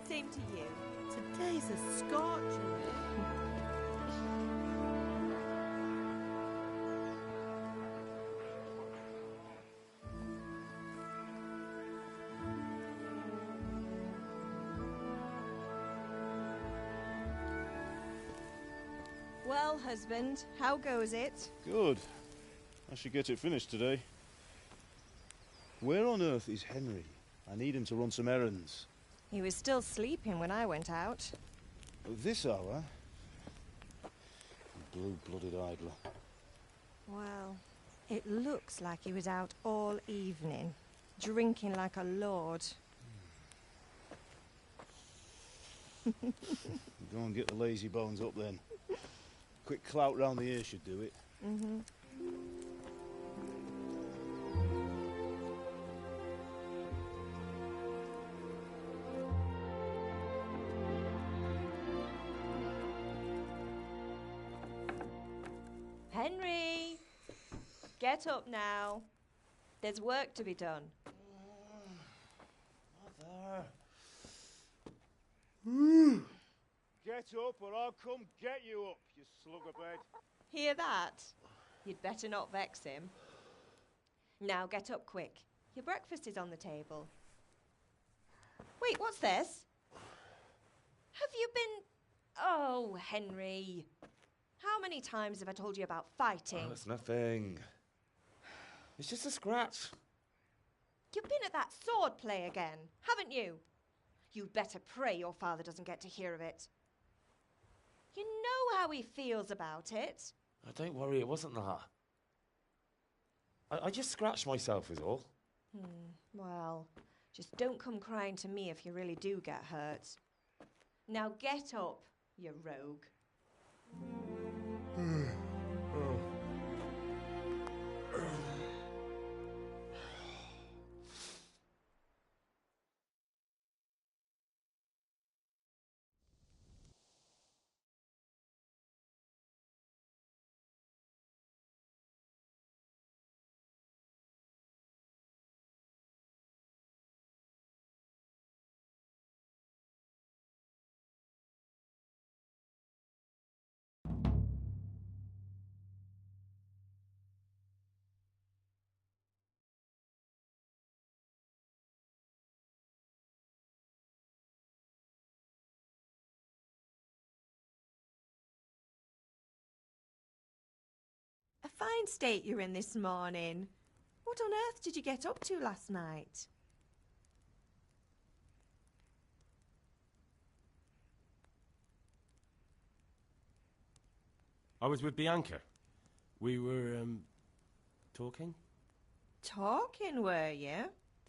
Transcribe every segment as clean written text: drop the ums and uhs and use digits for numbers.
Same to you. Today's a scorcher. Well, husband, how goes it? Good. I should get it finished today. Where on earth is Henry? I need him to run some errands. He was still sleeping when I went out. At this hour? Blue-blooded idler. Well, it looks like he was out all evening, drinking like a lord. Go and get the lazy bones up then. Quick clout round the ear should do it. Mm-hmm. Henry! Get up now. There's work to be done. Mother. Get up or I'll come get you up, you slugabed. Hear that? You'd better not vex him. Now get up quick. Your breakfast is on the table. Wait, what's this? Have you been... Oh, Henry. How many times have I told you about fighting? Oh, it's nothing. It's just a scratch. You've been at that sword play again, haven't you? You'd better pray your father doesn't get to hear of it. You know how he feels about it. Oh, don't worry, it wasn't that. I just scratched myself is all. Well, just don't come crying to me if you really do get hurt. Now get up, you rogue. A fine state you're in this morning. What on earth did you get up to last night? I was with Bianca. We were, talking? Talking, were you?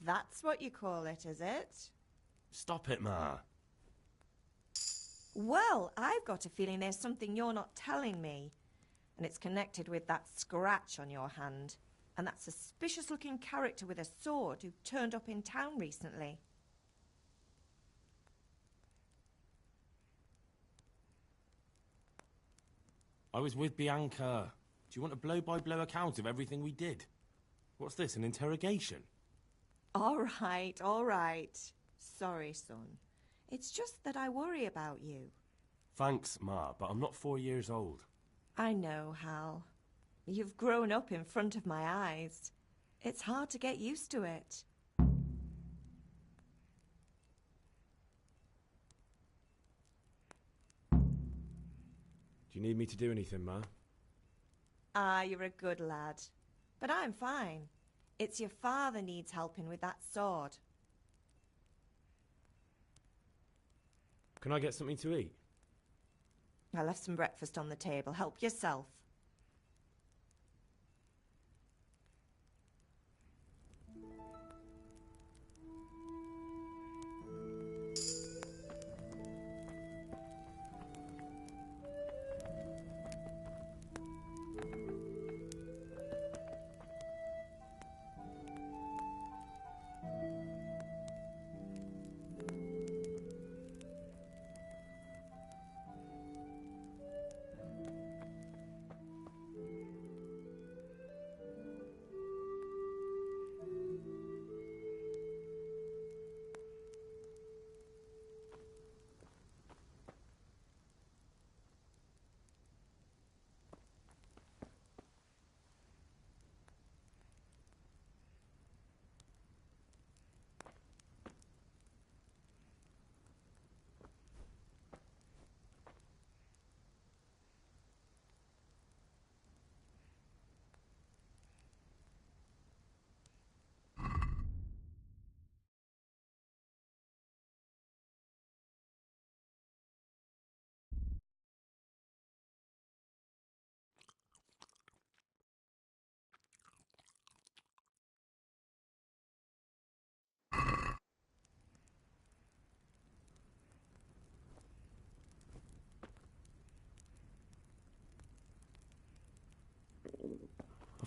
That's what you call it, is it? Stop it, Ma. Well, I've got a feeling there's something you're not telling me. And it's connected with that scratch on your hand. And that suspicious-looking character with a sword who turned up in town recently. I was with Bianca. Do you want a blow-by-blow account of everything we did? What's this, an interrogation? All right. Sorry, son. It's just that I worry about you. Thanks, Ma, but I'm not 4 years old. I know, Hal. You've grown up in front of my eyes. It's hard to get used to it. Do you need me to do anything, Ma? Ah, you're a good lad. But I'm fine. It's your father needs helping with that sword. Can I get something to eat? I left some breakfast on the table. Help yourself.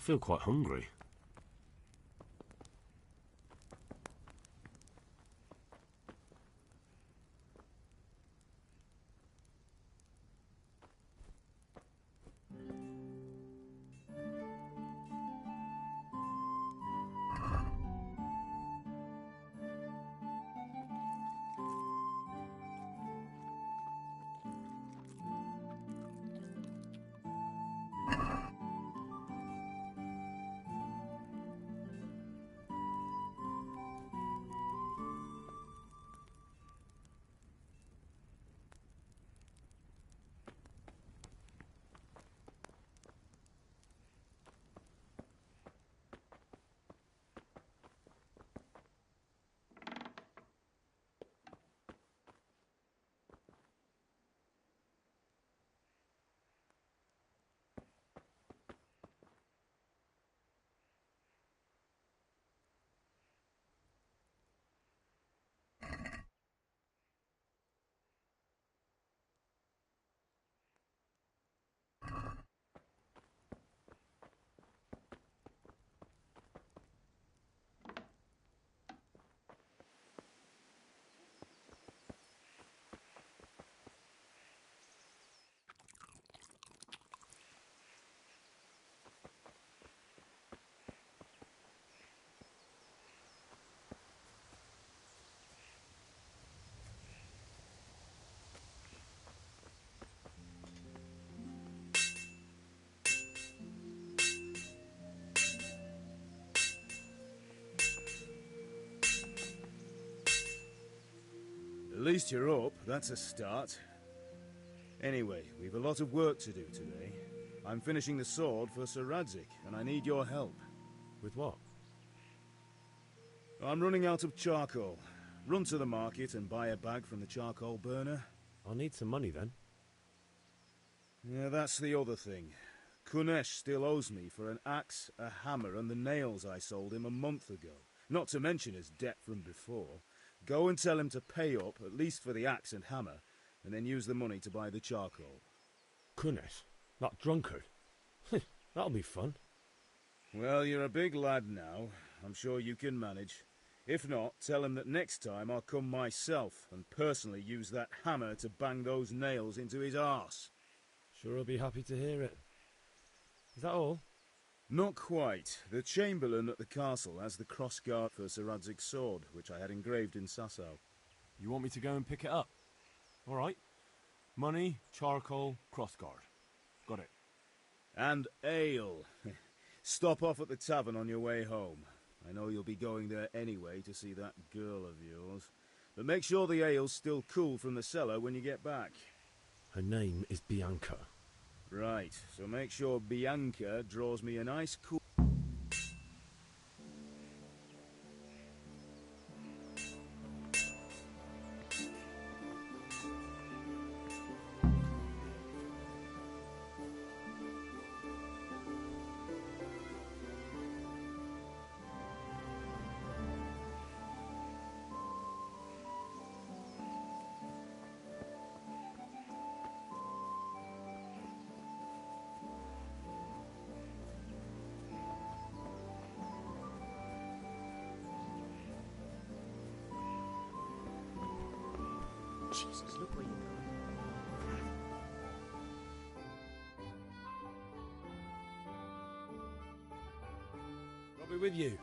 feel quite hungry. At least you're up, that's a start. Anyway, we've a lot of work to do today. I'm finishing the sword for Sir Radzik, and I need your help. With what? I'm running out of charcoal. Run to the market and buy a bag from the charcoal burner. I'll need some money then. Yeah, that's the other thing. Kunesh still owes me for an axe, a hammer, and the nails I sold him a month ago. Not to mention his debt from before. Go and tell him to pay up, at least for the axe and hammer, and then use the money to buy the charcoal. Kunesh? That drunkard? That'll be fun. Well, you're a big lad now. I'm sure you can manage. If not, tell him that next time I'll come myself and personally use that hammer to bang those nails into his arse. Sure I'll be happy to hear it. Is that all? Not quite. The Chamberlain at the castle has the crossguard for Sir Radzig's sword, which I had engraved in Sasau. You want me to go and pick it up? All right. Money, charcoal, crossguard. Got it. And ale. Stop off at the tavern on your way home. I know you'll be going there anyway to see that girl of yours. But make sure the ale's still cool from the cellar when you get back. Her name is Bianca. Right, so make sure Bianca draws me a nice cool... Jesus, look where you're going. I'll be with you.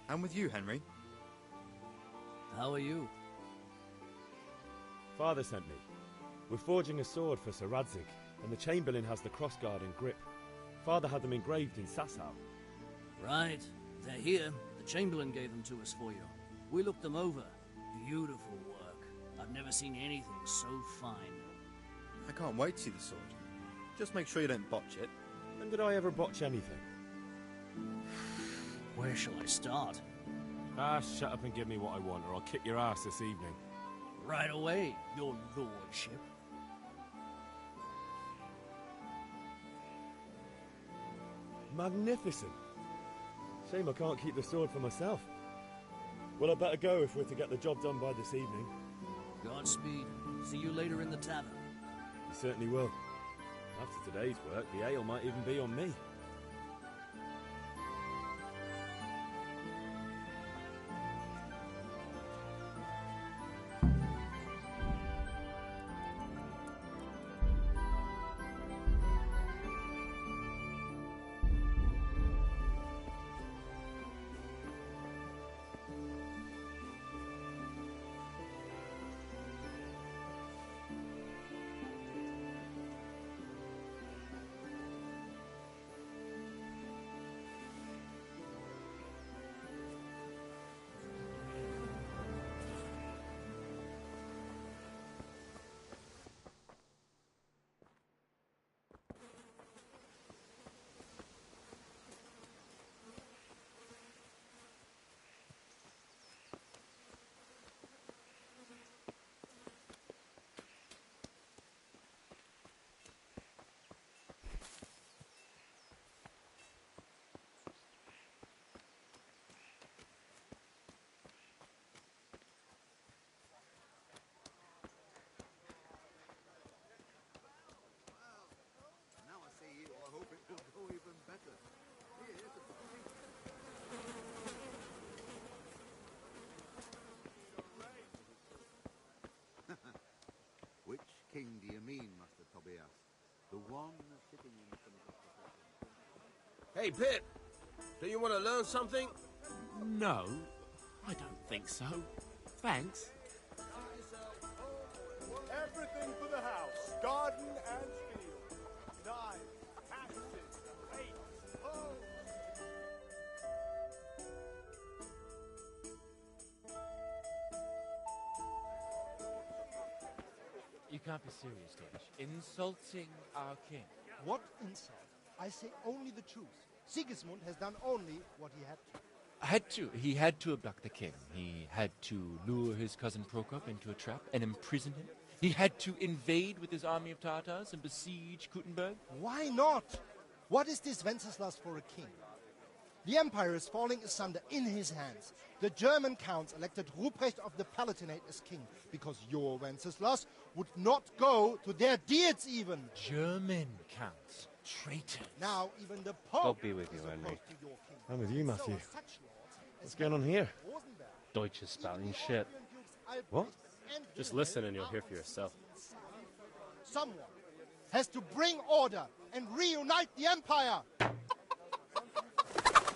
I'm with you, Henry. How are you? Father sent me. We're forging a sword for Sir Radzik, and the Chamberlain has the crossguard and grip. Father had them engraved in Sasau. Right. They're here. The Chamberlain gave them to us for you. We looked them over. Beautiful work. I've never seen anything so fine. I can't wait to see the sword. Just make sure you don't botch it. When did I ever botch anything? Where shall I start? Shut up and give me what I want, or I'll kick your ass this evening. Right away, your lordship. Magnificent. Shame I can't keep the sword for myself. Well, I better go if we're to get the job done by this evening. Godspeed. See you later in the tavern. You certainly will. After today's work, the ale might even be on me. do you mean, Master Tobias? The one sitting in front of the... Hey, Pip! Do you want to learn something? No, I don't think so. Thanks. Everything for the house. Garden and field. Knives, axes, weights, hoes. You can't be serious, Deutsch. Insulting our king. What insult? I say only the truth. Sigismund has done only what he had to. He had to abduct the king. He had to lure his cousin Prokop into a trap and imprison him. He had to invade with his army of Tatars and besiege Kuttenberg. Why not? What is this Wenceslas for a king? The empire is falling asunder in his hands. The German counts elected Ruprecht of the Palatinate as king because your Wenceslas would not go to their deeds even. German counts. Traitors. Now even the Pope God be with you, is Henry. opposed to your king. I'm with you, Matthew. So such lords What's as going on here? Rosenberg, Deutsch is spouting even shit. the Dukes Albrecht What? and Just Wilhelm listen and you'll are hear on for yourself. Someone has to bring order and reunite the empire.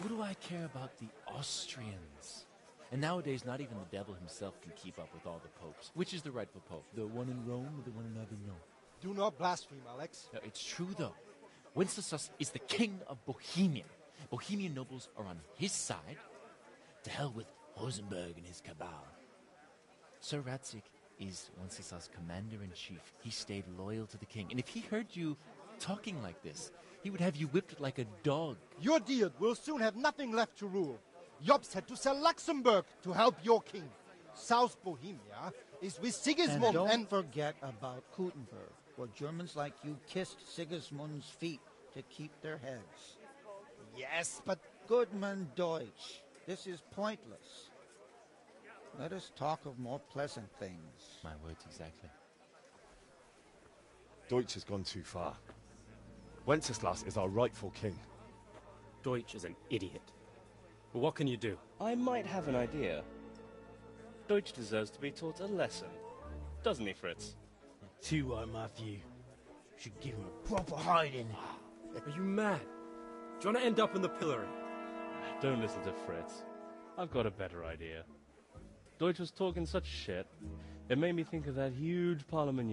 What do I care about the Austrians? And nowadays, not even the devil himself can keep up with all the popes. Which is the rightful pope? The one in Rome or the one in Avignon? Do not blaspheme, Alex. No, it's true, though. Wenceslas is the king of Bohemia. Bohemian nobles are on his side. To hell with Rosenberg and his cabal. Sir Radzik is Wenceslas' commander-in-chief. He stayed loyal to the king. And if he heard you talking like this, he would have you whipped like a dog. Your deed will soon have nothing left to rule. Jobst had to sell Luxembourg to help your king. South Bohemia is with Sigismund and don't forget about Kuttenberg, where Germans like you kissed Sigismund's feet to keep their heads. Yes, but... Goodman Deutsch, this is pointless. Let us talk of more pleasant things. My words exactly. Deutsch has gone too far. Wenceslas is our rightful king. Deutsch is an idiot. But what can you do? I might have an idea. Deutsch deserves to be taught a lesson. Doesn't he, Fritz? Too right, Matthew. Should give him a proper hiding. Are you mad? Do you want to end up in the pillory? Don't listen to Fritz. I've got a better idea. Deutsch was talking such shit, it made me think of that huge parliament.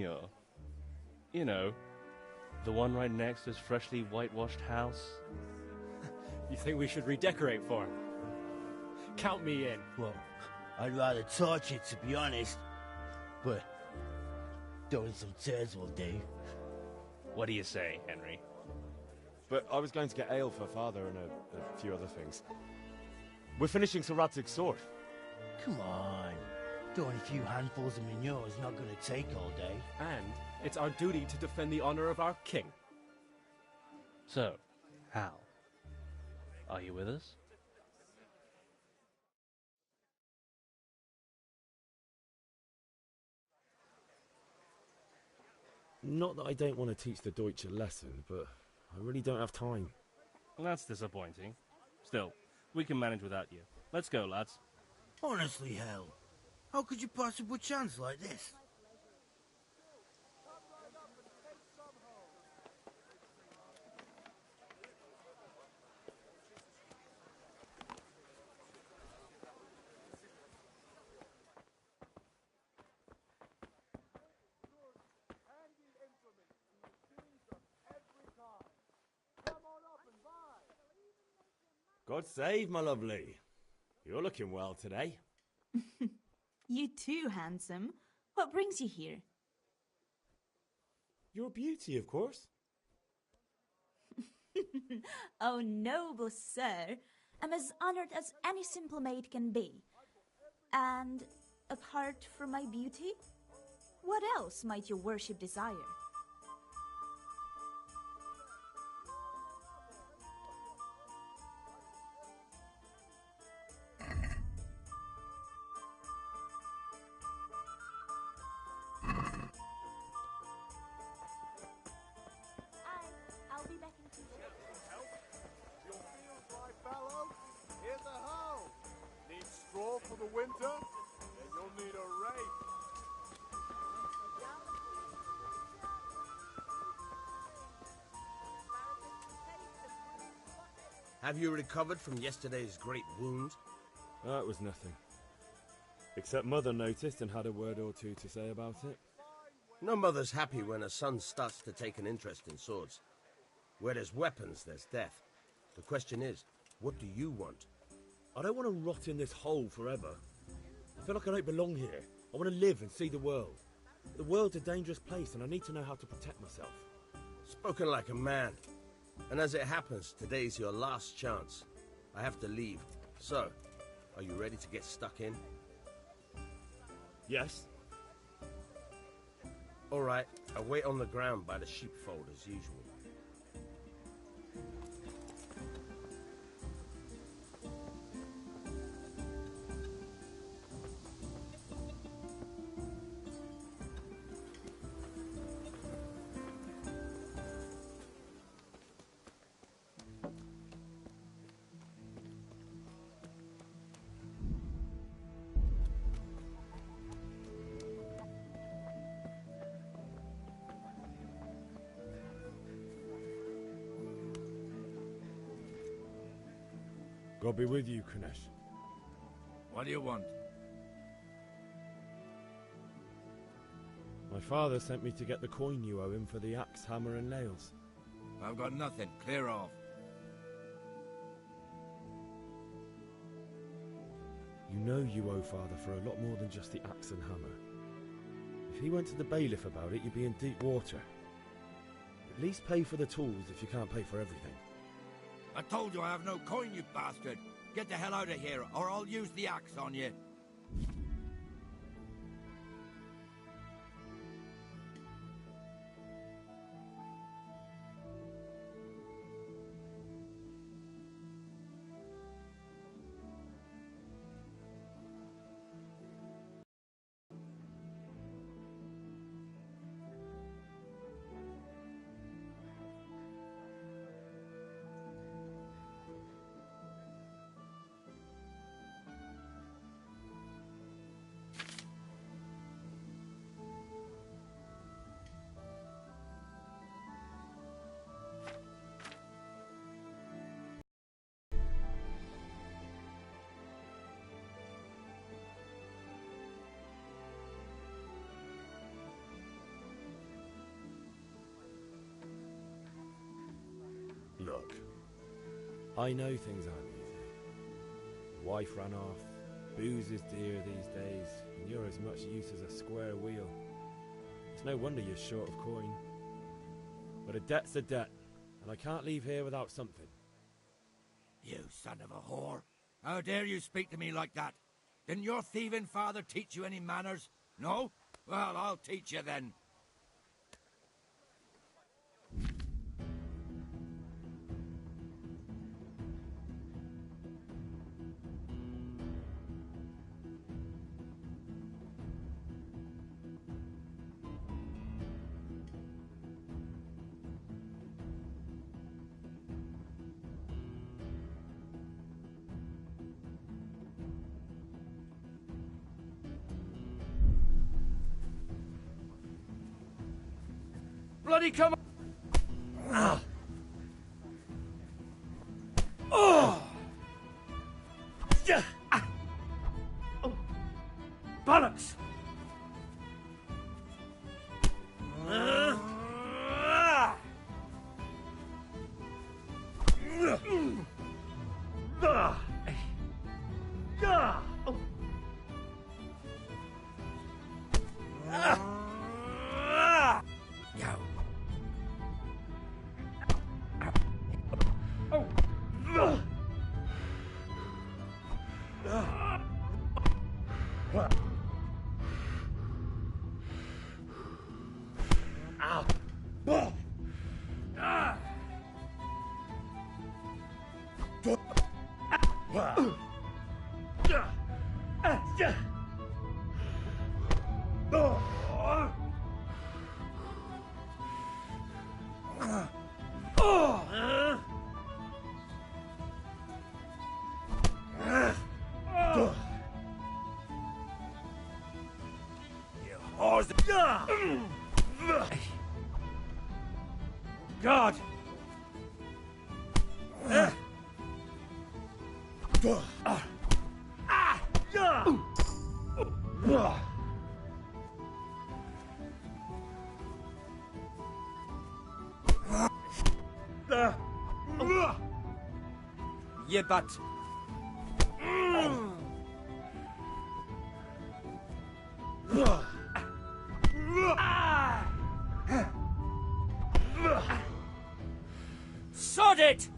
You know, the one right next to his freshly whitewashed house. You think we should redecorate for him? Count me in. Well, I'd rather torch it, to be honest. But throwing some tears will do. What do you say, Henry? But I was going to get ale for father and a few other things. We're finishing Sir Radzig's sword. Come on. Throwing a few handfuls of manure is not going to take all day. And it's our duty to defend the honor of our king. So, Hal, are you with us? Not that I don't want to teach the Deutsch a lesson, but I really don't have time. That's disappointing. Still, we can manage without you. Let's go, lads. Honestly, hell. How could you possibly chance like this? God save, my lovely. You're looking well today. You too, handsome. What brings you here? Your beauty, of course. Oh, noble sir. I'm as honored as any simple maid can be. And apart from my beauty, what else might your worship desire? I'll be back in 2 seconds. Your field dry fallow? Here's a hoe. Need straw for the winter? Then you'll need a rake. Have you recovered from yesterday's great wound? That was nothing. Except Mother noticed and had a word or two to say about it. No mother's happy when her son starts to take an interest in swords. Where there's weapons, there's death. The question is, what do you want? I don't want to rot in this hole forever. I feel like I don't belong here. I want to live and see the world. The world's a dangerous place and I need to know how to protect myself. Spoken like a man. And as it happens, today's your last chance. I have to leave. So, are you ready to get stuck in? Yes. All right, I'll wait on the ground by the sheepfold as usual. God be with you, Kunesh. What do you want? My father sent me to get the coin you owe him for the axe, hammer and nails. I've got nothing. Clear off. You know you owe father for a lot more than just the axe and hammer. If he went to the bailiff about it, you'd be in deep water. At least pay for the tools if you can't pay for everything. I told you I have no coin, you bastard! Get the hell out of here, or I'll use the axe on you! Look, I know things aren't easy. Wife ran off, booze is dear these days, and you're as much use as a square wheel. It's no wonder you're short of coin. But a debt's a debt, and I can't leave here without something. You son of a whore! How dare you speak to me like that? Didn't your thieving father teach you any manners? No? Well, I'll teach you then. Bloody come on! Ah. Oh! Oh! Bollocks! God! Yebat. Sod it!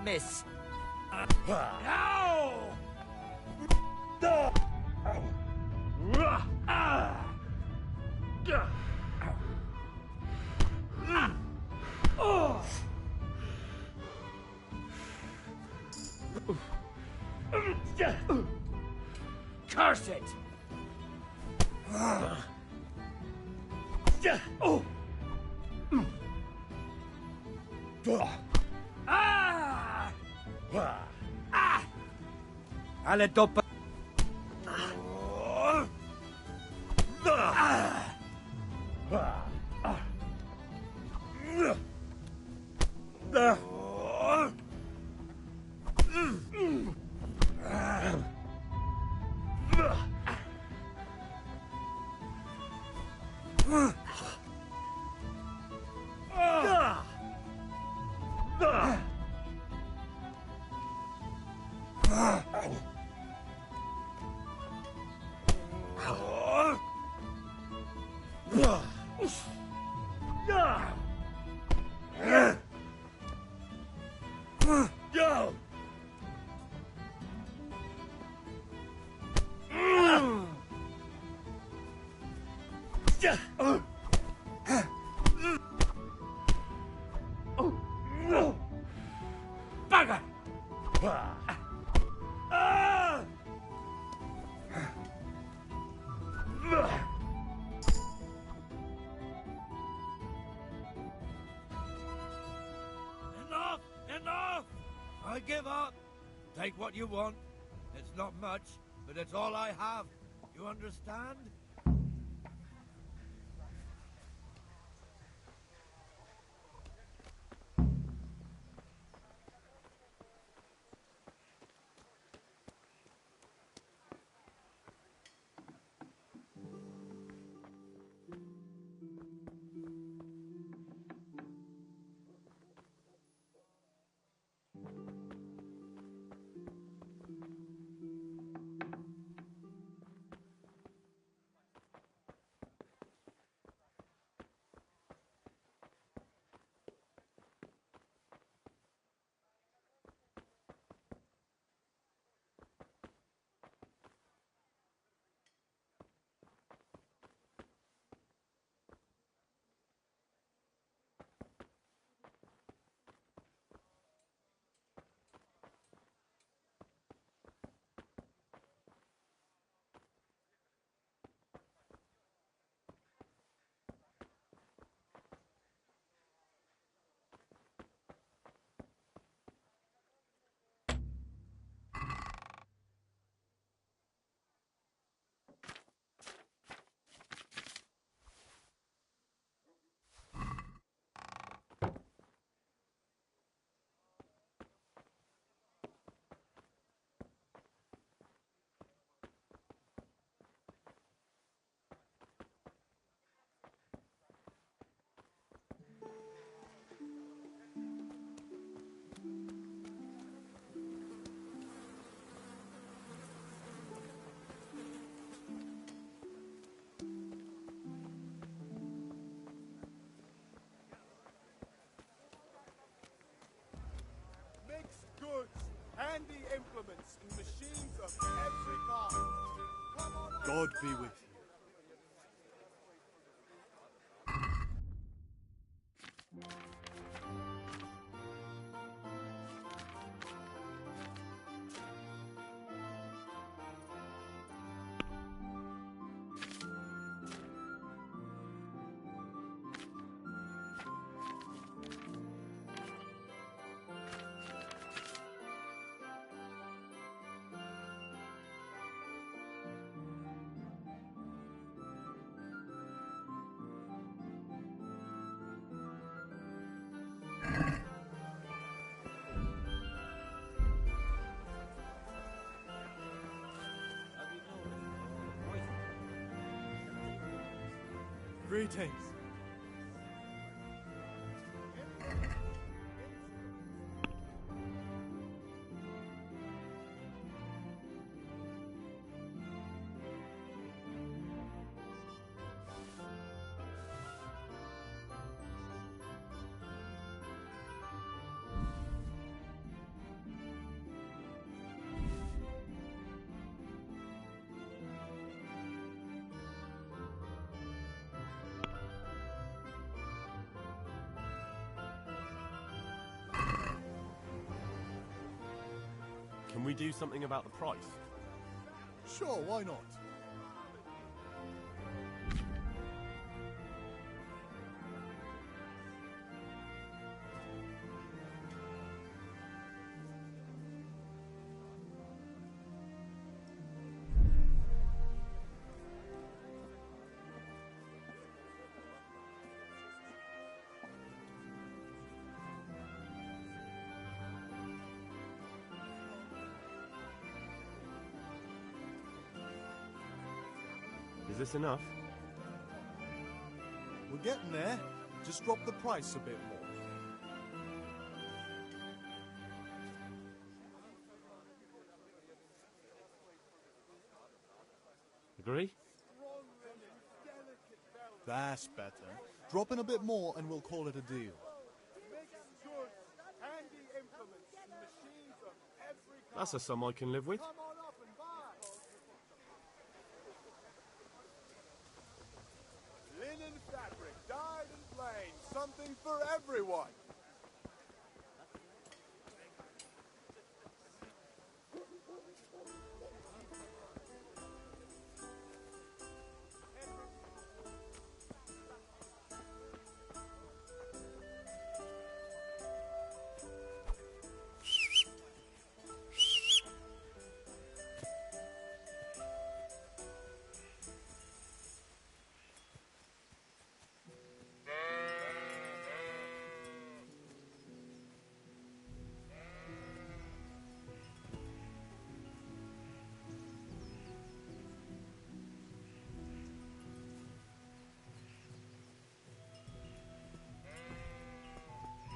Miss. Curse it! Ale dopa. Bugger! Enough! Enough! I give up. Take what you want. It's not much, but it's all I have. You understand? Mixed goods, handy implements, and machines of every kind. God be with you. Greetings. Can we do something about the price? Sure, why not? Is this enough? We're getting there. Just drop the price a bit more. Agree? That's better. Drop in a bit more and we'll call it a deal. That's a sum I can live with. Linen fabric, dyed and plain, something for everyone.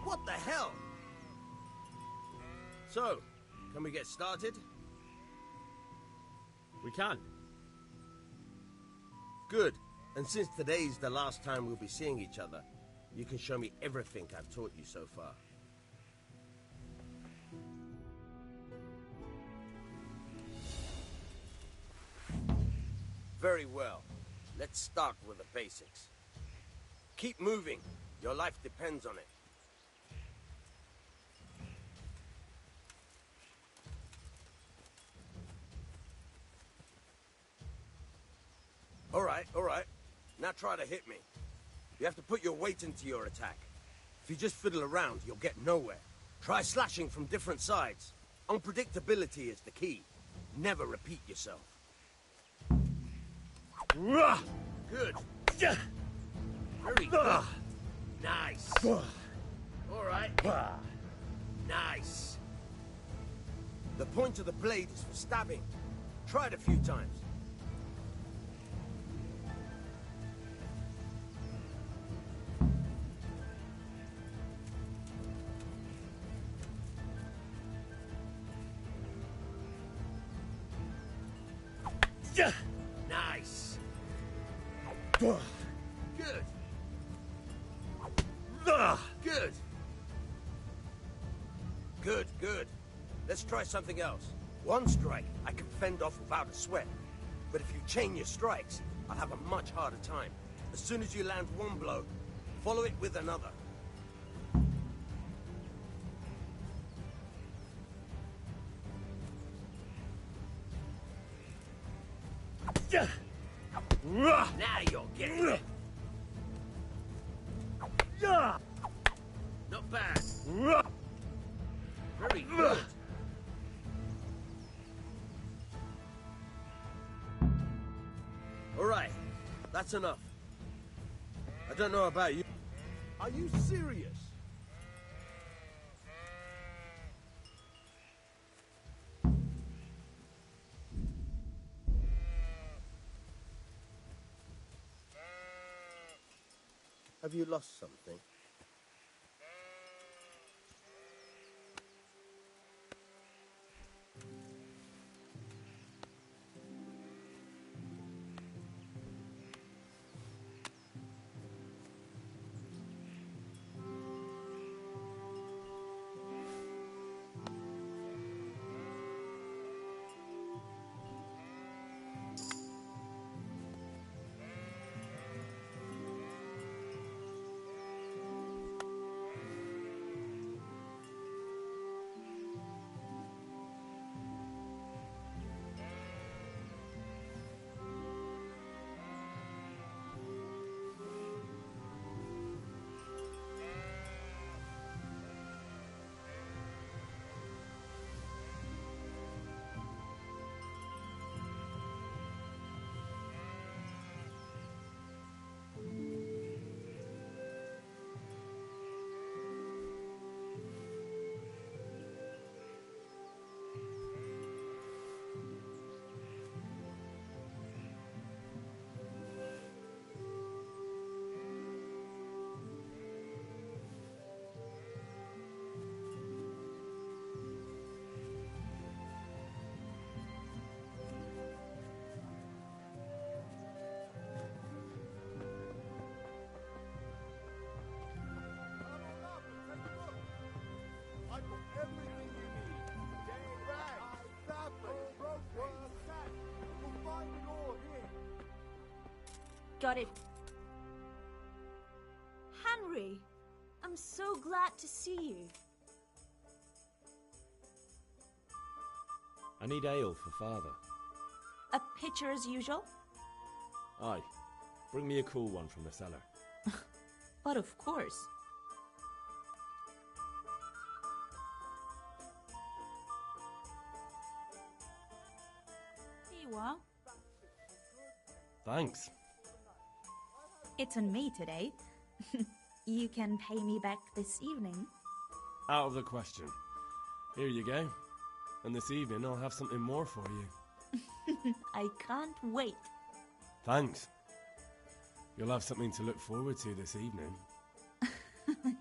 What the hell? So, can we get started? We can. Good. And since today's the last time we'll be seeing each other, you can show me everything I've taught you so far. Very well. Let's start with the basics. Keep moving. Your life depends on it. All right. Now try to hit me. You have to put your weight into your attack. If you just fiddle around, you'll get nowhere. Try slashing from different sides. Unpredictability is the key. Never repeat yourself. Good. Very good. Nice. All right. Nice. The point of the blade is for stabbing. Try it a few times. Nice. Good. Good. Let's try something else. One strike I can fend off without a sweat. But if you chain your strikes, I'll have a much harder time. As soon as you land one blow, follow it with another. Now you're getting it. Not bad. Very good. All right, that's enough. I don't know about you. Are you serious? Have you lost something? I've got everything you need. Rags, fabric, rope, sack. You'll find it all here. Got it. Henry, I'm so glad to see you. I need ale for father. A pitcher as usual? Aye. Bring me a cool one from the cellar. But of course. Here you are. Thanks. It's on me today. You can pay me back this evening. Out of the question. Here you go. And this evening I'll have something more for you. I can't wait. Thanks. You'll have something to look forward to this evening.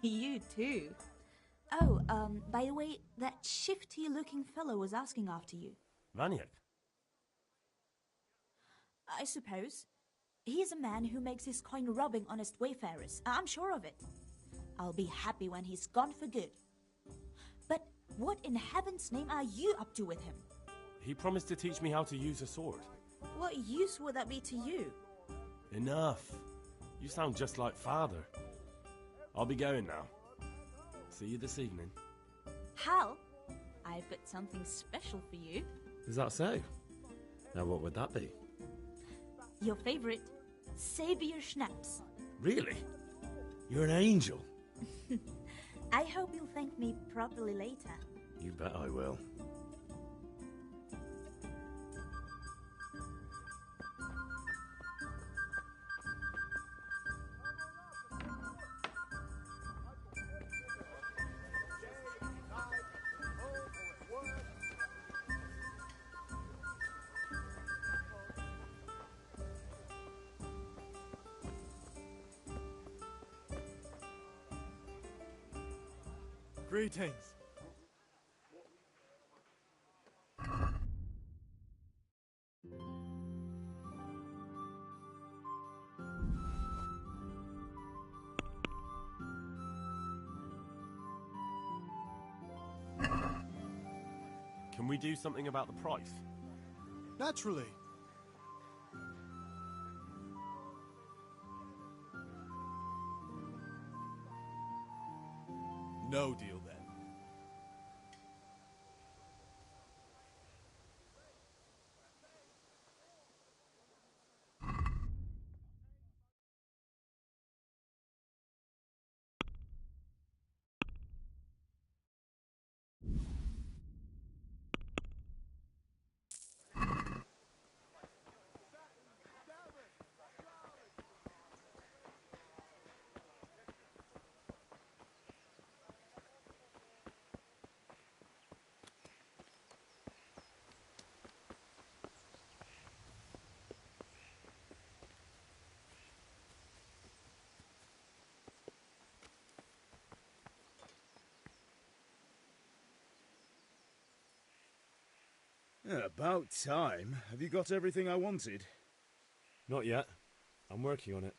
You too. Oh, by the way, that shifty-looking fellow was asking after you. Vaniak? I suppose. He's a man who makes his coin robbing honest wayfarers. I'm sure of it. I'll be happy when he's gone for good. But what in heaven's name are you up to with him? He promised to teach me how to use a sword. What use would that be to you? Enough. You sound just like father. I'll be going now. See you this evening. Hal, I've got something special for you. Is that so? Now what would that be? Your favorite, Savior Schnapps. Really? You're an angel. I hope you'll thank me properly later. You bet I will. Greetings. Can we do something about the price? Naturally. No deal then. About time. Have you got everything I wanted? Not yet. I'm working on it.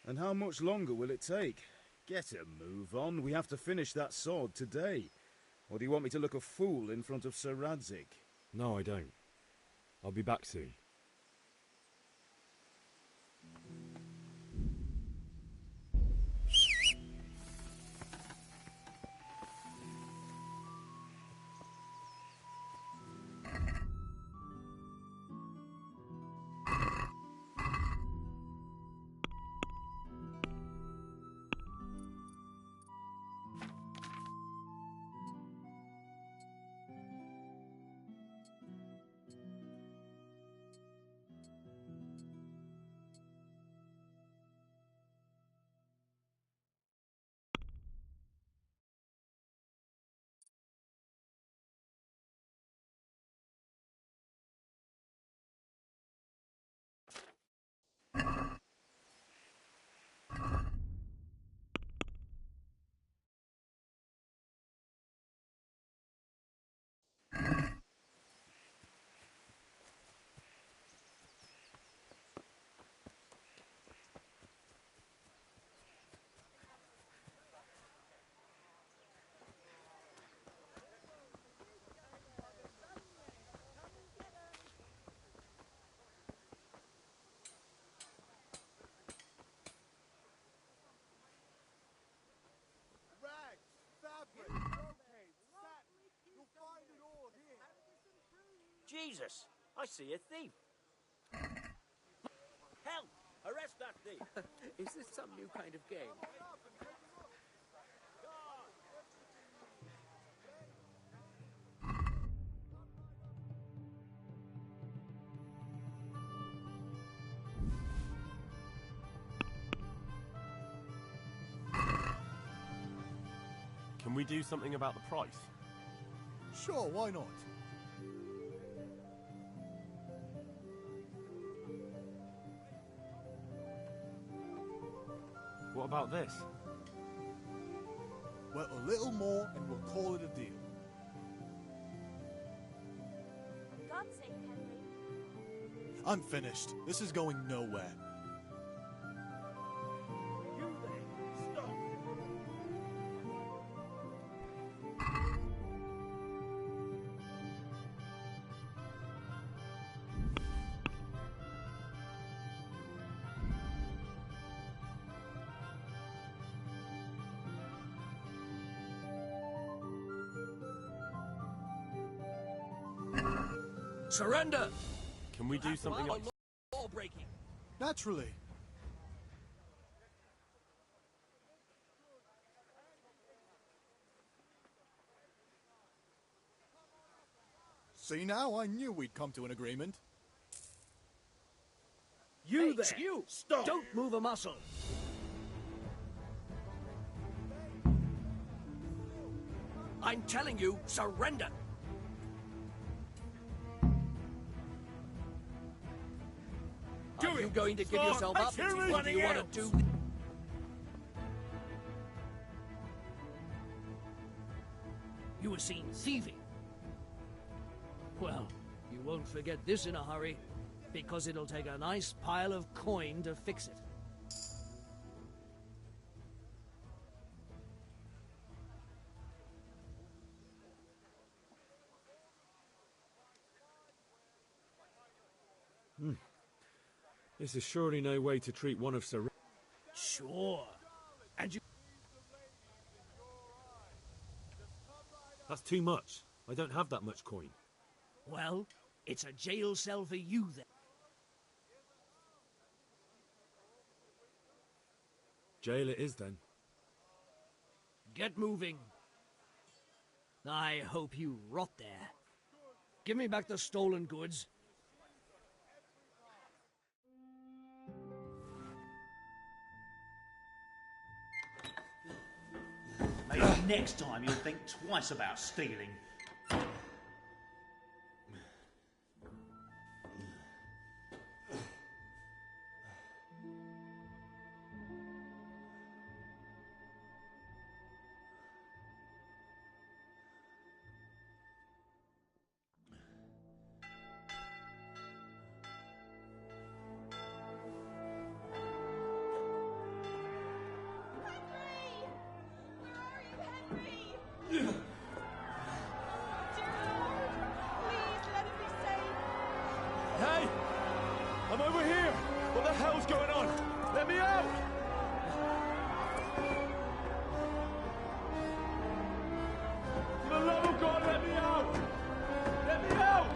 And how much longer will it take? Get a move on. We have to finish that sword today. Or do you want me to look a fool in front of Sir Radzik? No, I don't. I'll be back soon. Rags, fabric, brocade, satin. You'll find it all here. Jesus, I see a thief. Help! Arrest that thief! Is this some new kind of game? Can we do something about the price? Sure, why not? What about this? Well, a little more and we'll call it a deal. God save Henry. I'm finished. This is going nowhere. You there! Stop! Surrender! Can we do something else? Law breaking. Naturally. See now, I knew we'd come to an agreement. You there! You! Stop! Don't move a muscle! I'm telling you, surrender! Are you going to give yourself up? What do you want to do? You were seen thieving. Well, you won't forget this in a hurry, because it'll take a nice pile of coin to fix it. This is surely no way to treat one of Sir... Sure. And you... That's too much. I don't have that much coin. Well, it's a jail cell for you then. Jail it is then. Get moving. I hope you rot there. Give me back the stolen goods. Maybe next time you'll think twice about stealing. Hey! I'm over here! What the hell's going on? Let me out! For the love of God, let me out! Let me out!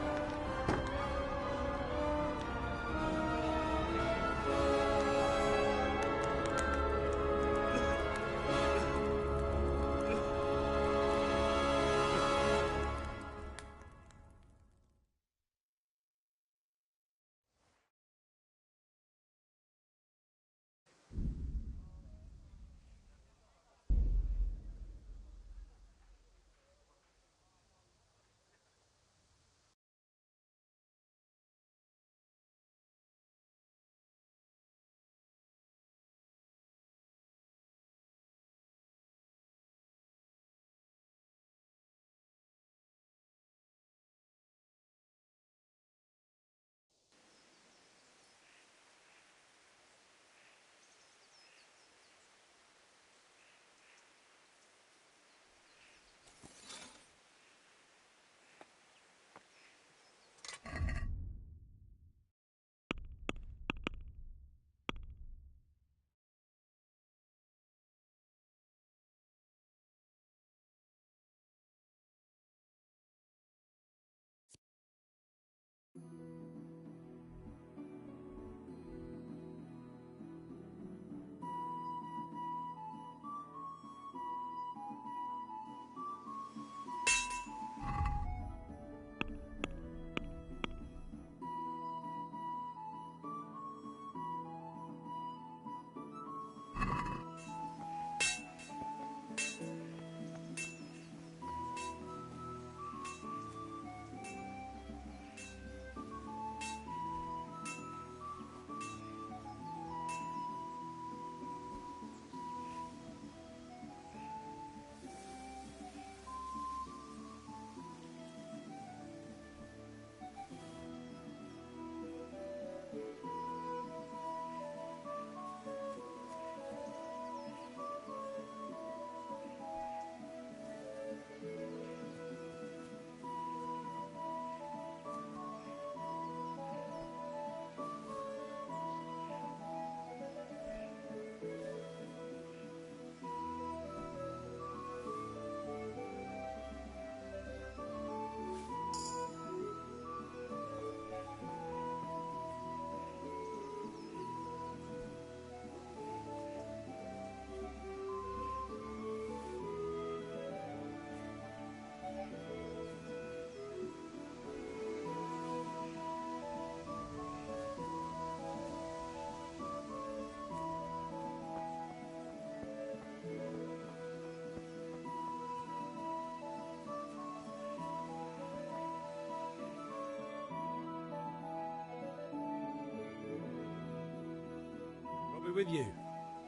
I'll be with you.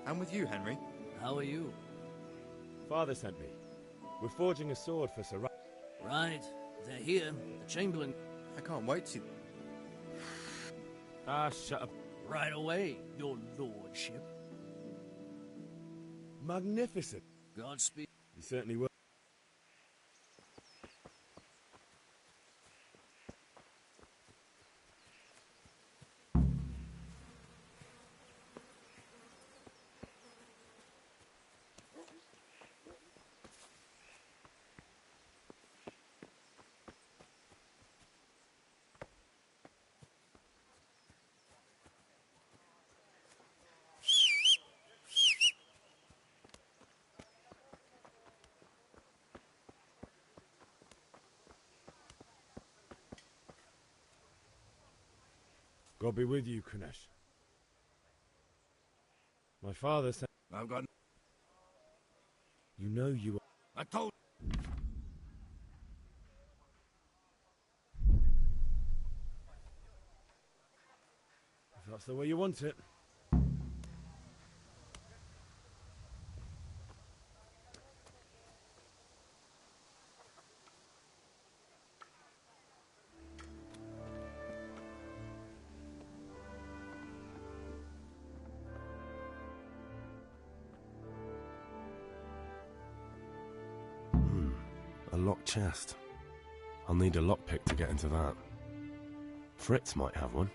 I'm with you, Henry. How are you? Father sent me. We're forging a sword for Sir Right. They're here. The Chamberlain... I can't wait to... Ah, shut up. Right away, your lordship. Magnificent. Godspeed. You certainly will. God be with you, Kunesh. My father said... I've got... You know you are... I told... If that's the way you want it. A locked chest. I'll need a lockpick to get into that. Fritz might have one.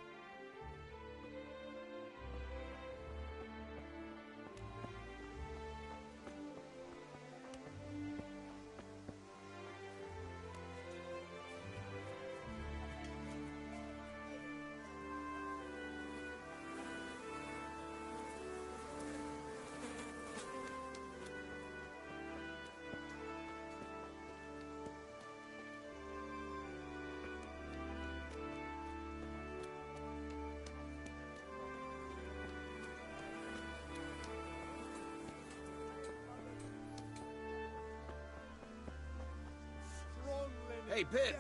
Hey, Pip,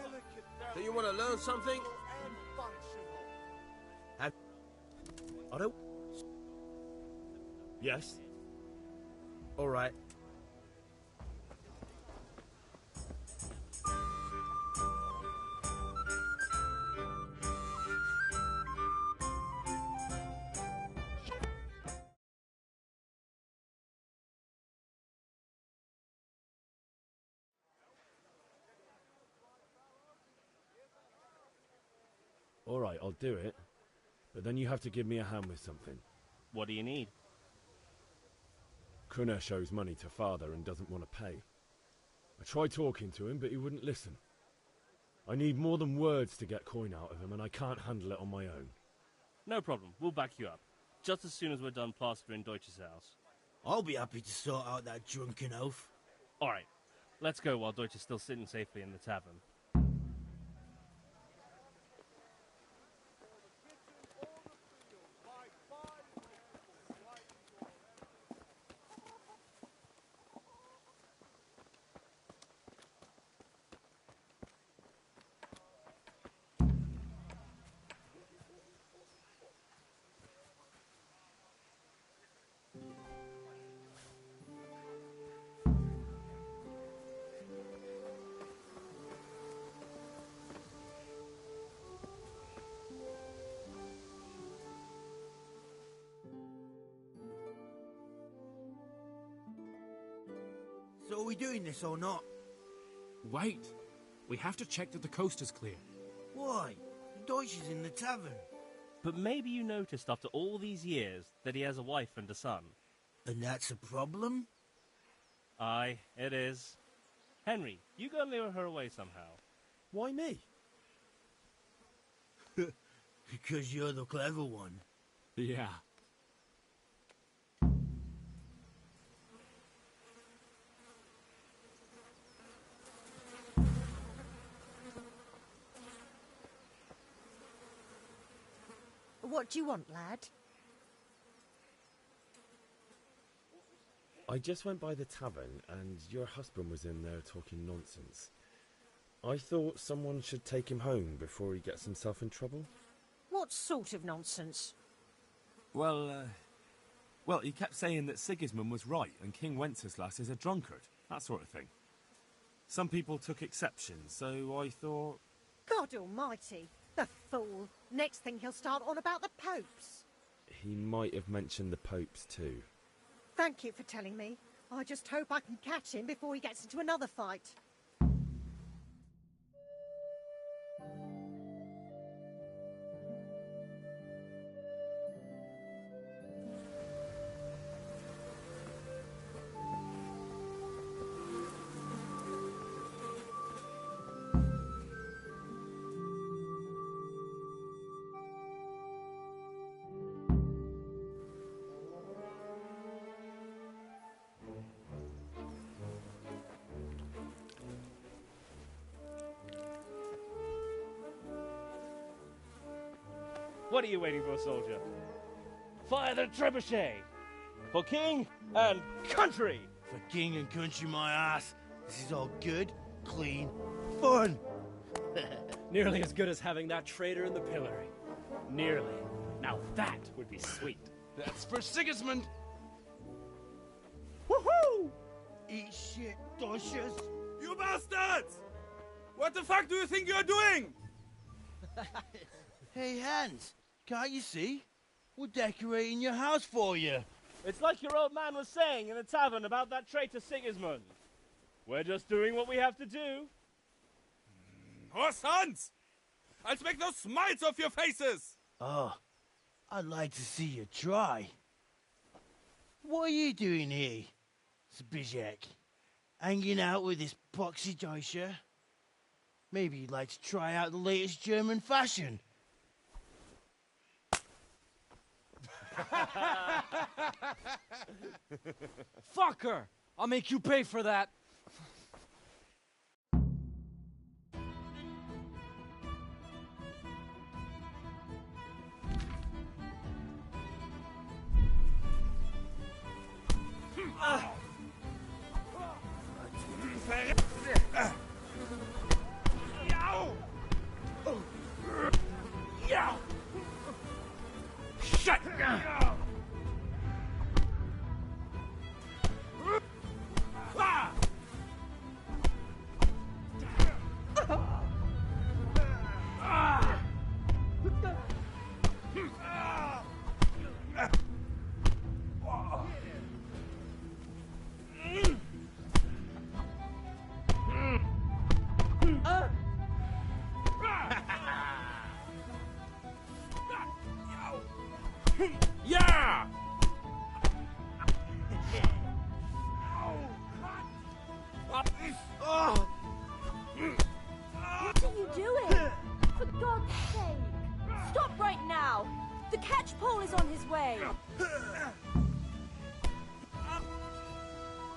do you want to learn something? I don't... Yes? All right. All right, I'll do it. But then you have to give me a hand with something. What do you need? Kunesh owes money to father and doesn't want to pay. I tried talking to him, but he wouldn't listen. I need more than words to get coin out of him, and I can't handle it on my own. No problem. We'll back you up. Just as soon as we're done plastering Deutsch's house. I'll be happy to sort out that drunken oaf. All right. Let's go while Deutsch is still sitting safely in the tavern. So are we doing this or not? Wait. We have to check that the coast is clear. Why? Deutsch is in the tavern. But maybe you noticed after all these years that he has a wife and a son. And that's a problem? Aye, it is. Henry, you go and lure her away somehow. Why me? Because you're the clever one. Yeah. What do you want, lad? I just went by the tavern, and your husband was in there talking nonsense. I thought someone should take him home before he gets himself in trouble. What sort of nonsense? Well, he kept saying that Sigismund was right and King Wenceslas is a drunkard, that sort of thing. Some people took exception, so I thought... God almighty, the fool. Next thing he'll start on about the popes. He might have mentioned the popes too. Thank you for telling me. I just hope I can catch him before he gets into another fight. What are you waiting for, soldier? Fire the trebuchet! For king and country! For king and country, my ass. This is all good, clean, fun. Nearly as good as having that traitor in the pillory. Nearly. Now that would be sweet. That's for Sigismund! Woohoo! Eat shit, Deutsches. You bastards! What the fuck do you think you're doing? Hey, Hans, can't you see? We're decorating your house for you. It's like your old man was saying in the tavern about that traitor Sigismund. We're just doing what we have to do. Horse Hans! I'll make those smiles off your faces! Oh, I'd like to see you try. What are you doing here, Zbyszek? Hanging out with this poxy Deutscher? Maybe you'd like to try out the latest German fashion. Fucker! I'll make you pay for that. Shut! Yeah! What are you doing? For God's sake! Stop right now! The catch pole is on his way! Damn,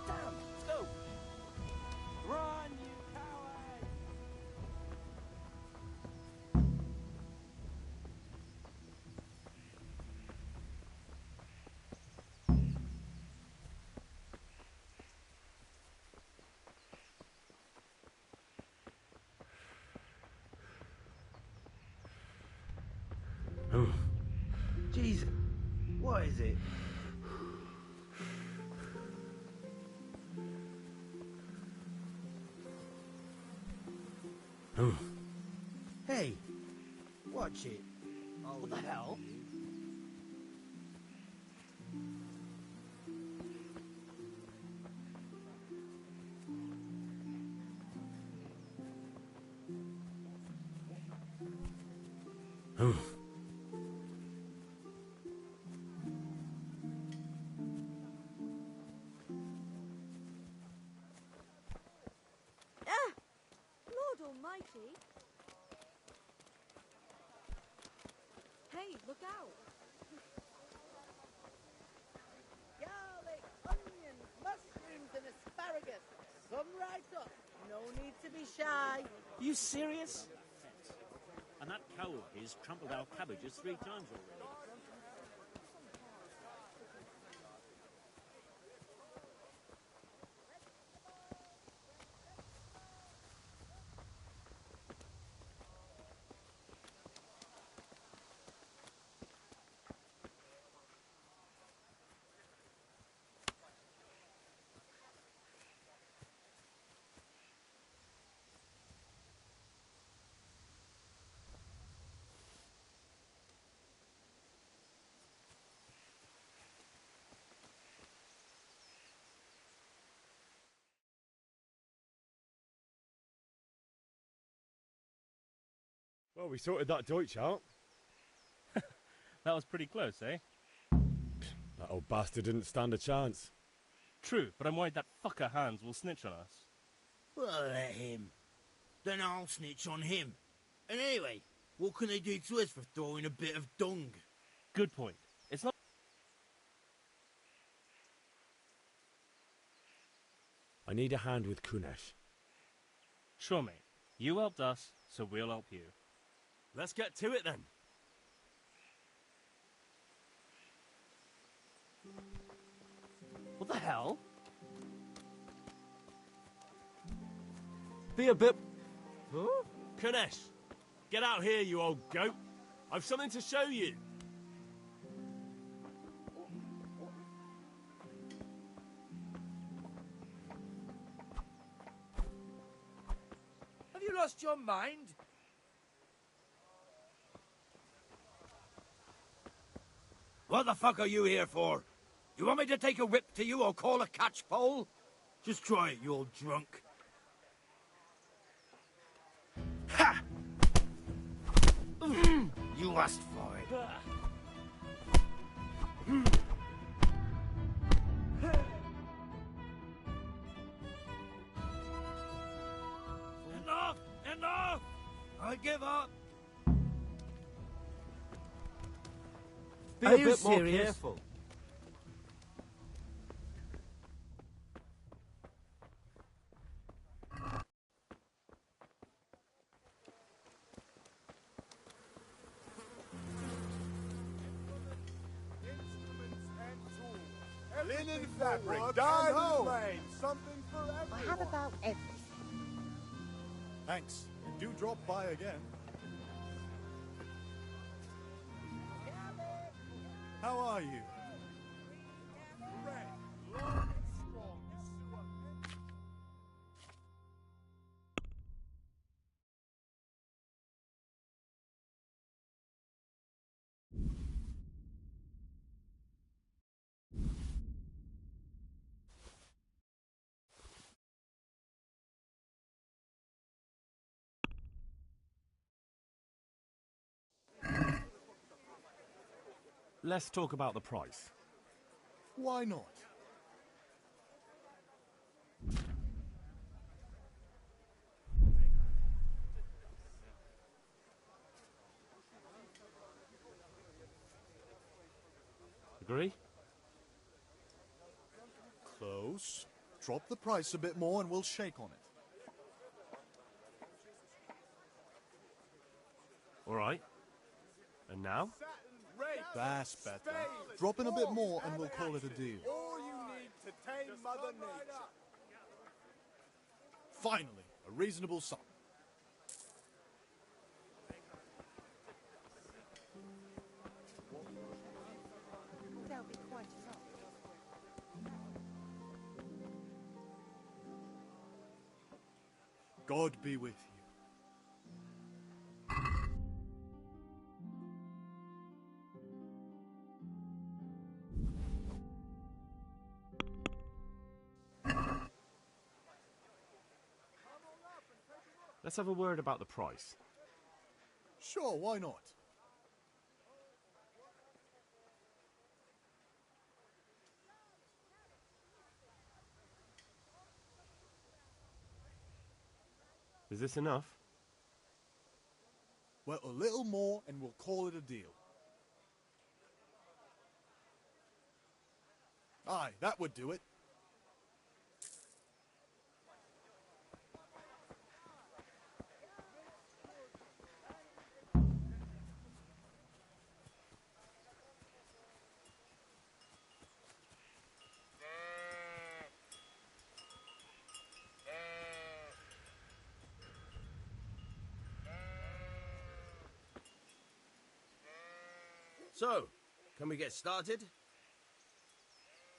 let's go! Run, you coward! Jesus, what is it? Hey, watch it. What the hell? Lord Almighty! Hey, look out! Garlic, onions, mushrooms and asparagus. Come right up. No need to be shy. Are you serious? And that cow of his trampled our cabbages 3 times already. Well, we sorted that Deutsch out. That was pretty close, eh? That old bastard didn't stand a chance. True, but I'm worried that fucker Hans will snitch on us. Well, let him. Then I'll snitch on him. And anyway, what can they do to us for throwing a bit of dung? Good point. It's not... I need a hand with Kunesh. Sure, mate. You helped us, so we'll help you. Let's get to it then. What the hell? Be a bit... Huh? Kanesh, get out here, you old goat. I've something to show you. Have you lost your mind? What the fuck are you here for? You want me to take a whip to you or call a catch pole? Just try it, you old drunk. Ha! You asked for it. Enough! Enough! I give up! Be Are a you bit more serious? careful. Linen fabric, dyed and made, something for everyone. I have about everything. Thanks. And do drop by again. How are you? Let's talk about the price. Why not? Agree? Close. Drop the price a bit more and we'll shake on it. All right. And now? That's better. Drop in a bit more and we'll call it a deal. All you need to tame Mother Nature. Finally, a reasonable sum. There'll be quite enough. God be with you. Let's have a word about the price. Sure, why not? Is this enough? Well, a little more and we'll call it a deal. Aye, that would do it. So, can we get started?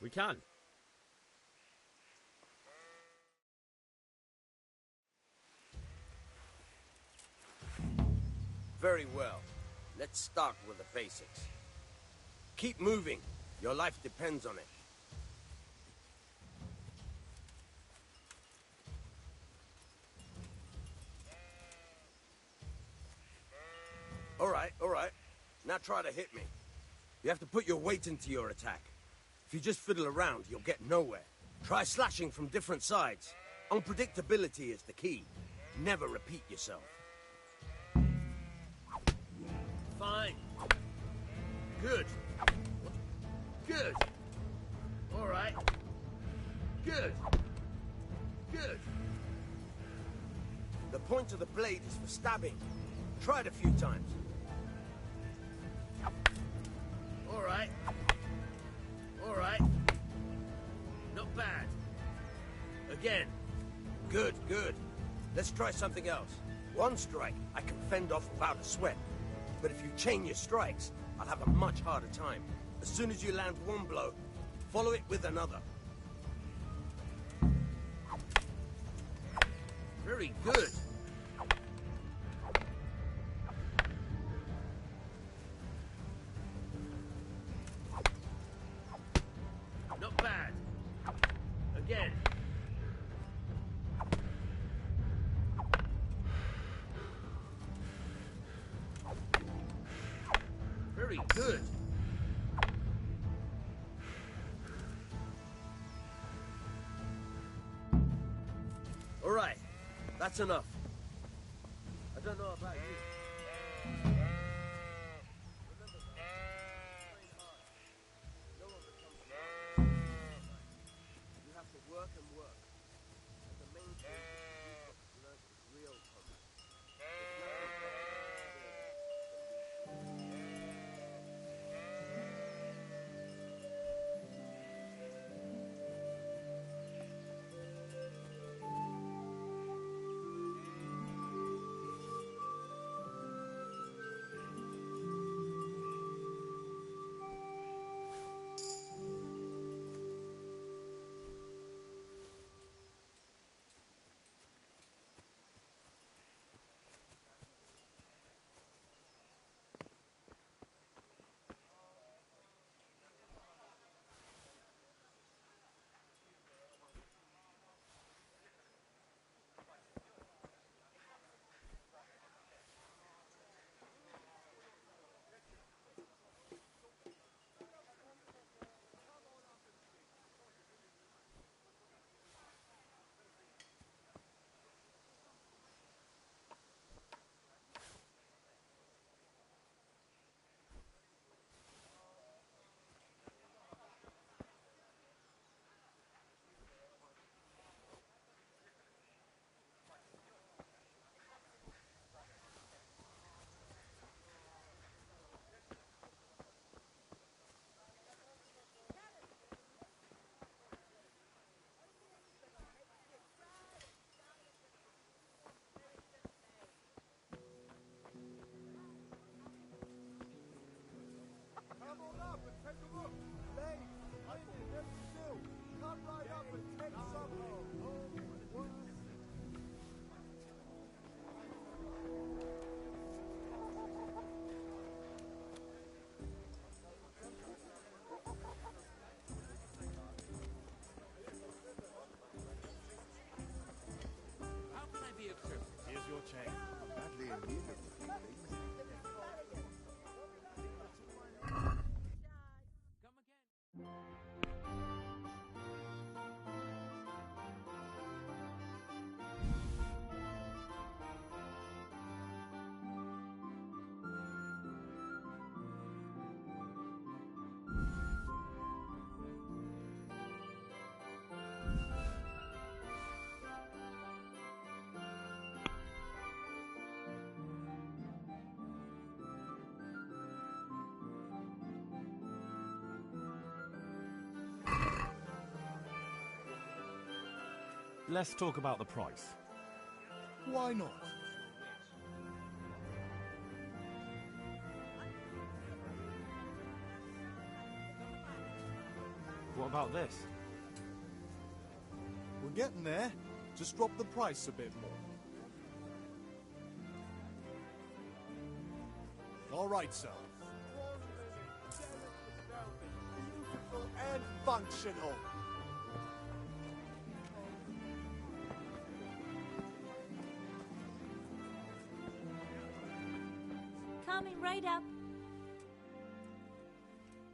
We can. Very well. Let's start with the basics. Keep moving. Your life depends on it. All right. Now try to hit me. You have to put your weight into your attack. If you just fiddle around, you'll get nowhere. Try slashing from different sides. Unpredictability is the key. Never repeat yourself. Fine. Good. Good. All right. Good. Good. The point of the blade is for stabbing. Try it a few times. All right. All right. Not bad. Again. Good. Let's try something else. One strike, I can fend off without a sweat. But if you chain your strikes, I'll have a much harder time. As soon as you land one blow, follow it with another. Very good. Not bad. Again. Good. All right, that's enough. I don't know about you. You have to work and work. And the main thing is you've got to learn real combat. Come on up and take a look. Ladies, women, every still. Come right up and take some home. How can I be of service? Here's your change. I'm badly in need of a few things. Let's talk about the price. Why not? What about this? We're getting there. Just drop the price a bit more. All right, sir. Beautiful and functional. Coming right up.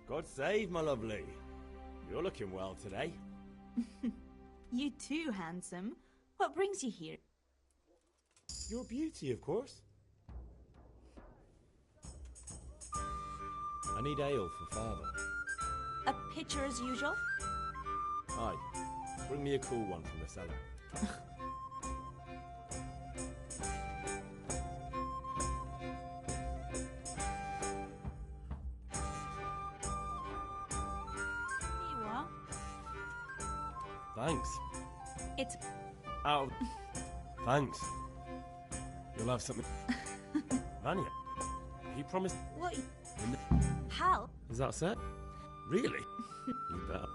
God save, my lovely. You're looking well today. You too, handsome. What brings you here? Your beauty, of course. I need ale for father. A pitcher as usual? Aye. Bring me a cool one from the cellar. Here you are. Thanks. It's... Ow. Thanks. You'll have something. Vanya, he promised... What? How? Is that set? Really? You bet.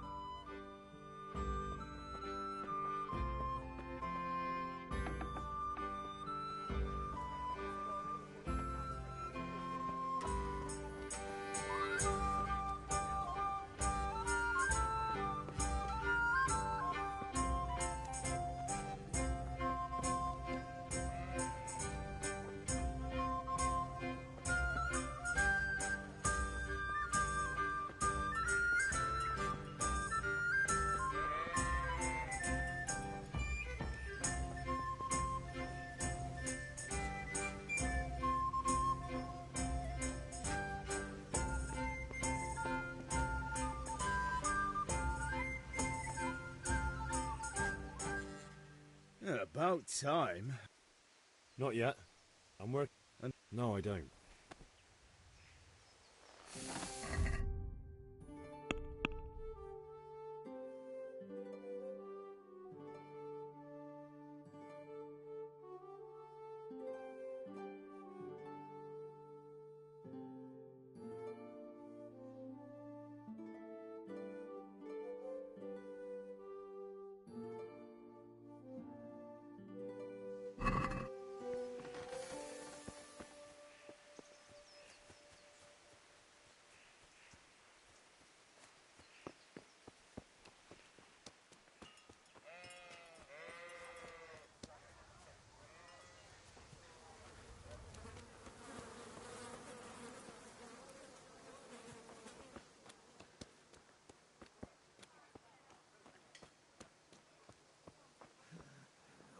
about time. Not yet. I'm working. No, I don't.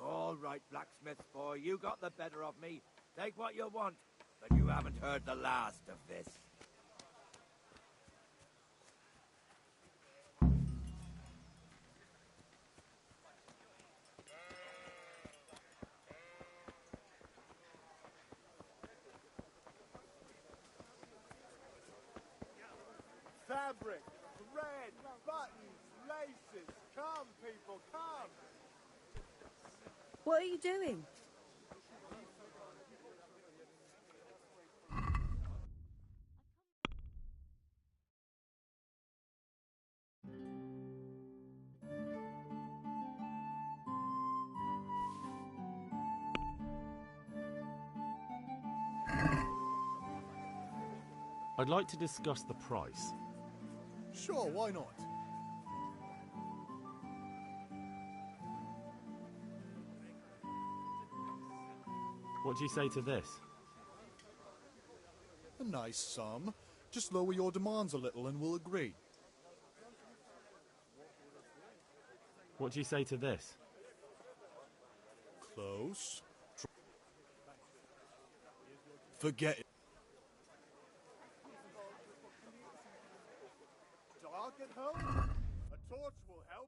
All right, blacksmith boy, you got the better of me. Take what you want, but you haven't heard the last of this. Fabric, thread, buttons, laces. Come, people, come. What are you doing? I'd like to discuss the price. Sure, why not? What do you say to this? A nice sum. Just lower your demands a little and we'll agree. What do you say to this? Close. Forget it. Dark at home? A torch will help.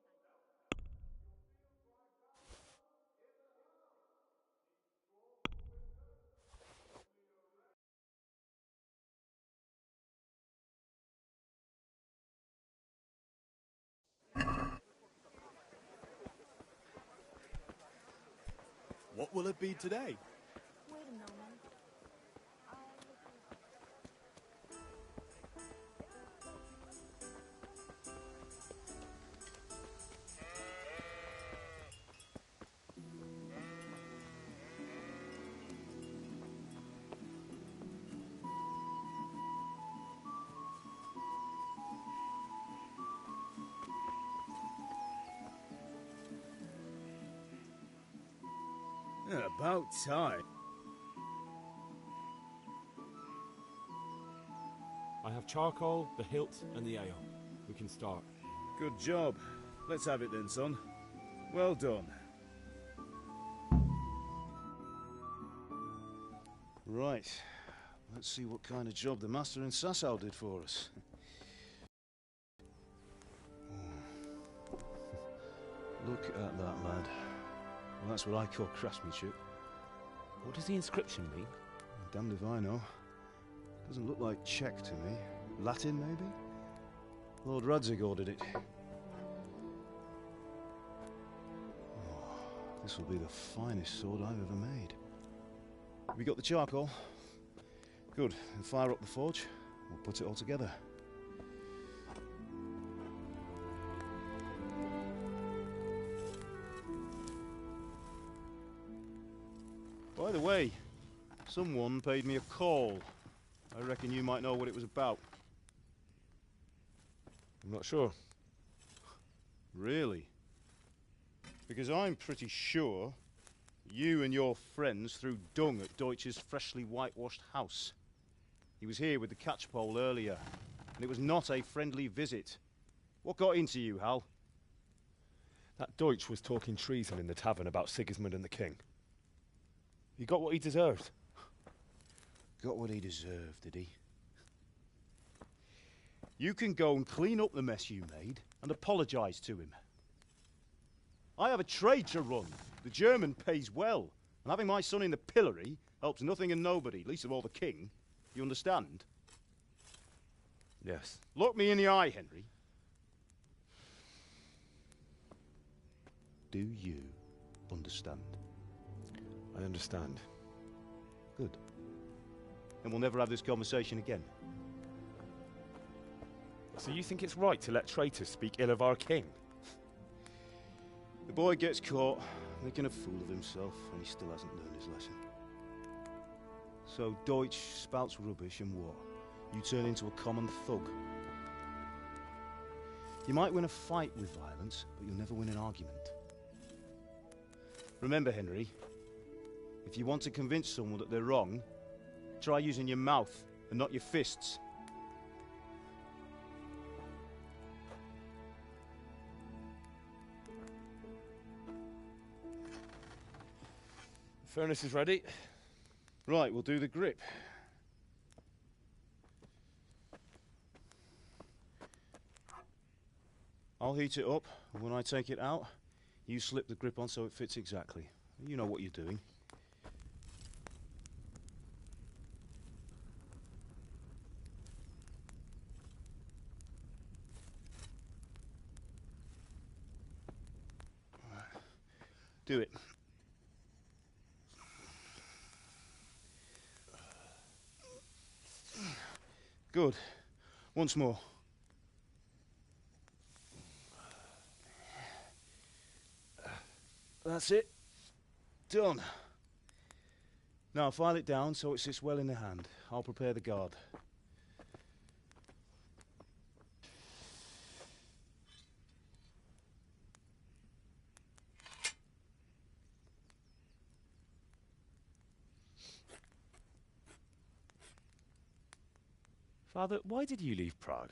What will it be today? Wait a moment. Yeah, about time. I have charcoal, the hilt, and the ale. We can start. Good job. Let's have it then, son. Well done. Right. Let's see what kind of job the master in Sasau did for us. Look at that, lad. Well, that's what I call craftsmanship. What does the inscription mean? Damned if I know. Doesn't look like Czech to me. Latin, maybe? Lord Radzig ordered it. Oh, this will be the finest sword I've ever made. Have you got the charcoal? Good. Then fire up the forge. We'll put it all together. By the way, someone paid me a call. I reckon you might know what it was about. I'm not sure. Really? Because I'm pretty sure you and your friends threw dung at Deutsch's freshly whitewashed house. He was here with the catchpole earlier, and it was not a friendly visit. What got into you, Hal? That Deutsch was talking treason in the tavern about Sigismund and the king. He got what he deserved. Got what he deserved, did he? You can go and clean up the mess you made and apologise to him. I have a trade to run. The German pays well, and having my son in the pillory helps nothing and nobody, least of all the king. You understand? Yes. Look me in the eye, Henry. Do you understand? I understand. Good. Then we'll never have this conversation again. So you think it's right to let traitors speak ill of our king? The boy gets caught, making a fool of himself, and he still hasn't learned his lesson. So Deutsch spouts rubbish, and what? You turn into a common thug. You might win a fight with violence, but you'll never win an argument. Remember, Henry, if you want to convince someone that they're wrong, try using your mouth and not your fists. The furnace is ready. Right, we'll do the grip. I'll heat it up, and when I take it out, you slip the grip on so it fits exactly. You know what you're doing. Do it. Good. Once more. That's it. Done. Now file it down so it sits well in the hand. I'll prepare the guard. Father, why did you leave Prague?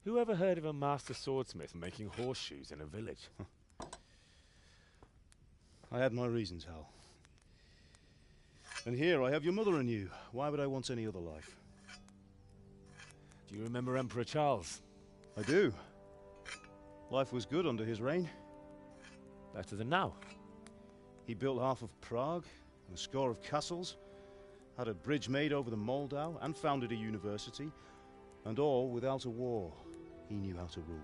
Who ever heard of a master swordsmith making horseshoes in a village? I had my reasons, Hal. And here I have your mother and you. Why would I want any other life? Do you remember Emperor Charles? I do. Life was good under his reign. Better than now. He built half of Prague, and a score of castles, had a bridge made over the Moldau, and founded a university, and all without a war. He knew how to rule.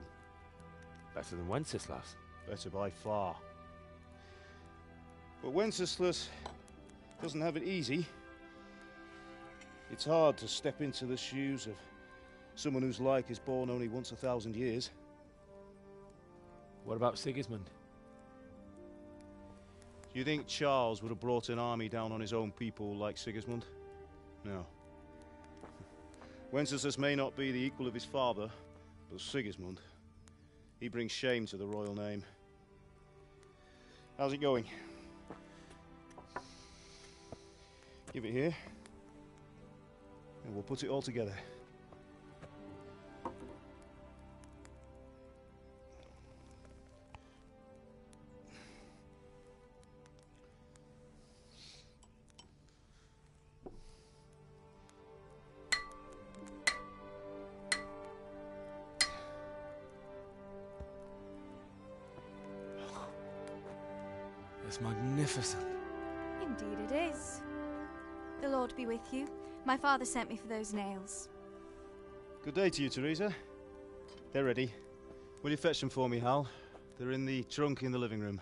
Better than Wenceslas. Better by far. But Wenceslas doesn't have it easy. It's hard to step into the shoes of someone whose like is born only once 1,000 years. What about Sigismund? Do you think Charles would have brought an army down on his own people like Sigismund? No. Wenceslas may not be the equal of his father, but Sigismund, he brings shame to the royal name. How's it going? Give it here, and we'll put it all together. It's magnificent. Indeed it is. The Lord be with you. My father sent me for those nails. Good day to you, Teresa. They're ready. Will you fetch them for me, Hal? They're in the trunk in the living room.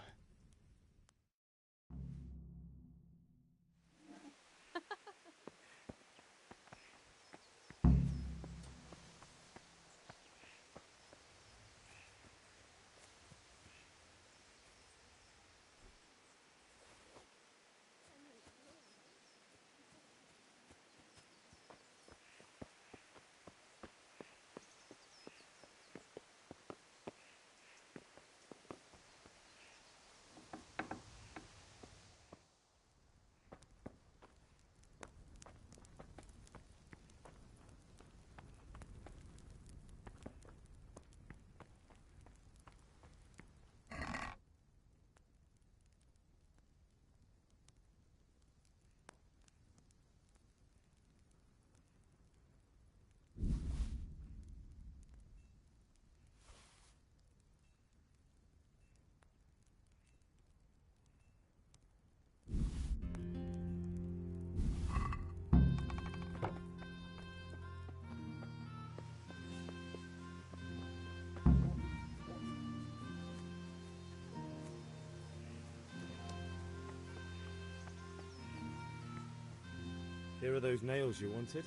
Here are those nails you wanted.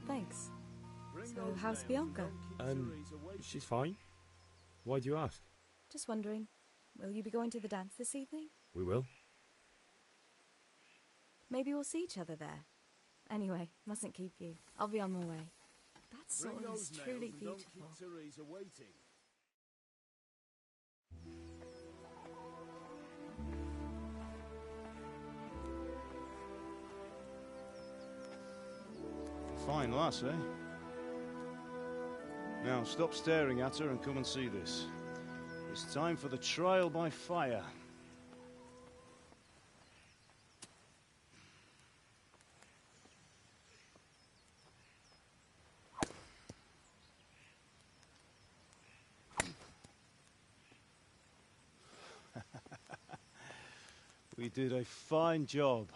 Thanks. So, how's Bianca? She's fine. Why do you ask? Just wondering, will you be going to the dance this evening? We will. Maybe we'll see each other there. Anyway, mustn't keep you. I'll be on my way. That sword is truly beautiful. Theresa waiting. Fine lass, eh? Now, stop staring at her and come and see this. It's time for the trial by fire. We did a fine job.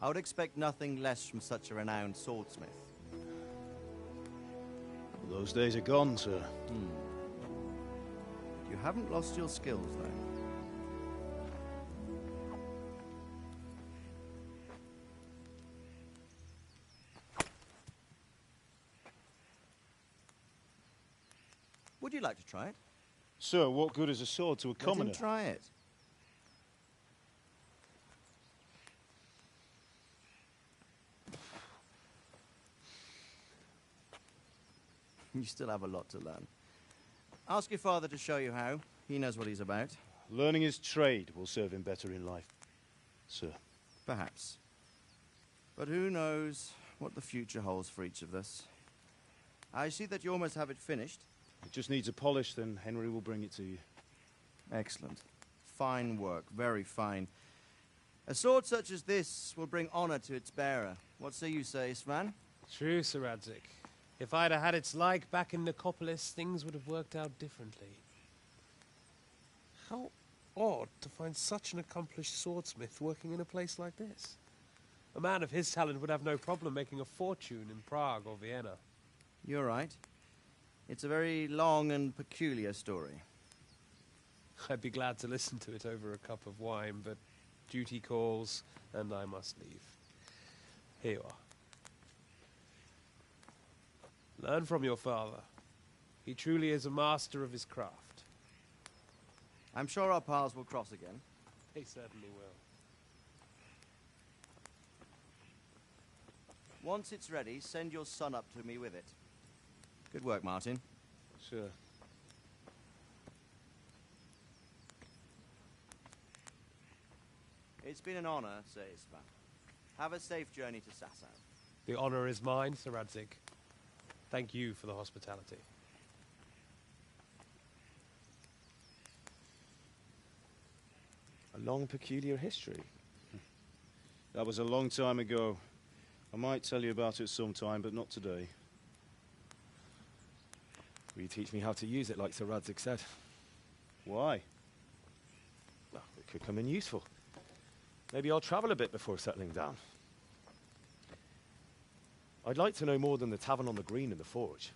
I would expect nothing less from such a renowned swordsmith. Those days are gone, sir. You haven't lost your skills, though. Would you like to try it? Sir, what good is a sword to a commoner? Let him try it. You still have a lot to learn. Ask your father to show you how. He knows what he's about. Learning his trade will serve him better in life, sir. Perhaps. But who knows what the future holds for each of us. I see that you almost have it finished. It just needs a polish, then Henry will bring it to you. Excellent. Fine work, very fine. A sword such as this will bring honor to its bearer. What say you, Svan? True, Sir Radzik. If I'd have had its like back in Nicopolis, things would have worked out differently. How odd to find such an accomplished swordsmith working in a place like this. A man of his talent would have no problem making a fortune in Prague or Vienna. You're right. It's a very long and peculiar story. I'd be glad to listen to it over a cup of wine, but duty calls, and I must leave. Here you are. Learn from your father. He truly is a master of his craft. I'm sure our paths will cross again. They certainly will. Once it's ready, send your son up to me with it. Good work, Martin. Sure. It's been an honor, Sir Isvan. Have a safe journey to Sasau. The honor is mine, Sir Radzik. Thank you for the hospitality. A long, peculiar history. That was a long time ago. I might tell you about it sometime, but not today. Will you teach me how to use it like Sir Radzik said? Why? Well, it could come in useful. Maybe I'll travel a bit before settling down. I'd like to know more than the tavern on the green and the forge.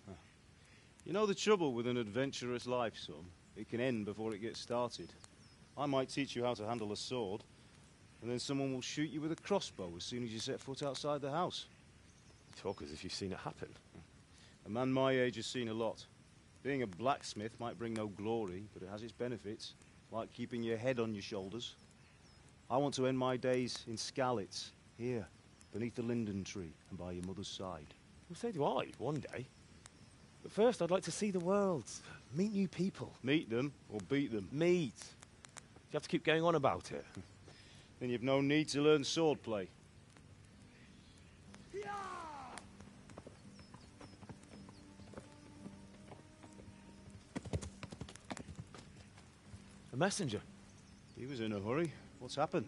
You know the trouble with an adventurous life, son? It can end before it gets started. I might teach you how to handle a sword, and then someone will shoot you with a crossbow as soon as you set foot outside the house. You talk as if you've seen it happen. A man my age has seen a lot. Being a blacksmith might bring no glory, but it has its benefits, like keeping your head on your shoulders. I want to end my days in Skalitz, here, beneath the linden tree and by your mother's side. Well, so do I, one day. But first, I'd like to see the world, meet new people. Meet them or beat them? Meet. You have to keep going on about it. Then you've no need to learn swordplay. A messenger. He was in a hurry. What's happened?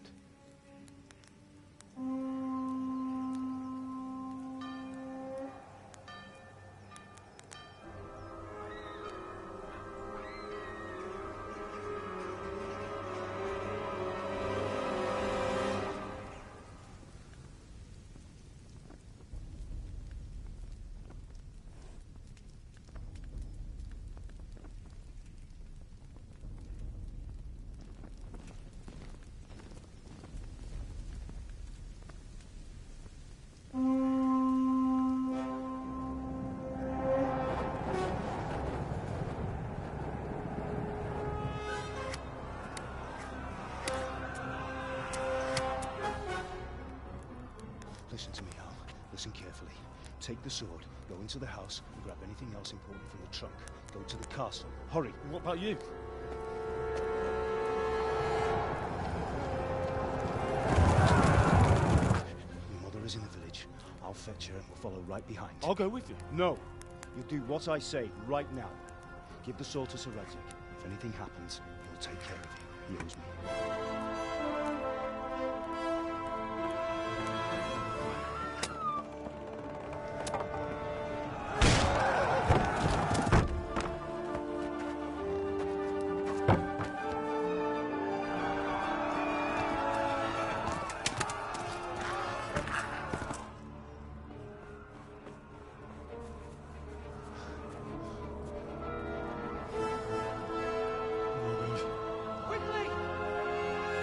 Listen carefully. Take the sword, go into the house, and grab anything else important from the trunk. Go to the castle. Hurry! What about you? Your mother is in the village. I'll fetch her and we'll follow right behind. I'll go with you. No! You do what I say right now. Give the sword to Sir Redneck. If anything happens, he'll take care of you. He owes me. Quickly!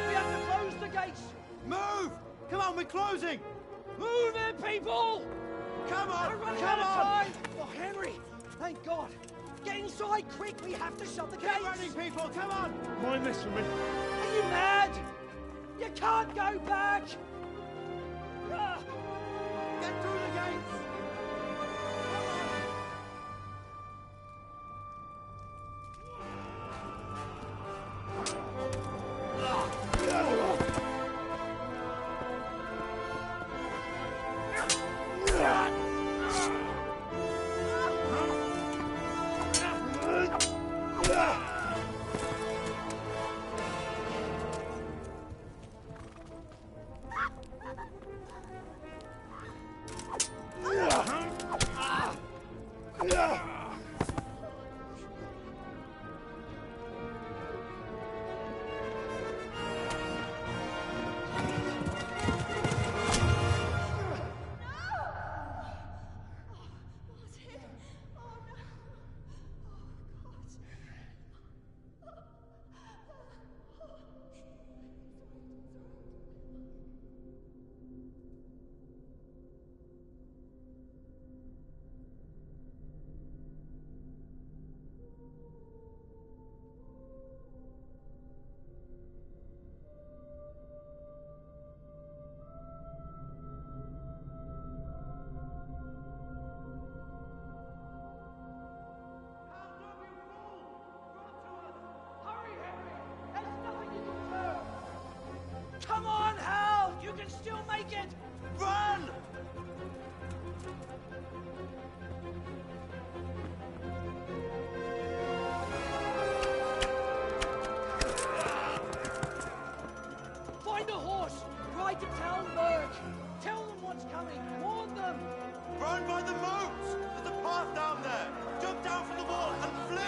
We have to close the gates! Move! Come on, we're closing! Move it, people! Come on! We're running Come out of on! time! Oh, Henry! Thank God! Get inside, quick! We have to shut the gates! Get running, people! Come on! Mind this for me. Are you mad? You can't go back! Ah! Get through the gates! Come on, Hal! You can still make it! Run! Find a horse! Ride to Talmberg! Tell them what's coming! Warn them! Run by the moats! There's a path down there! Jump down from the wall and flee!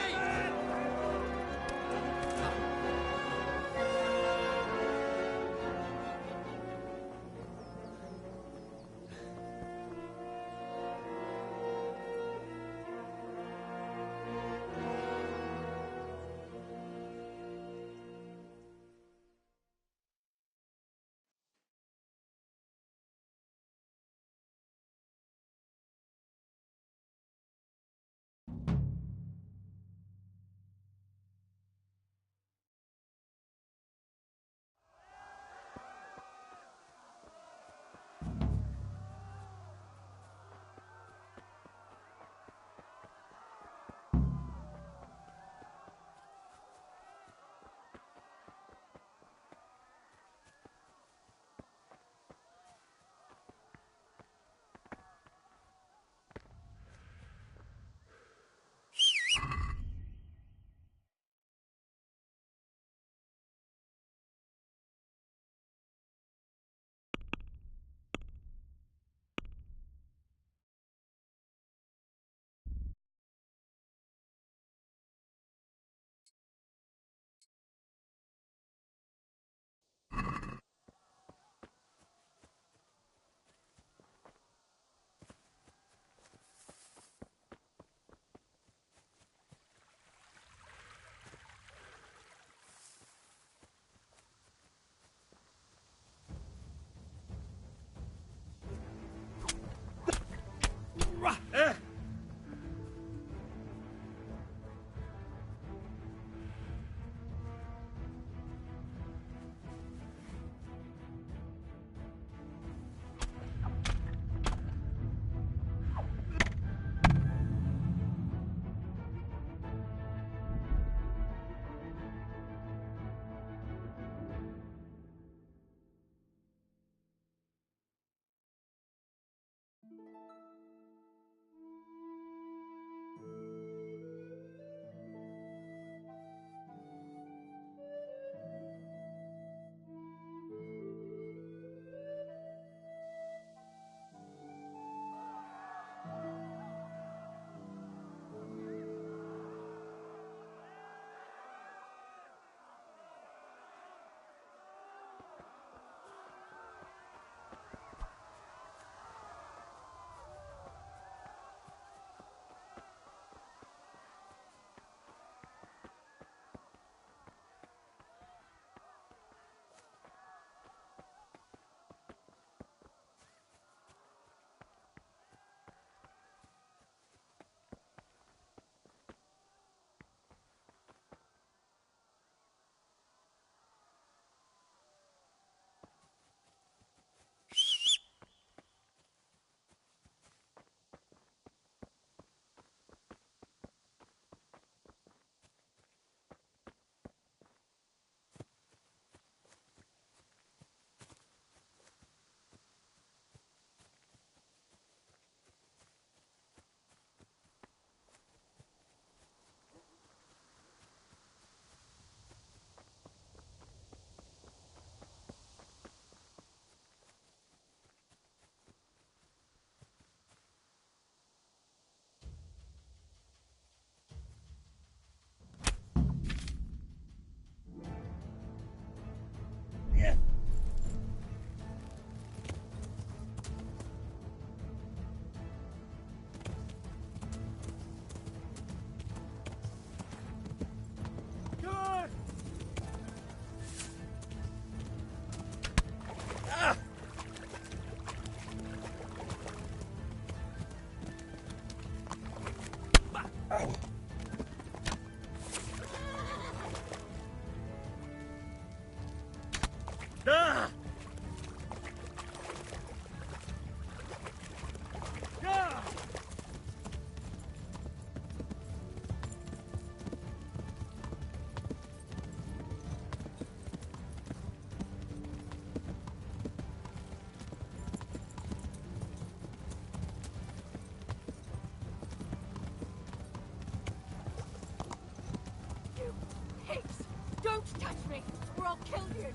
kill you!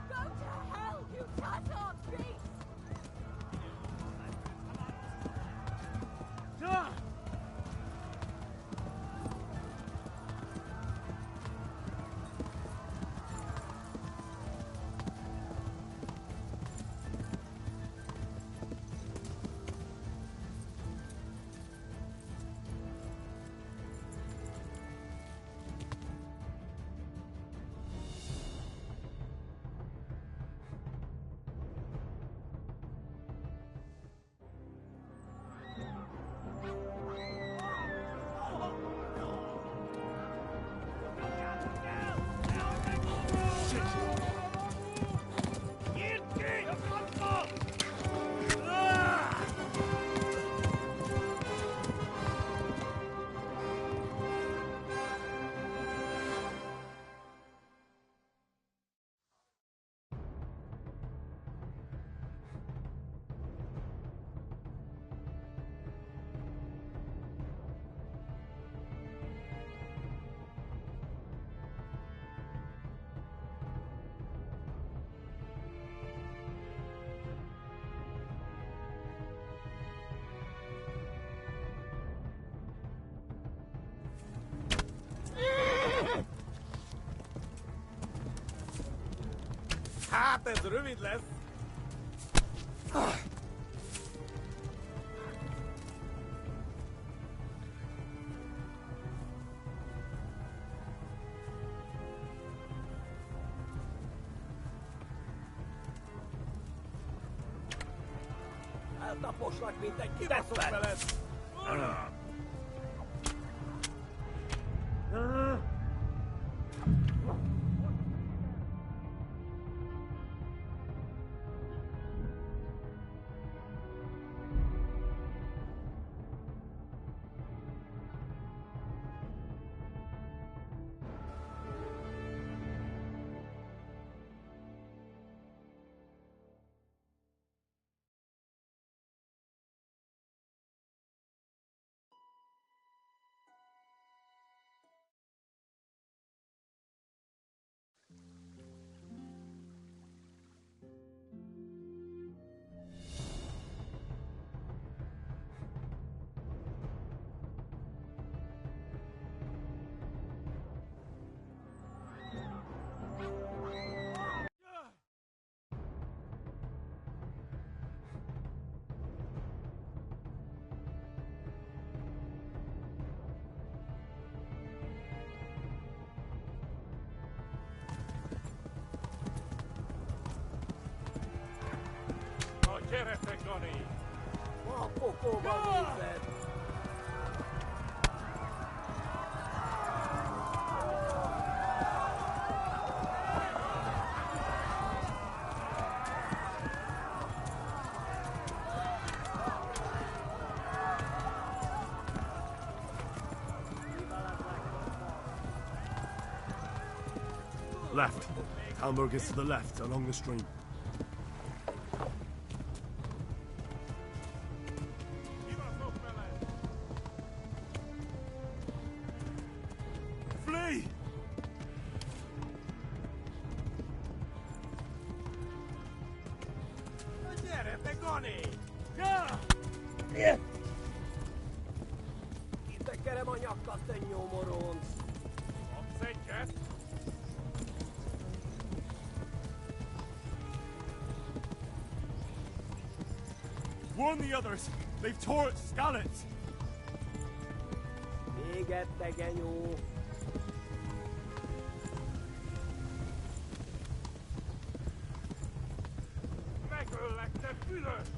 Go to hell, you Tatar beast! Hát ez rövid lesz. Eltaposlak, mint egy kibaszott veled. Gyere, Johnny! A pokóba nézed! Left. Talmberg is to the left, along the stream. Flee! Gyere, te Gani! Kitekerem a nyakat, te nyomoronc! Kapsz egyet? Warn the others! They've tore its scallops! Véget, te genyó! Megöllek, te fülös!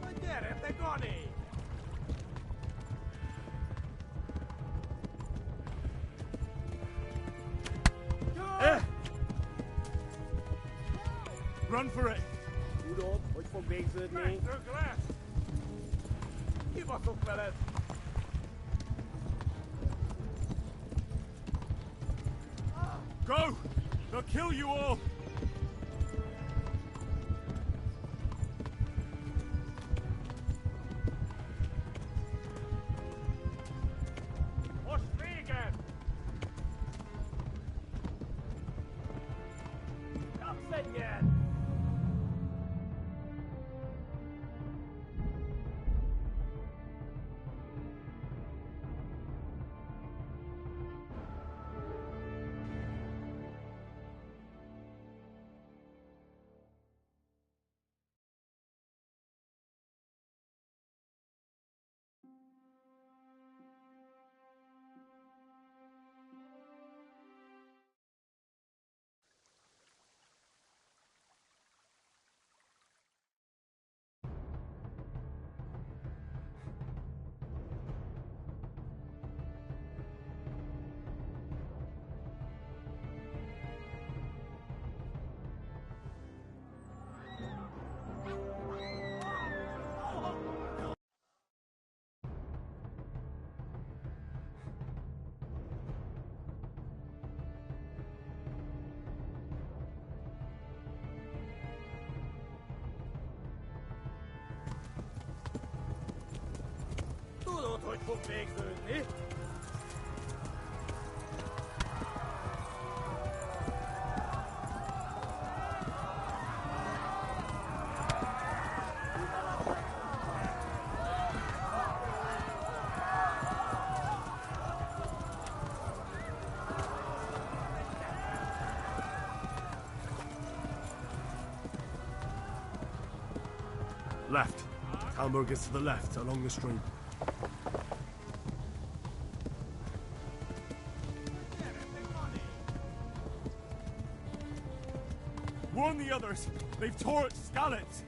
Na gyere, te Gani! Run for it! Tudod, hogy fog végződni? Megdög lesz! Kibaszok veled! Go! They'll kill you all! Put bags on, eh? Left. Talmberg is to the left, along the stream. Warn the others! They've tore its scallops!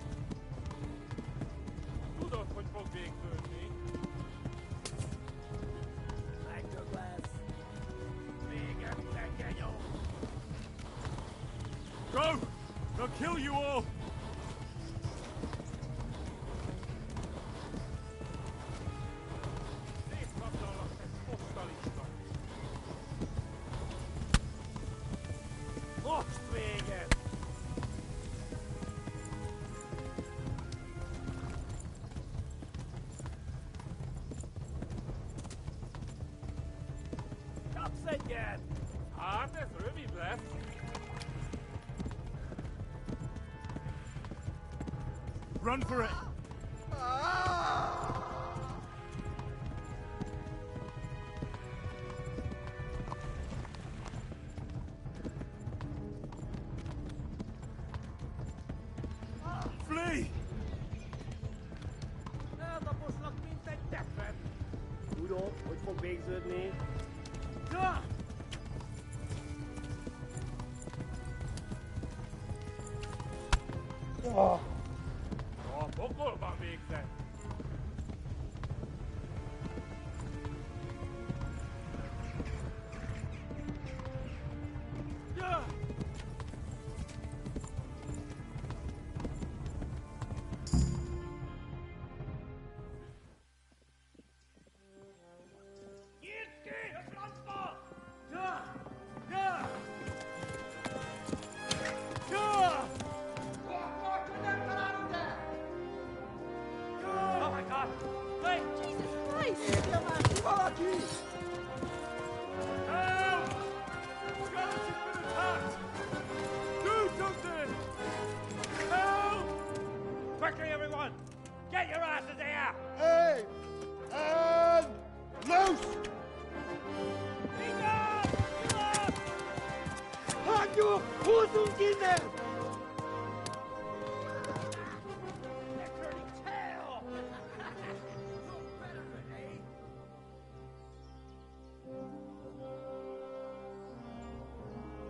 Go! They'll kill you all! Run for it! Flee! Dat was nog niet te deffen. Hoe dan? Ooit voor bezig, nee? Ja! Oh. Ook wel wat week zijn. Ja! Quickly, everyone! Get your asses here! Hey! And loose! Halt you! Who's in there?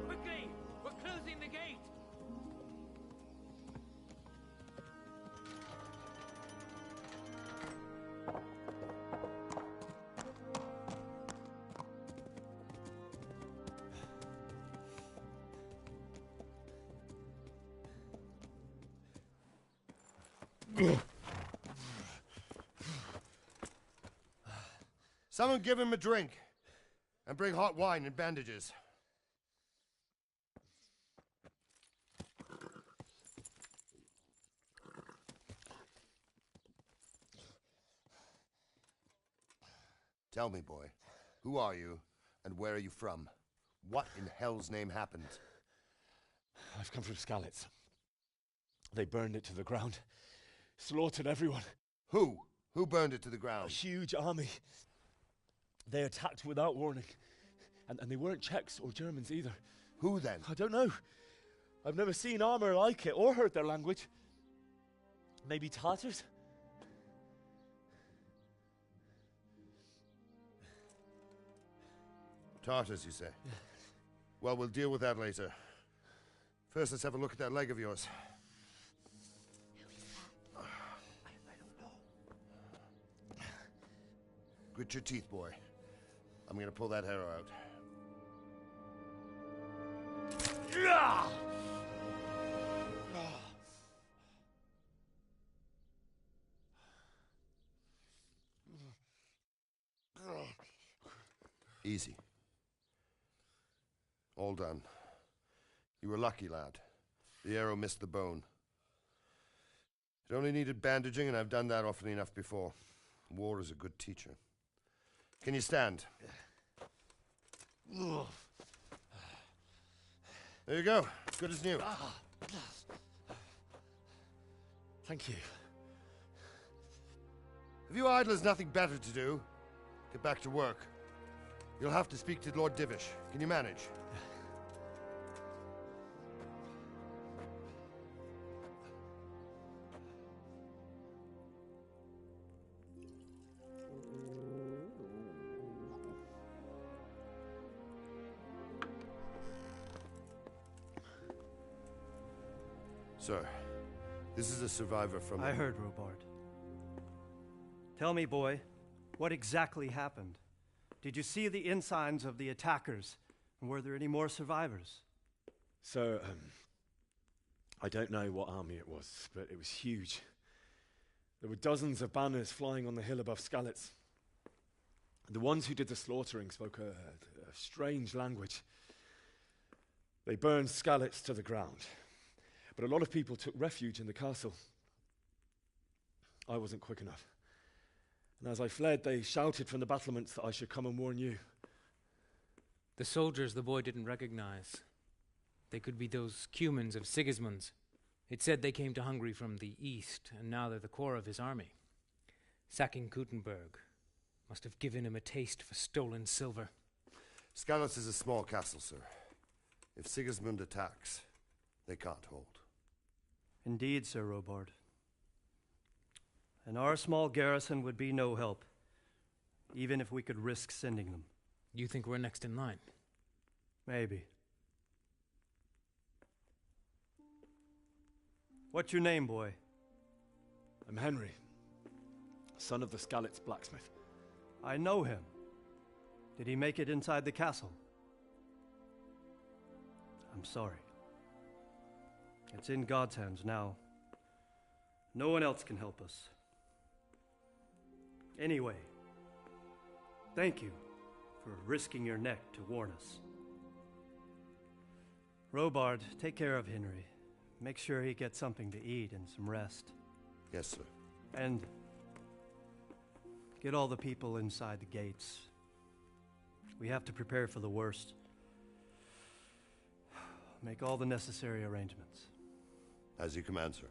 Quickly! We're closing the gate! Someone give him a drink. And bring hot wine and bandages. Tell me, boy, who are you and where are you from? What in hell's name happened? I've come from Skalitz. They burned it to the ground. Slaughtered everyone. Who? Who burned it to the ground? A huge army. They attacked without warning. And they weren't Czechs or Germans either. Who then? I don't know. I've never seen armor like it or heard their language. Maybe Tatars? Tartars, you say? Yeah. Well, we'll deal with that later. First, let's have a look at that leg of yours. I don't know. Grit your teeth, boy. I'm gonna pull that hair out. Easy. All done. You were lucky, lad. The arrow missed the bone. It only needed bandaging, and I've done that often enough before. War is a good teacher. Can you stand? There you go. Good as new. Thank you. If you idlers nothing better to do, get back to work. You'll have to speak to Lord Divish. Can you manage? Sir, this is a survivor from... I heard, Robard. Tell me, boy, what exactly happened? Did you see the ensigns of the attackers? And were there any more survivors? So, I don't know what army it was, but it was huge. There were dozens of banners flying on the hill above Skalitz. The ones who did the slaughtering spoke a strange language. They burned Skalitz to the ground. But a lot of people took refuge in the castle. I wasn't quick enough. And as I fled, they shouted from the battlements that I should come and warn you. The soldiers the boy didn't recognize. They could be those Cumans of Sigismund's. It said they came to Hungary from the east, and now they're the core of his army. Sacking Gutenberg must have given him a taste for stolen silver. Skalitz is a small castle, sir. If Sigismund attacks, they can't hold. Indeed, Sir Robard. And our small garrison would be no help, even if we could risk sending them. You think we're next in line? Maybe. What's your name, boy? I'm Henry, son of the Skalitz blacksmith. I know him. Did he make it inside the castle? I'm sorry. It's in God's hands now. No one else can help us. Anyway, thank you for risking your neck to warn us. Robard, take care of Henry. Make sure he gets something to eat and some rest. Yes, sir. And get all the people inside the gates. We have to prepare for the worst. Make all the necessary arrangements. As you command, sir.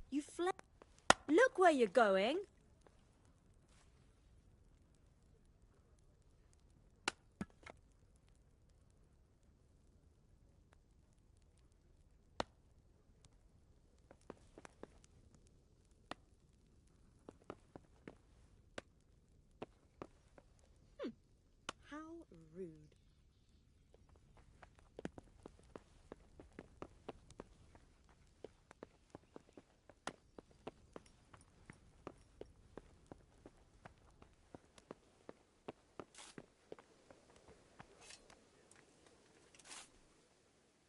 You Look where you're going. How rude.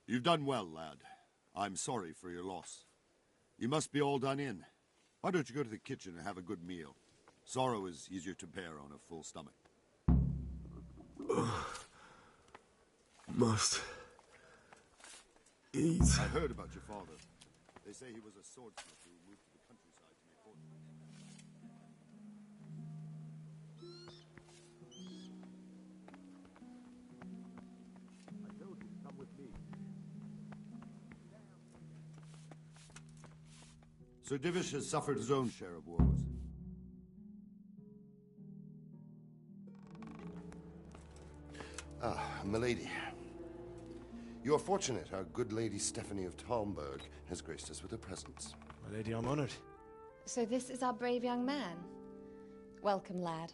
You've done well, lad. I'm sorry for your loss. You must be all done in. Why don't you go to the kitchen and have a good meal? Sorrow is easier to bear on a full stomach. Must eat. I heard about your father. They say he was a swordsmith who moved to the countryside to make horses. I told you to come with me. Sir Divish has suffered his own share of woes. Ah, milady. You are fortunate our good lady Stephanie of Talmberg has graced us with her presence. My lady, I'm honored. So this is our brave young man. Welcome, lad.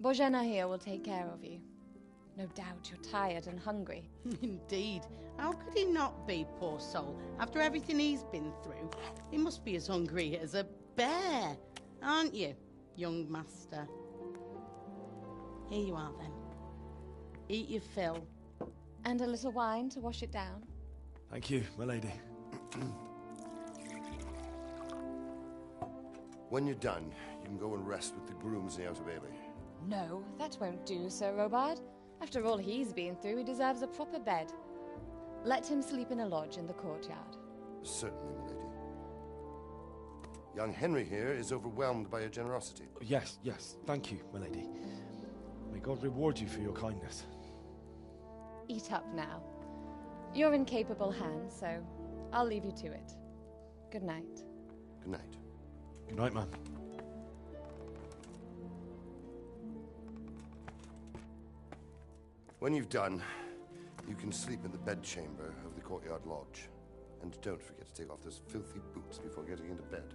Bojena here will take care of you. No doubt you're tired and hungry. Indeed. How could he not be, poor soul? After everything he's been through, he must be as hungry as a bear, aren't you, young master? Here you are, then. Eat your fill. And a little wine to wash it down. Thank you, my lady. When you're done, you can go and rest with the grooms in the Outer Bailey. No, that won't do, Sir Robard. After all he's been through, he deserves a proper bed. Let him sleep in a lodge in the courtyard. Certainly, milady. Young Henry here is overwhelmed by your generosity. Yes, yes. Thank you, my lady. May God reward you for your kindness. Eat up now. You're in capable hands, so I'll leave you to it. Good night. Good night. Good night, ma'am. When you've done, you can sleep in the bedchamber of the courtyard lodge. And don't forget to take off those filthy boots before getting into bed.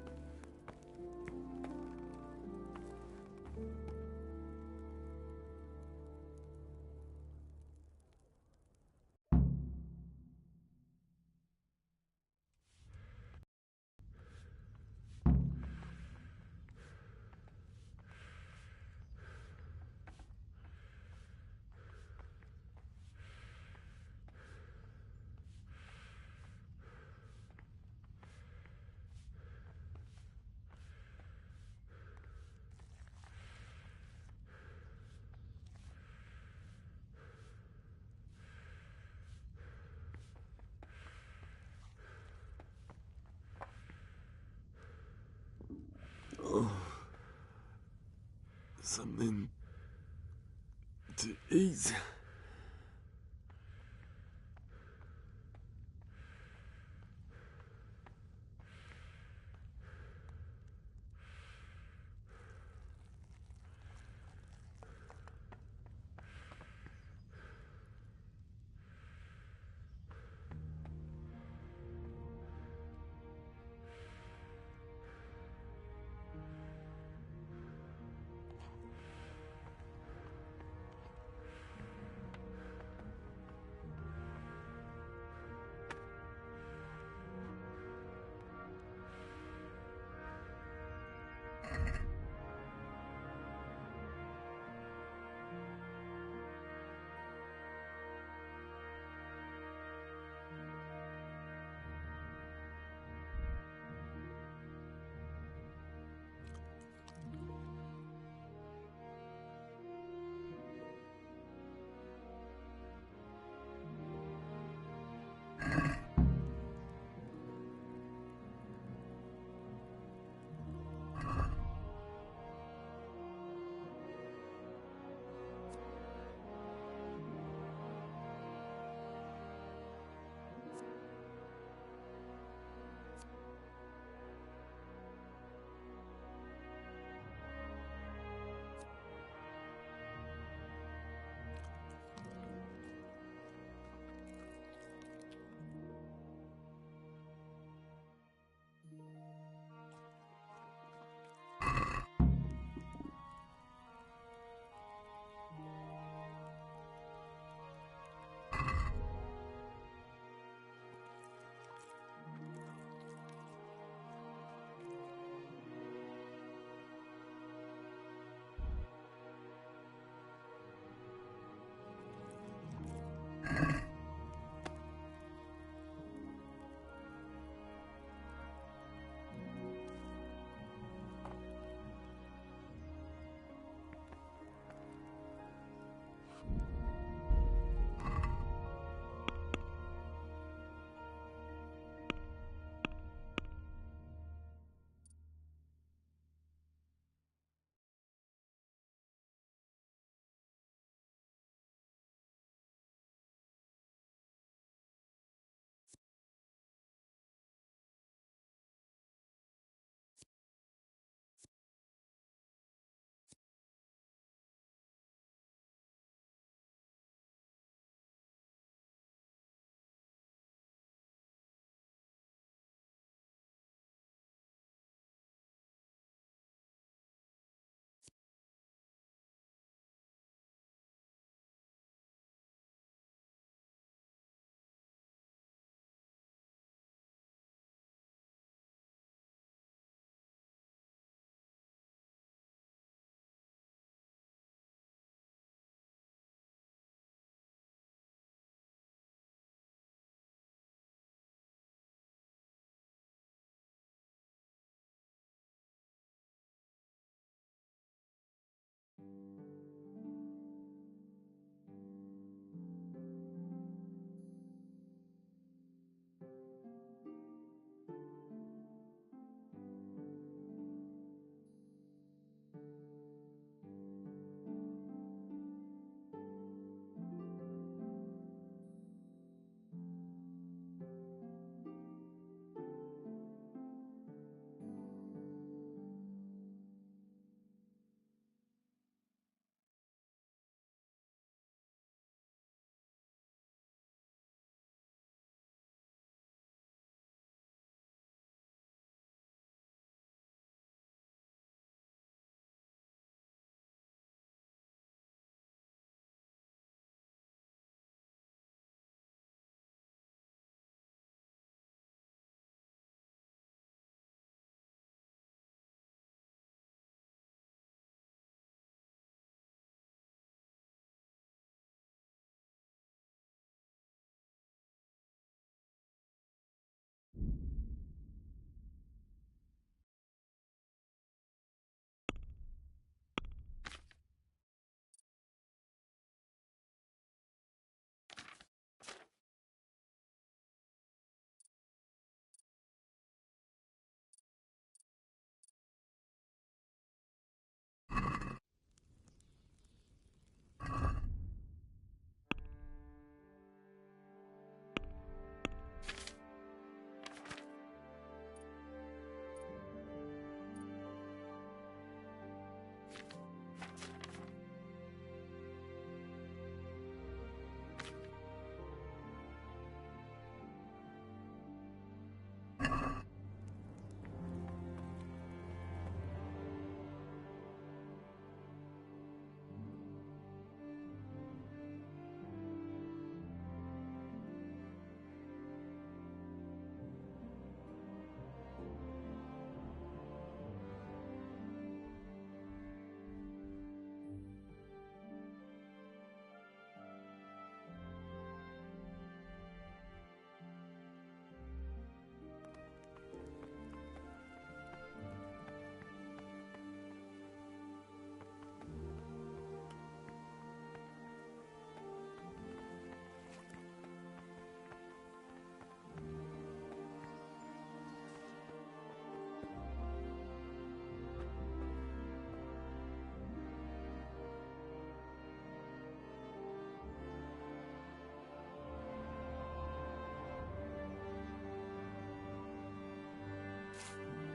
Oh, something to eat.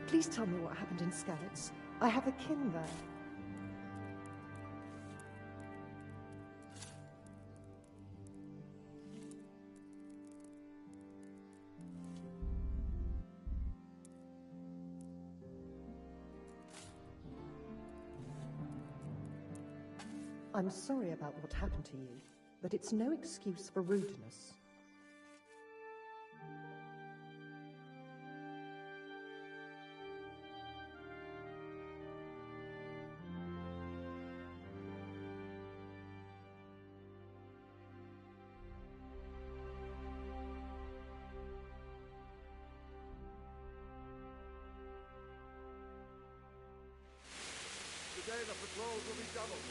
Please tell me what happened in Skalitz. I have a kin there. I'm sorry about what happened to you, but it's no excuse for rudeness. Today the patrols will be doubled.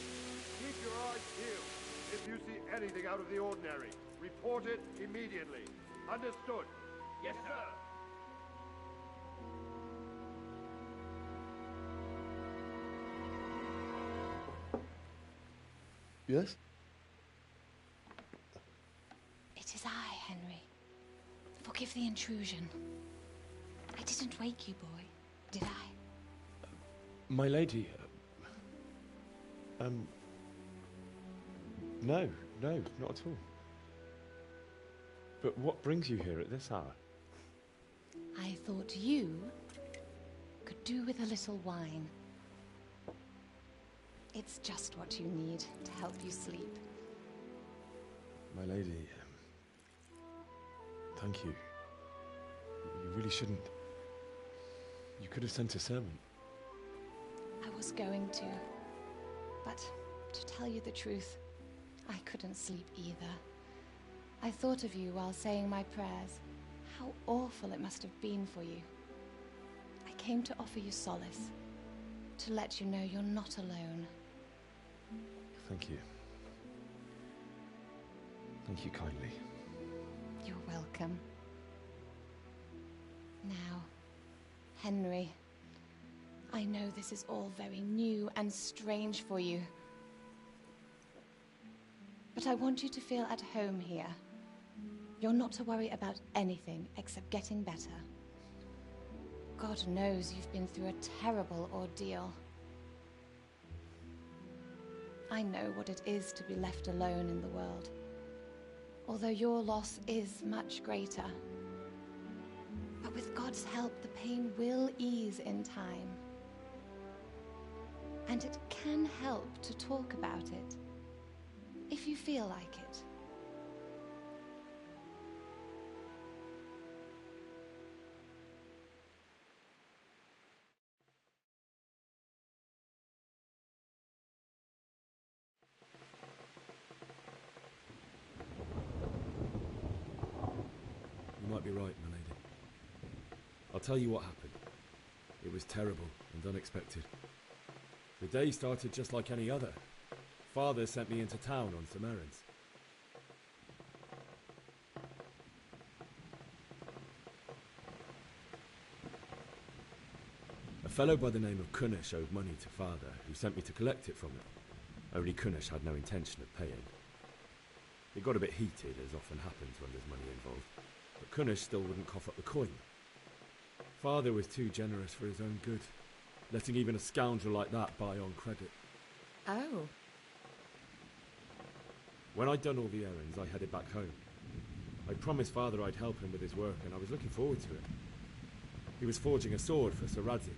Keep your eyes peeled. If you see anything out of the ordinary, report it immediately. Understood? Yes, sir. Yes? It is I, Henry. Forgive the intrusion. I didn't wake you, boy, did I? My lady, no, not at all. But what brings you here at this hour? I thought you could do with a little wine. It's just what you need to help you sleep. My lady, thank you. You really shouldn't. You could have sent a servant. I was going to, but to tell you the truth, I couldn't sleep either. I thought of you while saying my prayers. How awful it must have been for you. I came to offer you solace, to let you know you're not alone. Thank you. Thank you kindly. You're welcome. Now, Henry, I know this is all very new and strange for you. But I want you to feel at home here. You're not to worry about anything except getting better. God knows you've been through a terrible ordeal. I know what it is to be left alone in the world, although your loss is much greater. But with God's help, the pain will ease in time. And it can help to talk about it, if you feel like it. You might be right, my lady. I'll tell you what happened. It was terrible and unexpected. The day started just like any other. Father sent me into town on some errands. A fellow by the name of Kunish owed money to Father, who sent me to collect it from him. Only Kunish had no intention of paying. It got a bit heated, as often happens when there's money involved, but Kunish still wouldn't cough up the coin. Father was too generous for his own good, letting even a scoundrel like that buy on credit. Oh. When I'd done all the errands, I headed back home. I promised Father I'd help him with his work, and I was looking forward to it. He was forging a sword for Sir Radzik.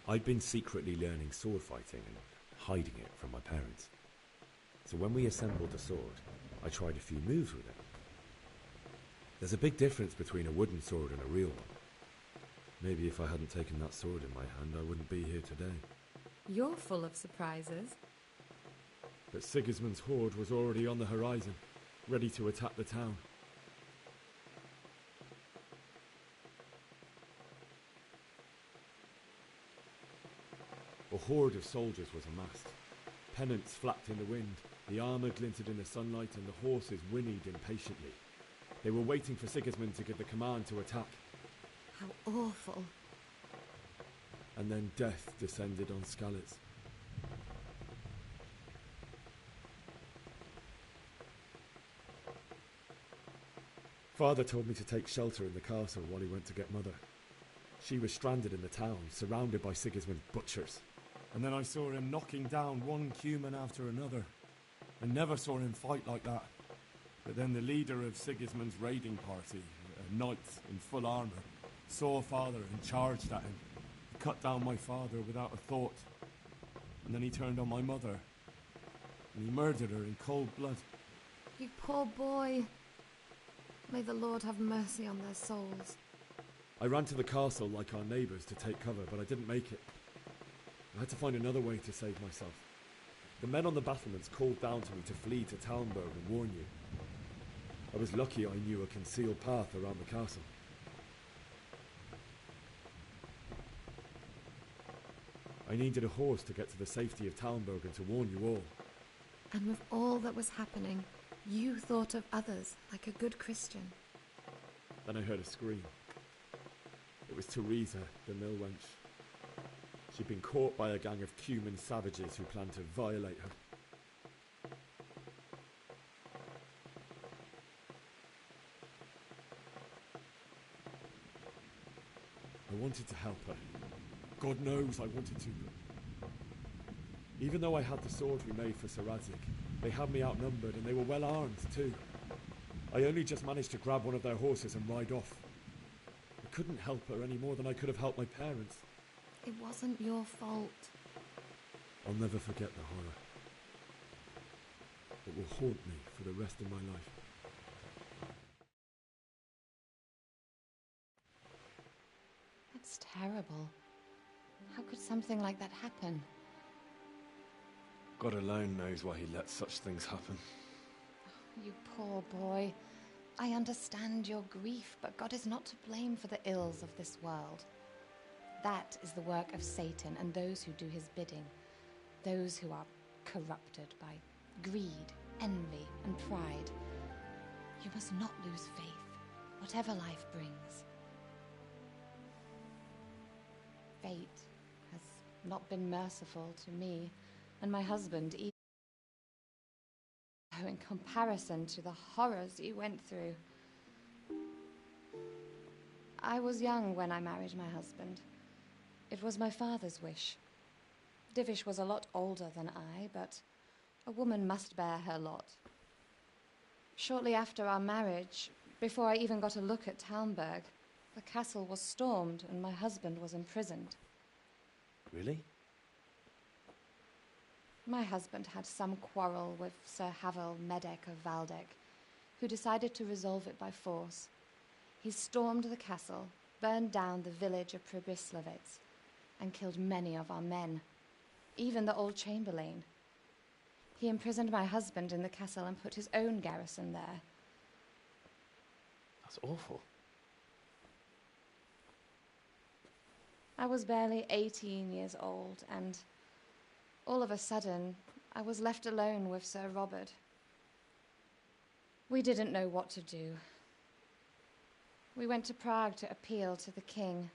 I'd been secretly learning sword fighting and hiding it from my parents. So when we assembled the sword, I tried a few moves with it. There's a big difference between a wooden sword and a real one. Maybe if I hadn't taken that sword in my hand, I wouldn't be here today. You're full of surprises. But Sigismund's horde was already on the horizon, ready to attack the town. A horde of soldiers was amassed. Pennants flapped in the wind, the armour glinted in the sunlight, and the horses whinnied impatiently. They were waiting for Sigismund to give the command to attack. How awful. And then death descended on Skalitz. Father told me to take shelter in the castle while he went to get Mother. She was stranded in the town, surrounded by Sigismund's butchers. And then I saw him knocking down one Cuman after another. I never saw him fight like that. But then the leader of Sigismund's raiding party, a knight in full armour, saw Father and charged at him. He cut down my father without a thought. And then he turned on my mother. And he murdered her in cold blood. You poor boy. May the Lord have mercy on their souls. I ran to the castle like our neighbours to take cover, but I didn't make it. I had to find another way to save myself. The men on the battlements called down to me to flee to Talmberg and warn you. I was lucky I knew a concealed path around the castle. I needed a horse to get to the safety of Talmberg and to warn you all. And with all that was happening, you thought of others like a good Christian. Then I heard a scream. It was Teresa, the mill wench. She'd been caught by a gang of Cuman savages who planned to violate her. I wanted to help her. God knows I wanted to. Even though I had the sword we made for Sir Radzik, they had me outnumbered and they were well armed too. I only just managed to grab one of their horses and ride off. I couldn't help her any more than I could have helped my parents. It wasn't your fault. I'll never forget the horror. It will haunt me for the rest of my life. That's terrible. How could something like that happen? God alone knows why he lets such things happen. You poor boy. I understand your grief, but God is not to blame for the ills of this world. That is the work of Satan and those who do his bidding. Those who are corrupted by greed, envy, and pride. You must not lose faith, whatever life brings. Fate has not been merciful to me and my husband either. Oh, in comparison to the horrors you went through. I was young when I married my husband. It was my father's wish. Divish was a lot older than I, but a woman must bear her lot. Shortly after our marriage, before I even got a look at Talmberg, the castle was stormed and my husband was imprisoned. Really? My husband had some quarrel with Sir Havel Medek of Valdek, who decided to resolve it by force. He stormed the castle, burned down the village of Pribyslavitz, and killed many of our men, even the old chamberlain. He imprisoned my husband in the castle and put his own garrison there. That's awful. I was barely 18 years old, and all of a sudden, I was left alone with Sir Robert. We didn't know what to do. We went to Prague to appeal to the king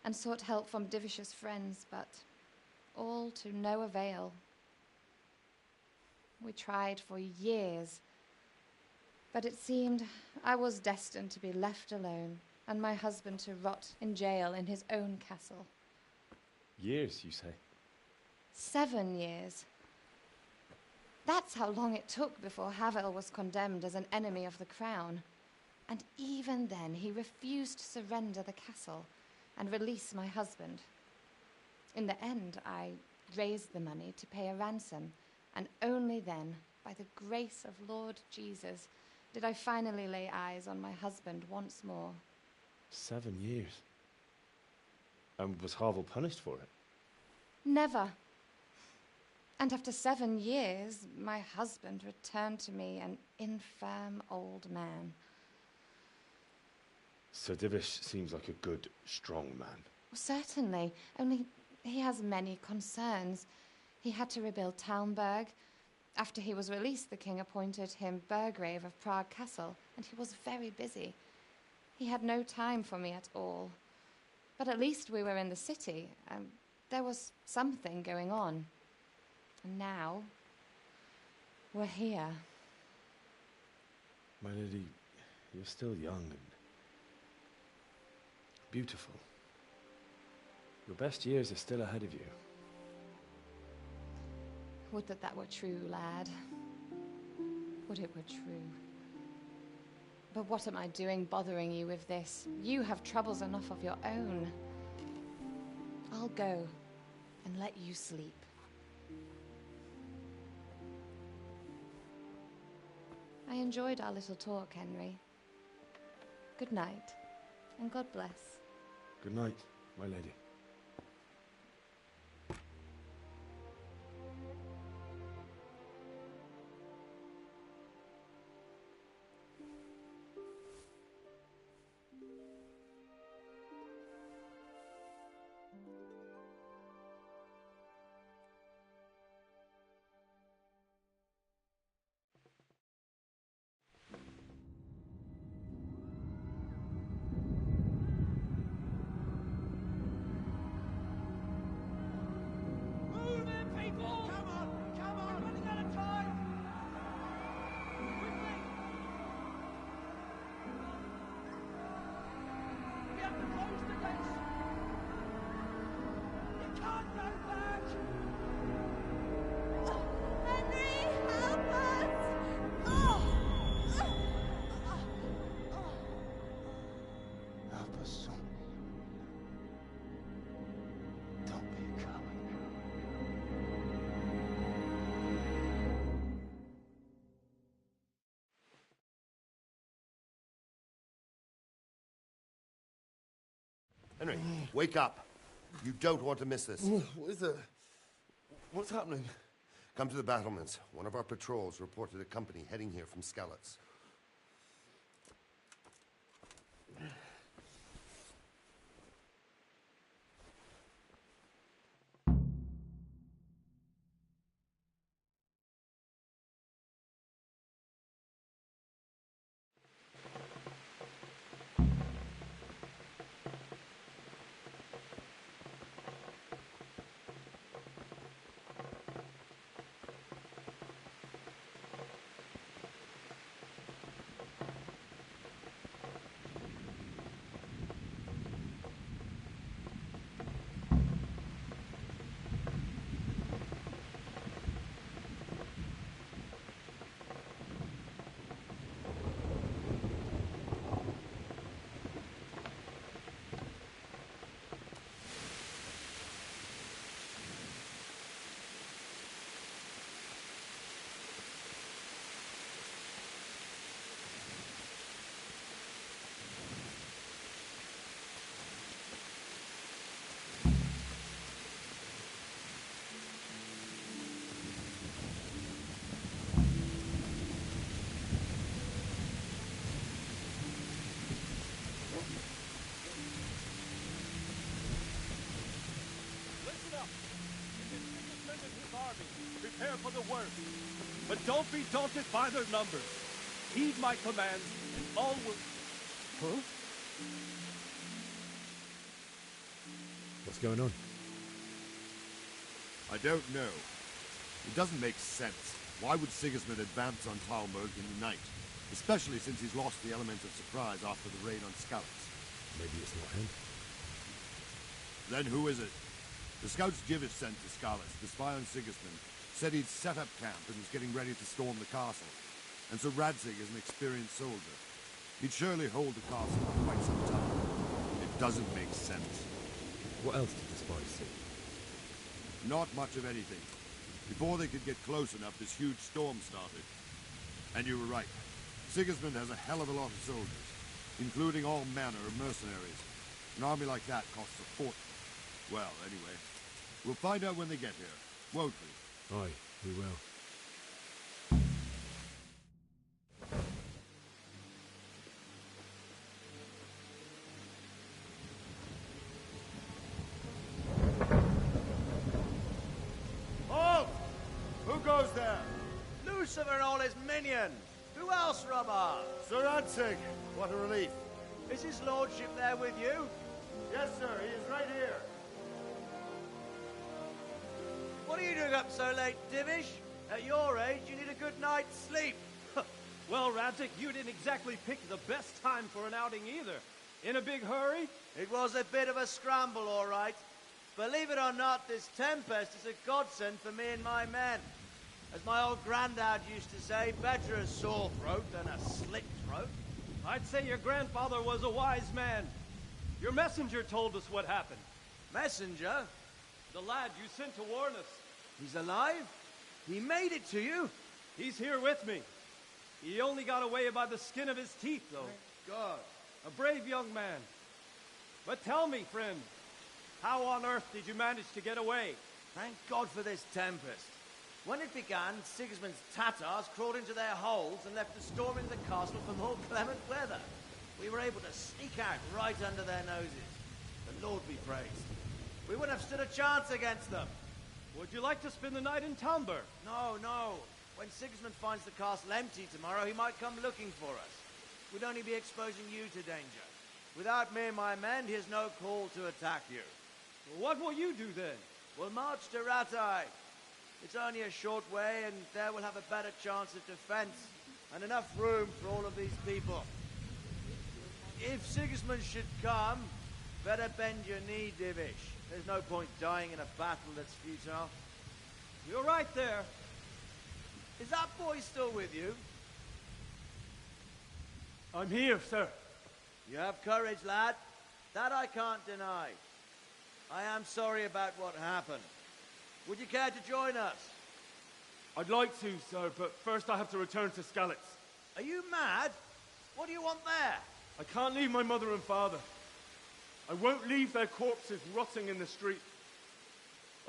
and sought help from Divish's friends, but all to no avail. We tried for years, but it seemed I was destined to be left alone and my husband to rot in jail in his own castle. Years, you say? 7 years. That's how long it took before Havel was condemned as an enemy of the crown. And even then, he refused to surrender the castle and release my husband. In the end, I raised the money to pay a ransom, and only then, by the grace of Lord Jesus, did I finally lay eyes on my husband once more. 7 years? And was Havel punished for it? Never. And after 7 years, my husband returned to me an infirm old man. Sir Divish seems like a good, strong man. Certainly, only he has many concerns. He had to rebuild Talmberg. After he was released, the king appointed him Burgrave of Prague Castle, and he was very busy. He had no time for me at all. But at least we were in the city, and there was something going on. And now, we're here. My lady, you're still young and beautiful. Your best years are still ahead of you. Would that that were true, lad. Would it were true. But what am I doing bothering you with this? You have troubles enough of your own. I'll go and let you sleep. I enjoyed our little talk, Henry. Good night, and God bless. Good night, my lady. Henry, wake up. You don't want to miss this. What is it? What's happening? Come to the battlements. One of our patrols reported a company heading here from Skalitz. Prepare for the worst. But don't be daunted by their numbers. Heed my commands, and all will... Huh? What's going on? I don't know. It doesn't make sense. Why would Sigismund advance on Talmberg in the night? Especially since he's lost the element of surprise after the raid on Skalitz. Maybe it's not him. Then who is it? The scouts Jivish sent to Skalitz to spy on Sigismund said he'd set up camp and was getting ready to storm the castle. And so Radzig is an experienced soldier. He'd surely hold the castle for quite some time. It doesn't make sense. What else did the spies see? Not much of anything. Before they could get close enough, this huge storm started. And you were right. Sigismund has a hell of a lot of soldiers, including all manner of mercenaries. An army like that costs a fortune. Well, anyway, we'll find out when they get here, won't we? Aye, we will. Halt! Who goes there? Lucifer and all his minions. Who else, Rubber? Sir Radzig. What a relief. Is his lordship there with you? Yes, sir. He is right here. What are you doing up so late, Divish? At your age, you need a good night's sleep. Well, Radzik, you didn't exactly pick the best time for an outing either. In a big hurry? It was a bit of a scramble, all right. Believe it or not, this tempest is a godsend for me and my men. As my old granddad used to say, better a sore throat than a slit throat. I'd say your grandfather was a wise man. Your messenger told us what happened. Messenger? The lad you sent to warn us. He's alive? He made it to you? He's here with me. He only got away by the skin of his teeth, though. Thank God. A brave young man. But tell me, friend, how on earth did you manage to get away? Thank God for this tempest. When it began, Sigismund's Tatars crawled into their holes and left the storm in the castle for more clement weather. We were able to sneak out right under their noses. The Lord be praised. We wouldn't have stood a chance against them. Would you like to spend the night in Talmberg? No, no. When Sigismund finds the castle empty tomorrow, he might come looking for us. We'd only be exposing you to danger. Without me and my men, he has no call to attack you. Well, what will you do then? We'll march to Ratai. It's only a short way, and there we'll have a better chance of defense, and enough room for all of these people. If Sigismund should come, better bend your knee, Divish. There's no point dying in a battle that's futile. You're right there. Is that boy still with you? I'm here, sir. You have courage, lad. That I can't deny. I am sorry about what happened. Would you care to join us? I'd like to, sir, but first I have to return to Skalitz. Are you mad? What do you want there? I can't leave my mother and father. I won't leave their corpses rotting in the street.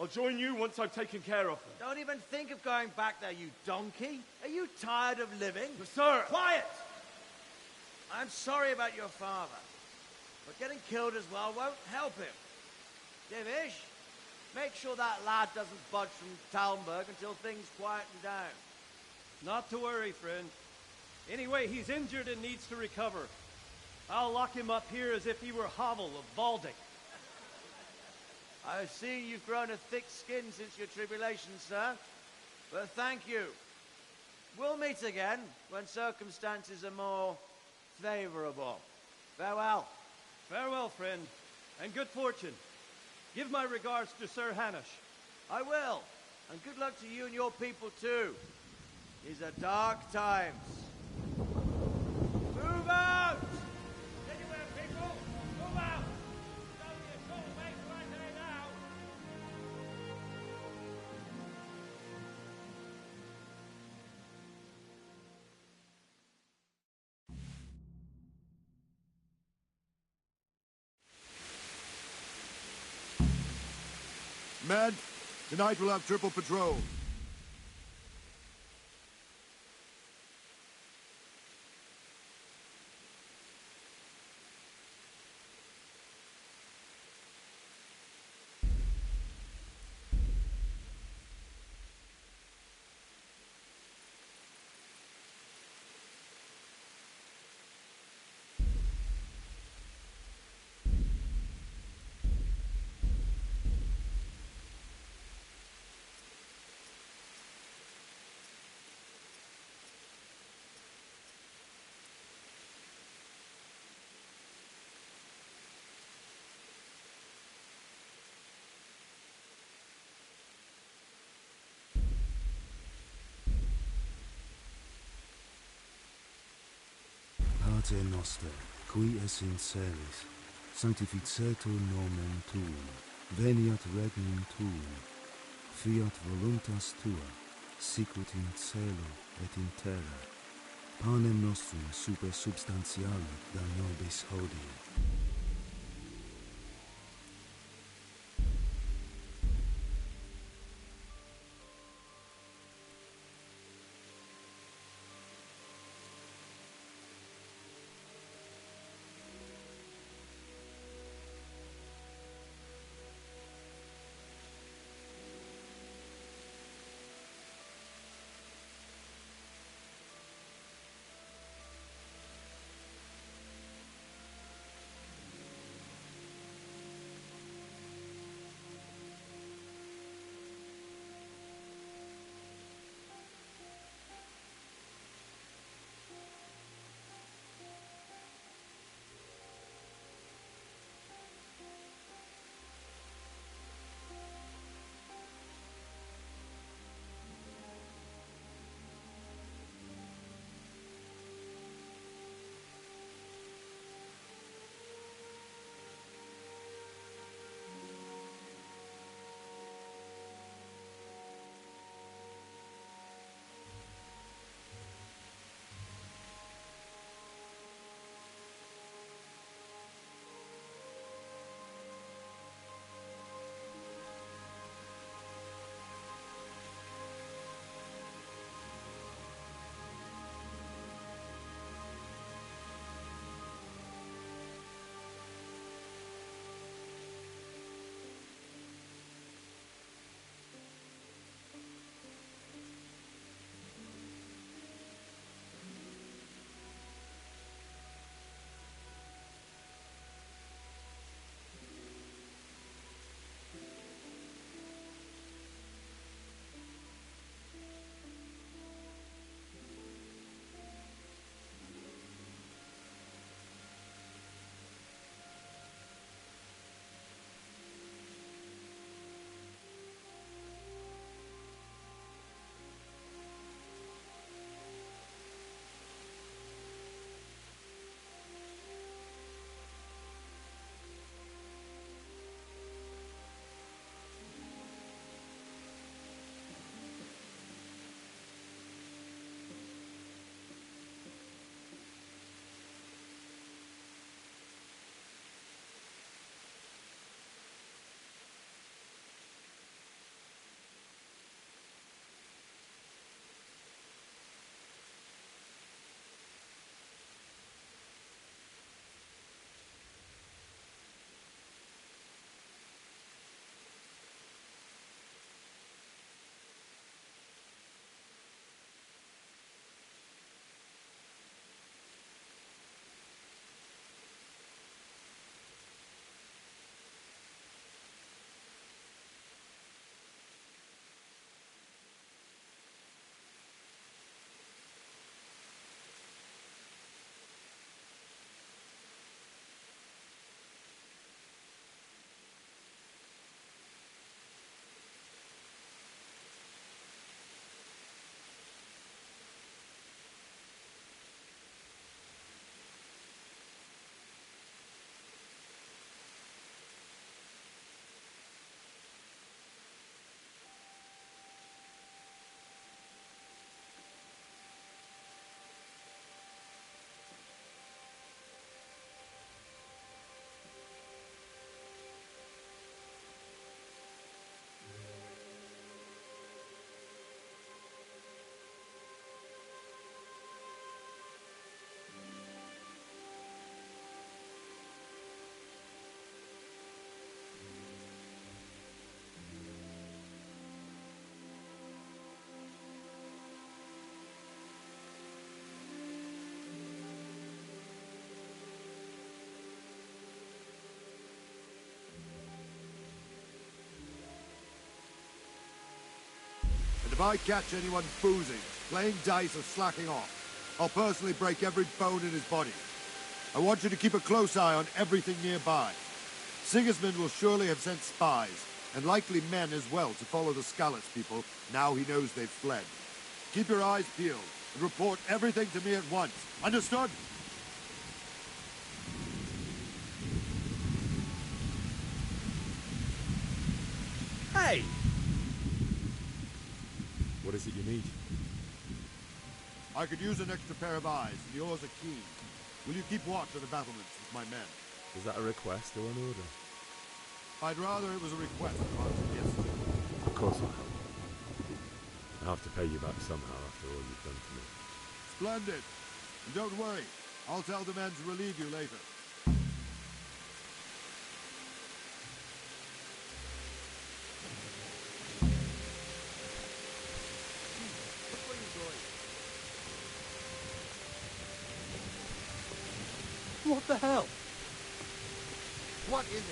I'll join you once I've taken care of them. Don't even think of going back there, you donkey. Are you tired of living? But sir! Quiet! I'm sorry about your father, but getting killed as well won't help him. Divish, make sure that lad doesn't budge from Talmberg until things quieten down. Not to worry, friend. Anyway, he's injured and needs to recover. I'll lock him up here as if he were Havel of Valdic. I've seen you've grown a thick skin since your tribulation, sir. But thank you. We'll meet again when circumstances are more favorable. Farewell. Farewell, friend, and good fortune. Give my regards to Sir Hanush. I will. And good luck to you and your people, too. These are dark times. Move out! Anywhere, people! Move out! It's only a short way to right there now. Men, tonight we'll have triple patrol. Pater noster, qui es in celis, sanctificetur nomen tuum, veniat regnum tuum, fiat voluntas tua, sicut in cielo et in terra. Panem nostrum super substantiale da nobis hodie. And if I catch anyone boozing, playing dice, or slacking off, I'll personally break every bone in his body. I want you to keep a close eye on everything nearby. Sigismund will surely have sent spies, and likely men as well, to follow the Skalitz people now he knows they've fled. Keep your eyes peeled, and report everything to me at once. Understood? Hey! What is it you need? I could use an extra pair of eyes, and yours are keen. Will you keep watch of the battlements with my men? Is that a request or an order? I'd rather it was a request rather than yes. Of course I will. I'll have to pay you back somehow after all you've done for me. Splendid. And don't worry, I'll tell the men to relieve you later. What the hell? What is it?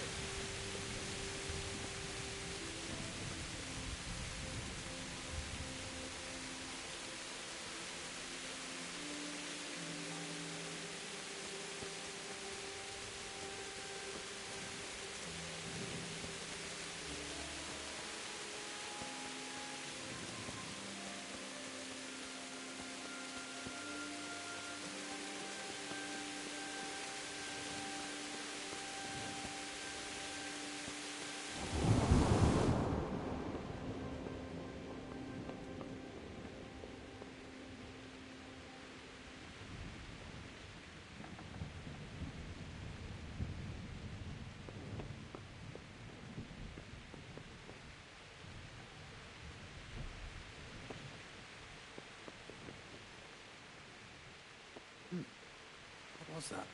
What was that?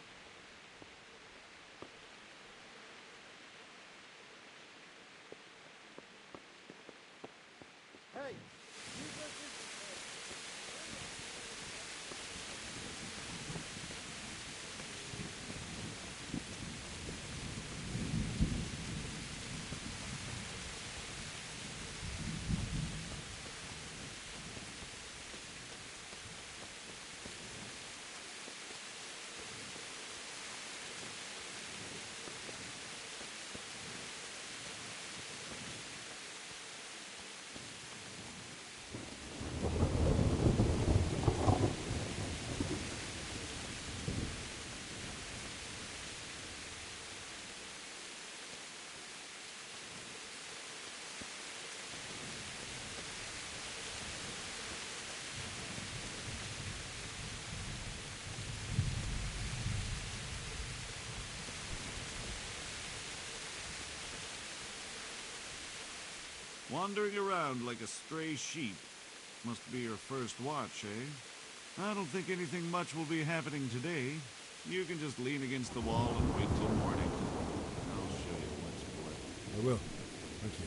Hey! Wandering around like a stray sheep. Must be your first watch, eh? I don't think anything much will be happening today. You can just lean against the wall and wait till morning. I'll show you what's what. I will. Thank you.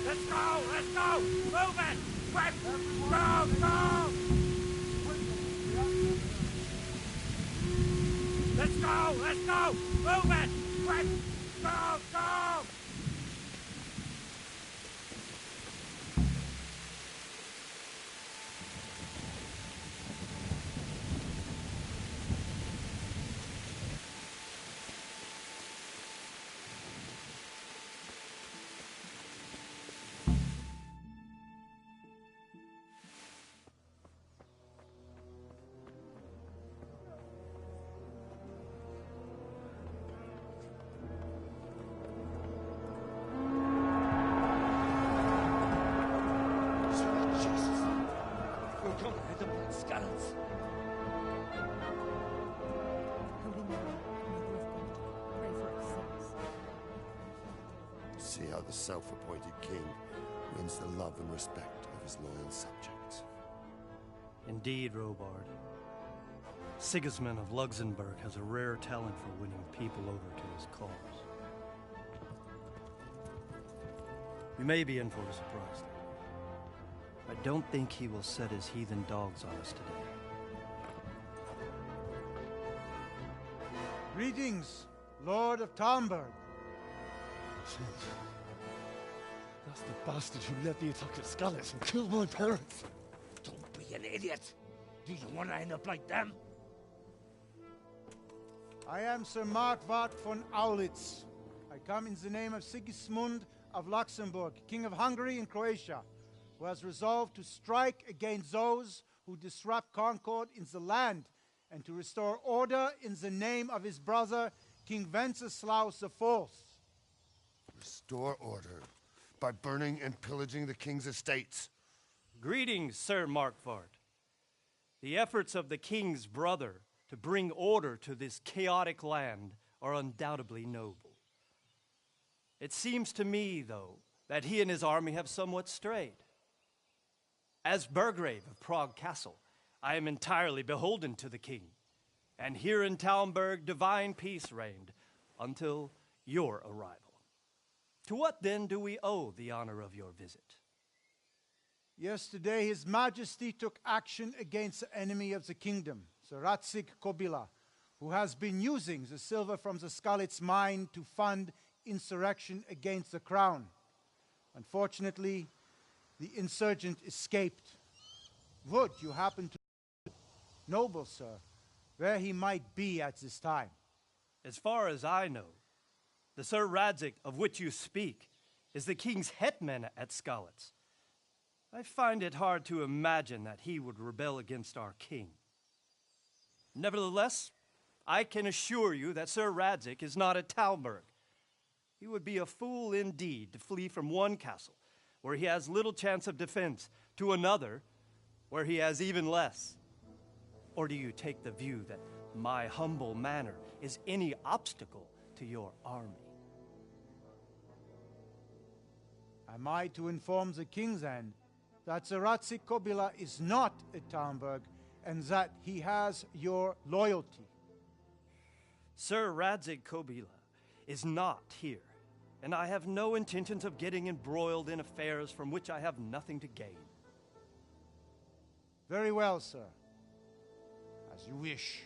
Let's go! Let's go! Move it! Quick! Go! Go! Let's go! Let's go! Move it! Quick! Go! Go! see how the self-appointed king wins the love and respect of his loyal subjects. Indeed, Robard. Sigismund of Luxembourg has a rare talent for winning people over to his cause. You may be in for a surprise, though. I don't think he will set his heathen dogs on us today. Greetings, Lord of Talmberg. That's the bastard who led the attack at Scarlet and killed my parents. Don't be an idiot. Do you want to end up like them? I am Sir Markwart von Aulitz. I come in the name of Sigismund of Luxembourg, King of Hungary and Croatia, who has resolved to strike against those who disrupt concord in the land and to restore order in the name of his brother, King Wenceslaus IV. Restore order by burning and pillaging the king's estates. Greetings, Sir Markwart. The efforts of the king's brother to bring order to this chaotic land are undoubtedly noble. It seems to me, though, that he and his army have somewhat strayed. As Burgrave of Prague Castle, I am entirely beholden to the king, and here in Talmberg divine peace reigned until your arrival. To what then do we owe the honor of your visit? Yesterday, His Majesty took action against the enemy of the kingdom, Sir Ratzik Kobila, who has been using the silver from the Skalitz mine to fund insurrection against the crown. Unfortunately, the insurgent escaped. Would you happen to know, noble sir, where he might be at this time? As far as I know, the Sir Radzik of which you speak is the king's hetman at Skalitz. I find it hard to imagine that he would rebel against our king. Nevertheless, I can assure you that Sir Radzik is not at Talmberg. He would be a fool indeed to flee from one castle, where he has little chance of defense, to another, where he has even less. Or do you take the view that my humble manner is any obstacle to your army? Am I to inform the king then that Sir Ratzik Kobila is not at Talmberg and that he has your loyalty? Sir Radzik Kobila is not here, and I have no intentions of getting embroiled in affairs from which I have nothing to gain. Very well, sir. As you wish.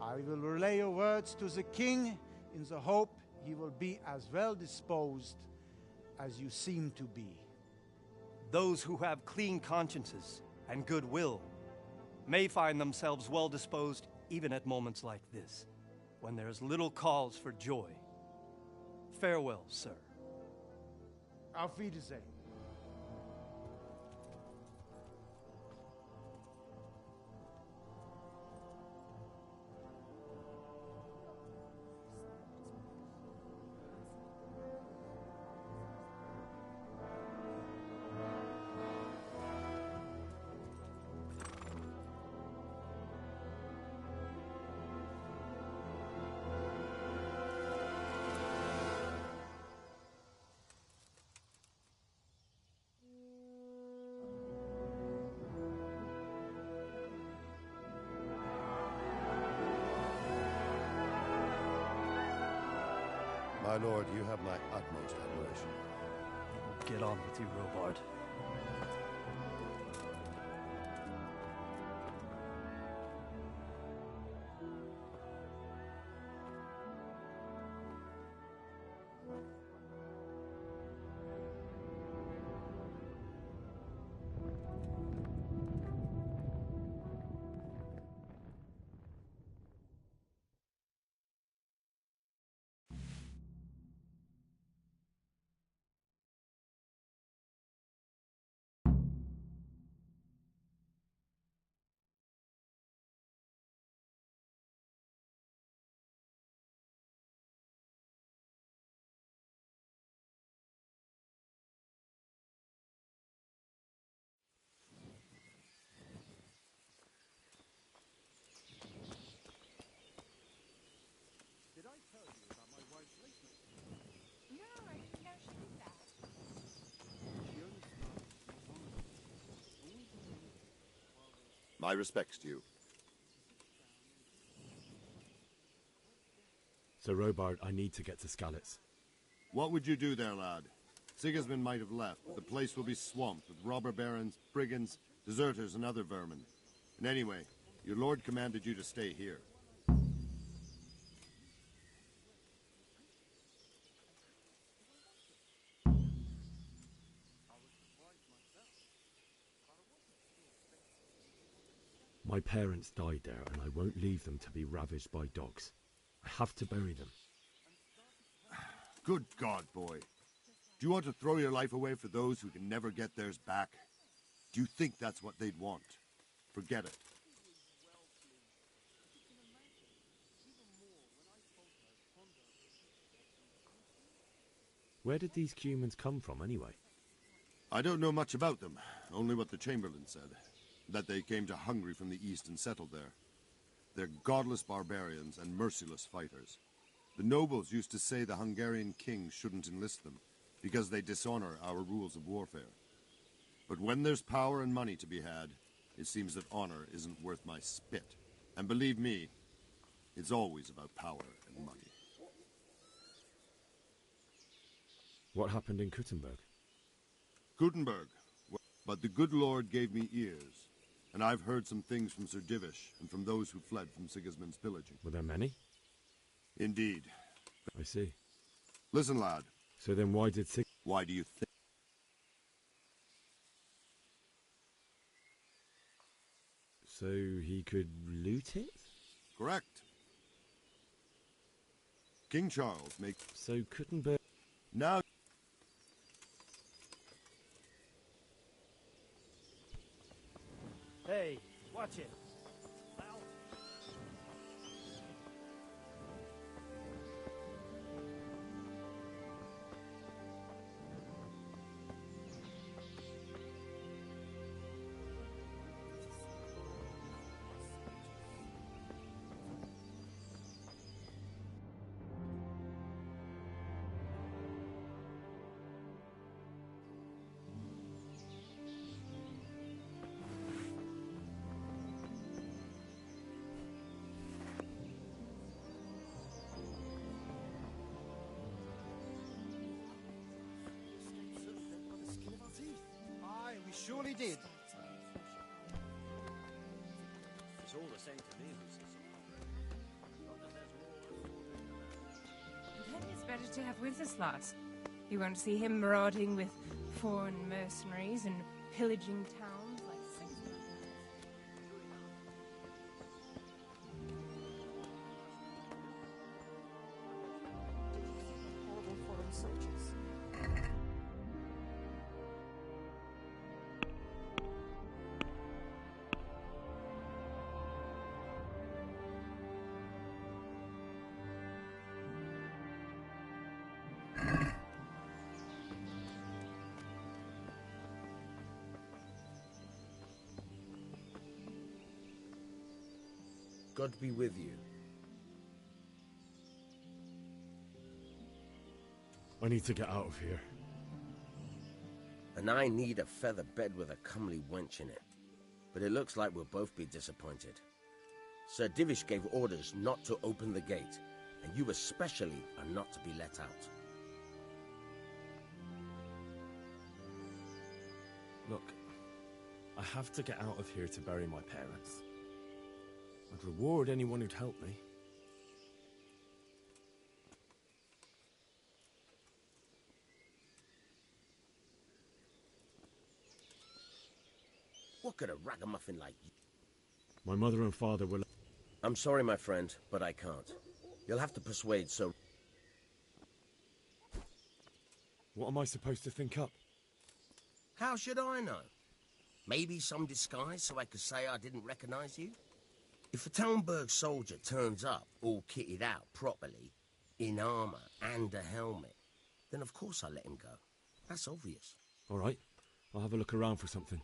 I will relay your words to the king in the hope he will be as well disposed as you seem to be. Those who have clean consciences and goodwill may find themselves well disposed even at moments like this, when there is little cause for joy. Farewell, sir. Auf Wiedersehen. My lord, you have my utmost admiration. Get on with you, Robard. My respects to you. Sir Robard, I need to get to Skalitz. What would you do there, lad? Sigismund might have left, but the place will be swamped with robber barons, brigands, deserters, and other vermin. And anyway, your lord commanded you to stay here. My parents died there, and I won't leave them to be ravaged by dogs. I have to bury them. Good God, boy. Do you want to throw your life away for those who can never get theirs back? Do you think that's what they'd want? Forget it. Where did these humans come from, anyway? I don't know much about them, only what the Chamberlain said. That they came to Hungary from the east and settled there. They're godless barbarians and merciless fighters. The nobles used to say the Hungarian king shouldn't enlist them, because they dishonor our rules of warfare. But when there's power and money to be had, it seems that honor isn't worth my spit. And believe me, it's always about power and money. What happened in Kuttenberg? Gutenberg. But the good Lord gave me ears, and I've heard some things from Sir Divish and from those who fled from Sigismund's pillaging. Were there many? Indeed. I see. Listen, lad. So then why did Why do you think? So he could loot it? Correct. King Charles makes... So Kuttenberg... Now... Hey, watch it. Aye, we surely did. It's all the same to me, Then it's better to have Wenceslas. You won't see him marauding with foreign mercenaries and pillaging towns like Sigismund has. Horrible foreign soldiers. God be with you. I need to get out of here. And I need a feather bed with a comely wench in it. But it looks like we'll both be disappointed. Sir Divish gave orders not to open the gate, and you especially are not to be let out. Look, I have to get out of here to bury my parents. I'd reward anyone who'd help me. What could a ragamuffin like you... My mother and father were... I'm sorry, my friend, but I can't. You'll have to persuade Sir... What am I supposed to think up? How should I know? Maybe some disguise so I could say I didn't recognize you? If a Talmberg soldier turns up all kitted out properly, in armor and a helmet, then of course I let him go. That's obvious. All right, I'll have a look around for something.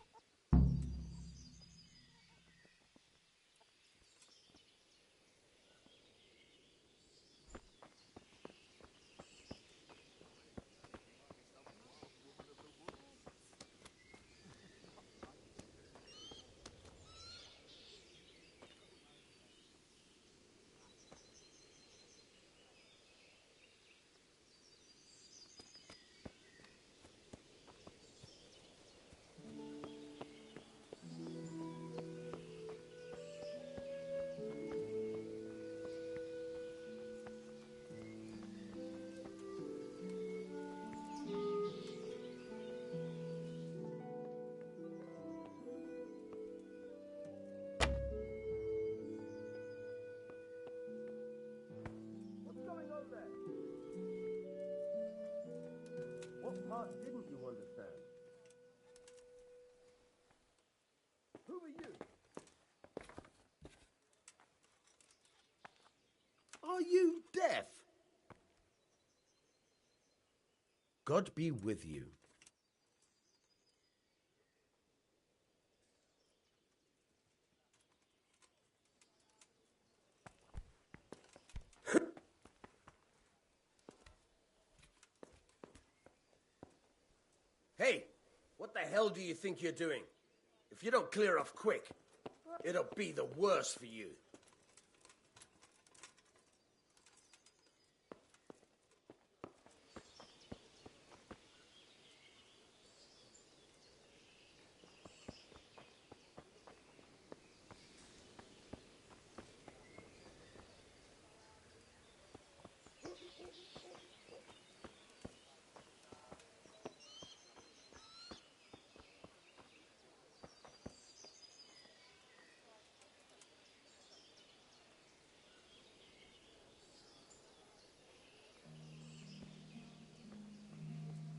part didn't you understand? Who are you? Are you deaf? God be with you. Hey, what the hell do you think you're doing? If you don't clear off quick, it'll be the worse for you.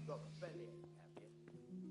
Got a belly ache, have you?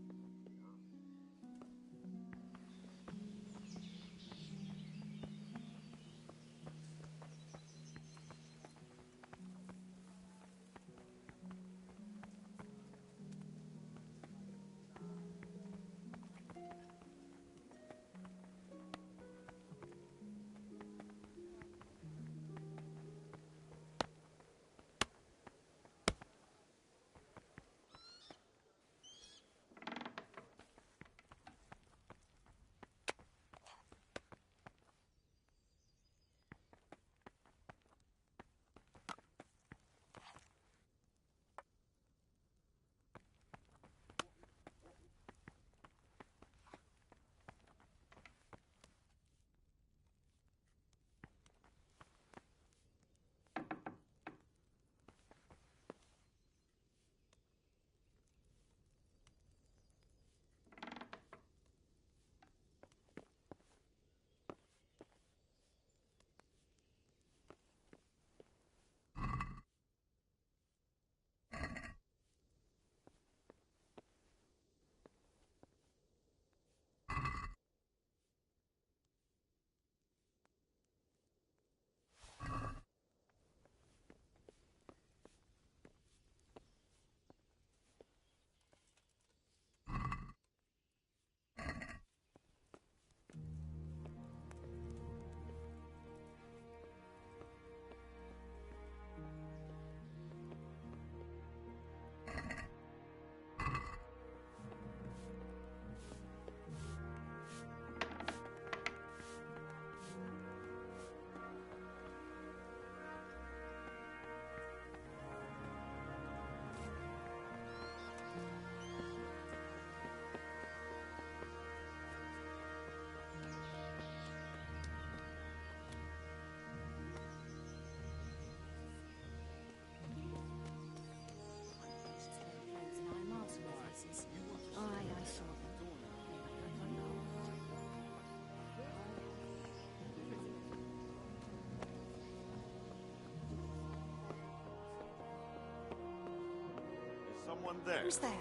Someone there. Who's there?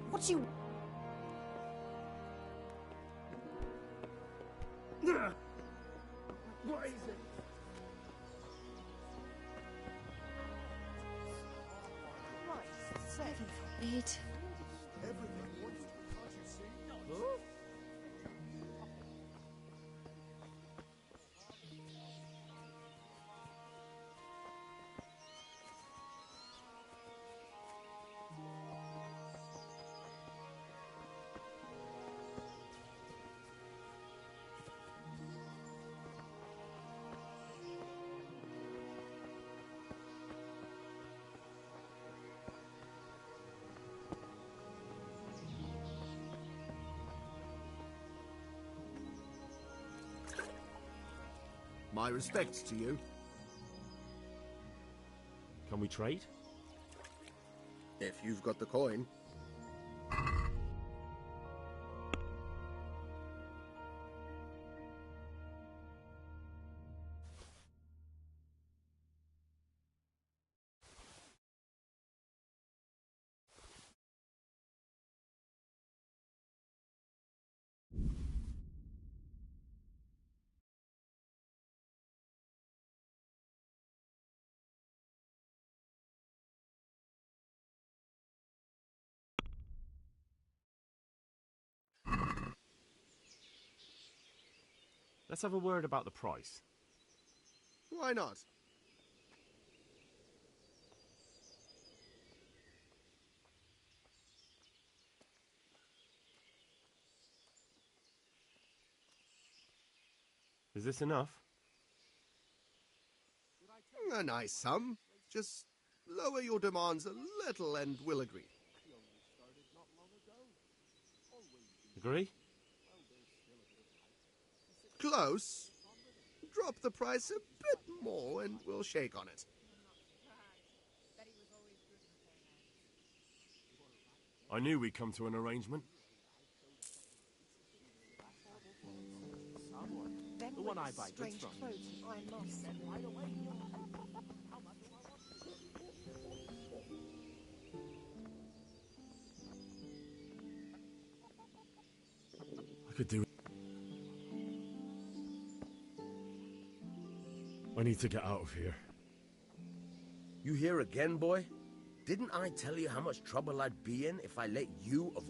What do you... What is it? Christ, sake. Forbid. Everything wants to, can't you see? Huh? My respects to you. Can we trade? If you've got the coin. Let's have a word about the price. Why not? Is this enough? A nice sum. Just lower your demands a little and we'll agree. Agree? Close. Drop the price a bit more and we'll shake on it. I knew we'd come to an arrangement. The one I buy goods from. I must. I could do it. I need to get out of here. You here again, boy? Didn't I tell you how much trouble I'd be in if I let you of...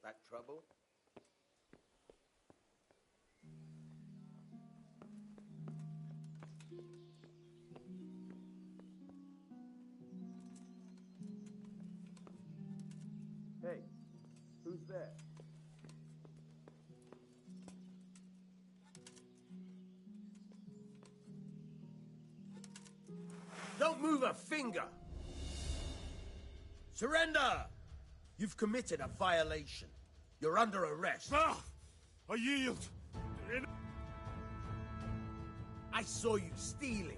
That trouble? Hey, who's there? Don't move a finger! Surrender! You've committed a violation. You're under arrest. Ah! I yield! I saw you stealing.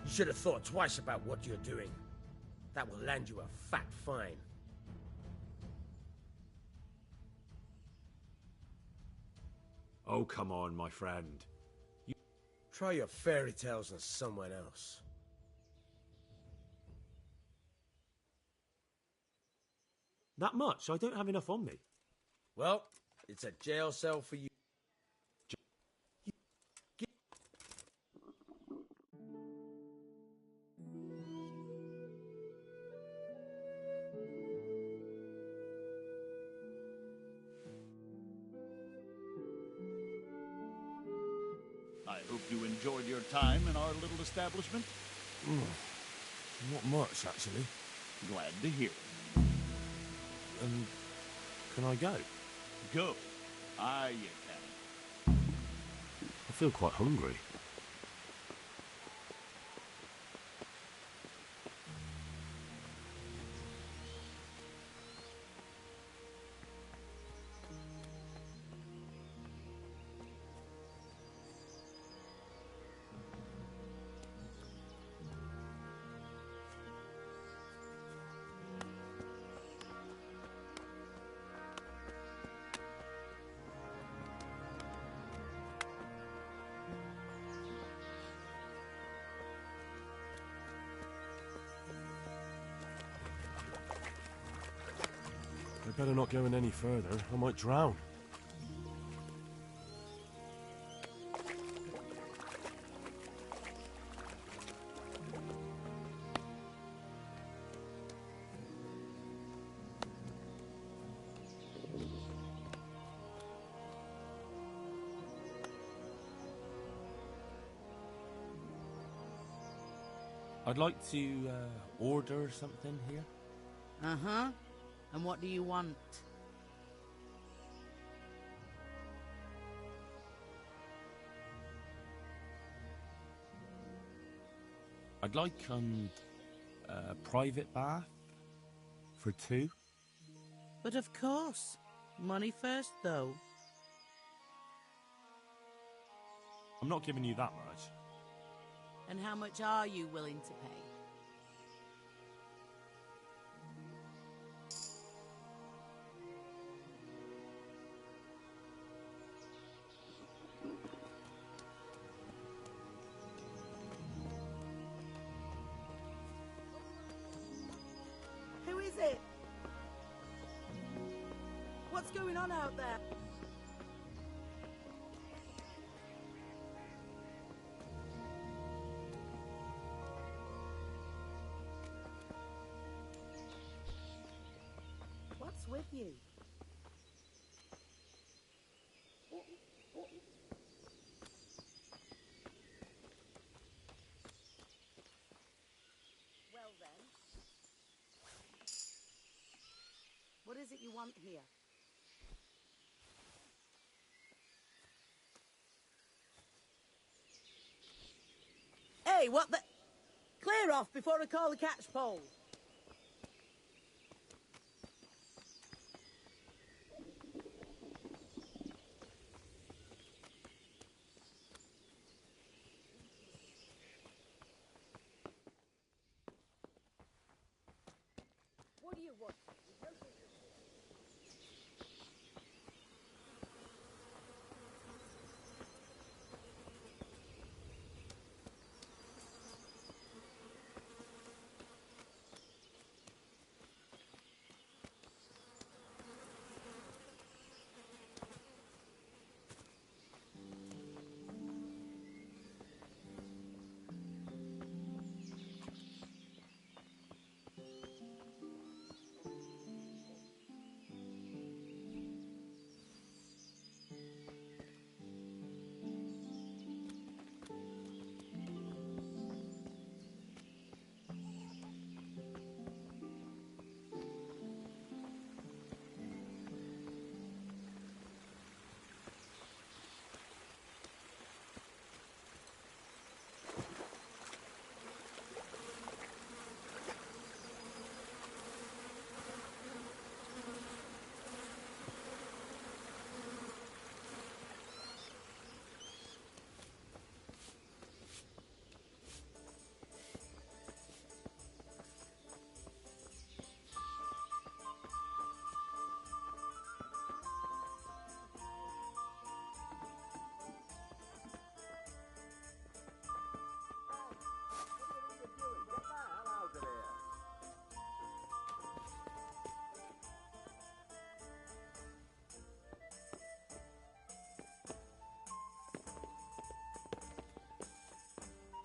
You should have thought twice about what you're doing. That will land you a fat fine. Oh, come on, my friend. Try your fairy tales on someone else. That much? I don't have enough on me. Well, it's a jail cell for you. I hope you enjoyed your time in our little establishment. Not much, actually. Glad to hear. Can I go? Go. Aye, you can. I feel quite hungry. I better not go in any further. I might drown. I'd like to order something here. Uh-huh. And what do you want? I'd like, a private bath for 2. But of course. Money first, though. I'm not giving you that much. And how much are you willing to pay? Who is it? What's going on out there? What's with you? Well then. What is it you want here? Hey, what the... Clear off before I call the catch pole. What do you want?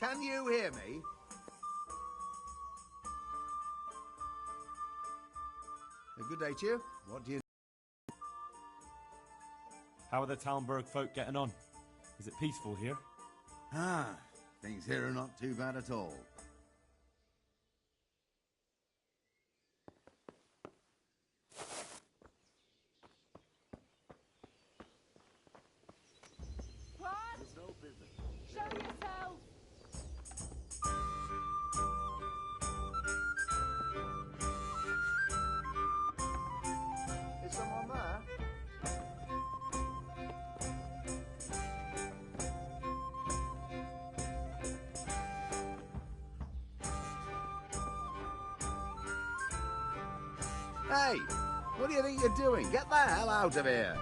Can you hear me? Good day to you. What do you... How are the Talmberg folk getting on? Is it peaceful here? Things here are not too bad at all. What? It's no business. Show yourself! Is someone there? Hey, what do you think you're doing? Get the hell out of here!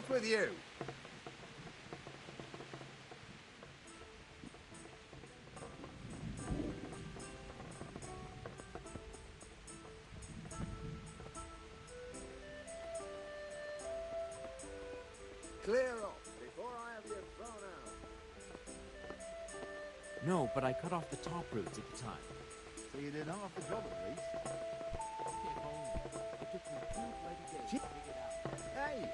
What's with you? Clear off before I have you thrown out. No, but I cut off the top roots at the time. So you did half the job at least. It took me 2 bloody days to dig it out. Hey!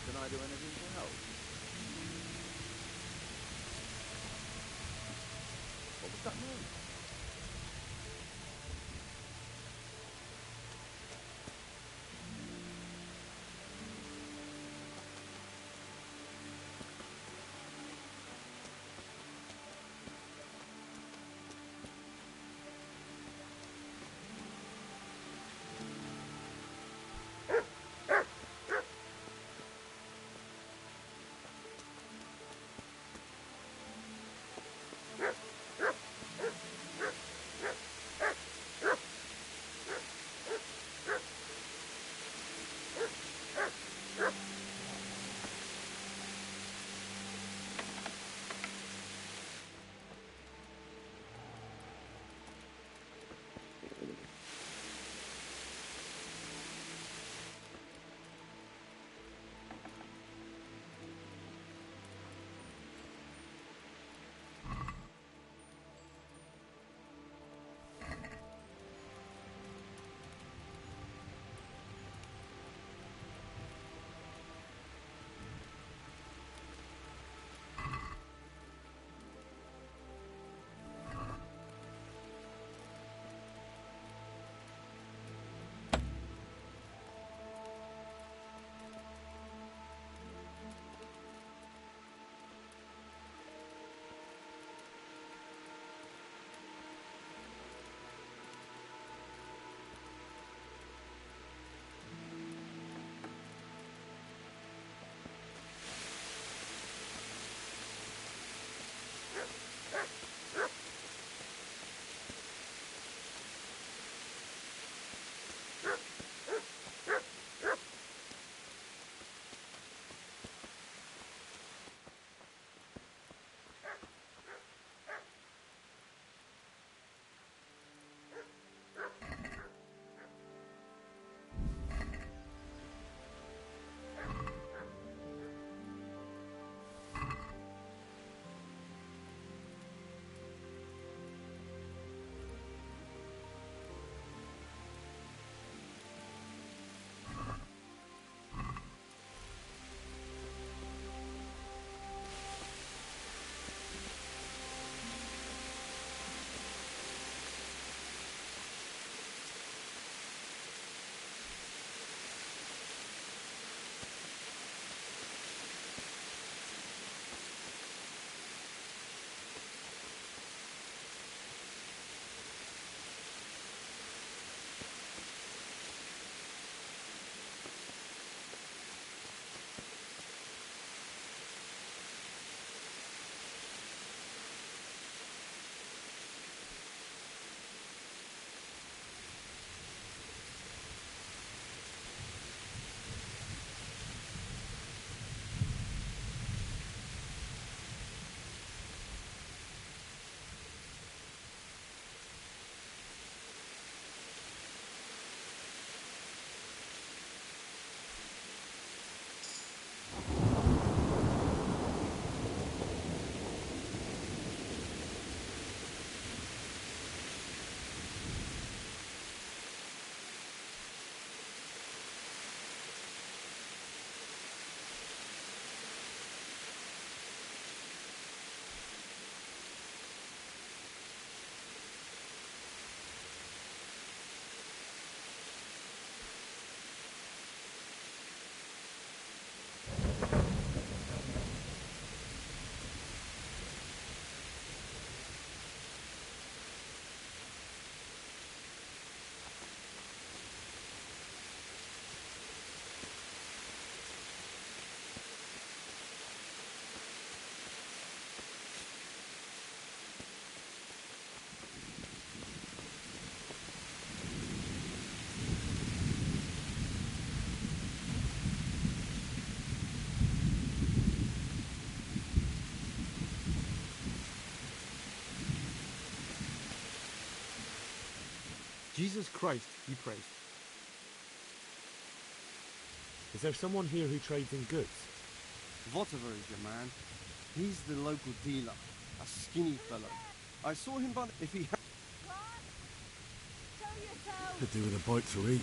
Can I do anything to help? What was that noise? Jesus Christ be praised. Is there someone here who trades in goods? Whatever is your man? He's the local dealer, a skinny fellow. I saw him, but if he Could do with a bite to eat.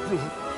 Jesus.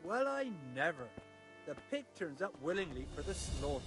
Well, I never. The pig turns up willingly for the slaughter.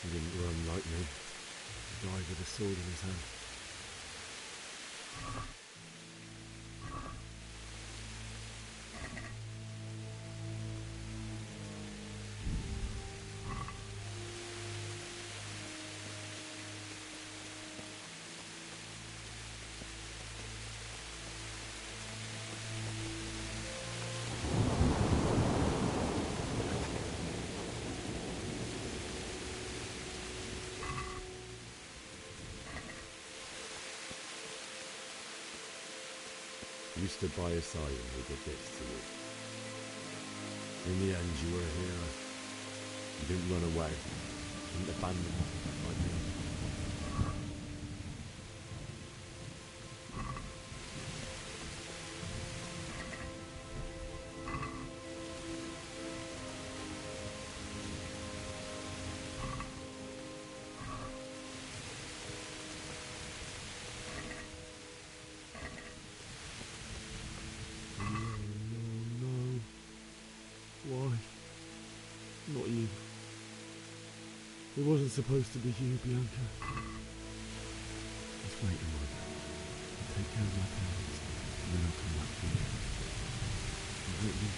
He didn't run like me. He died with a sword in his hand. You stood by his side when he did this to you. In the end, you were a hero. You didn't run away. You didn't abandon him like me. Not you. It wasn't supposed to be you, Bianca. Just wait a moment. I'll take care of my parents, and then I'll come back for you. I won't leave you.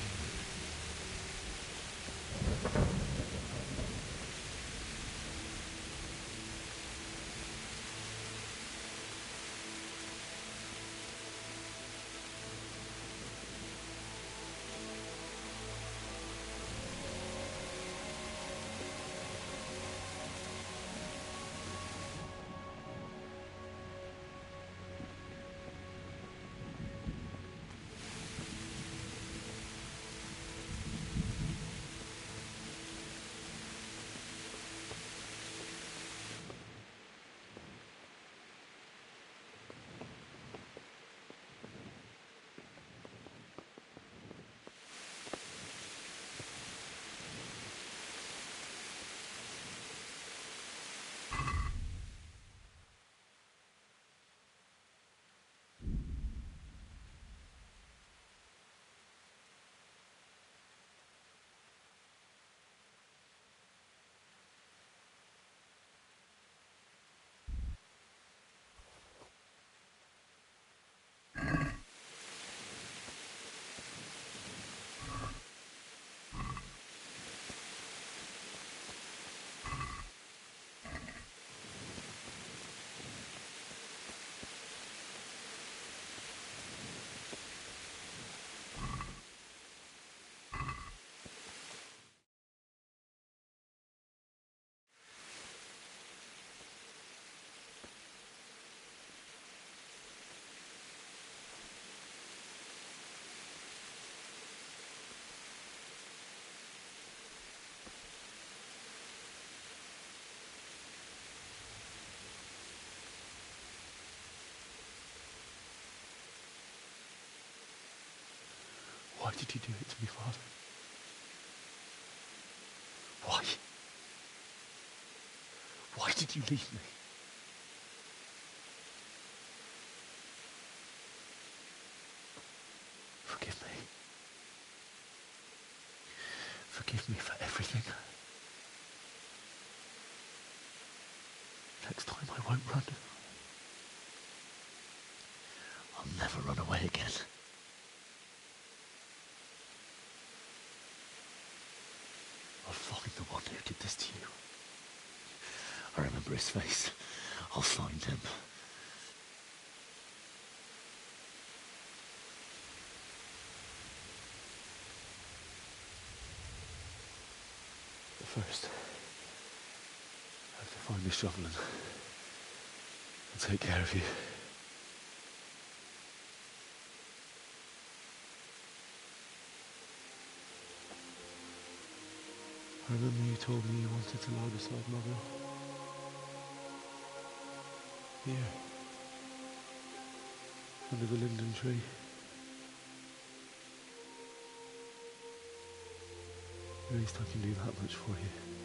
did you do it to me, Father? Why? Why did you leave me? Forgive me. Forgive me for everything. Next time I won't run. I'll never run away again. I'll find the one who did this to you. I remember his face. I'll find him. But first, I have to find the shovel and take care of you. I remember you told me you wanted to lie beside Mother. Here. Under the linden tree. At least I can do that much for you.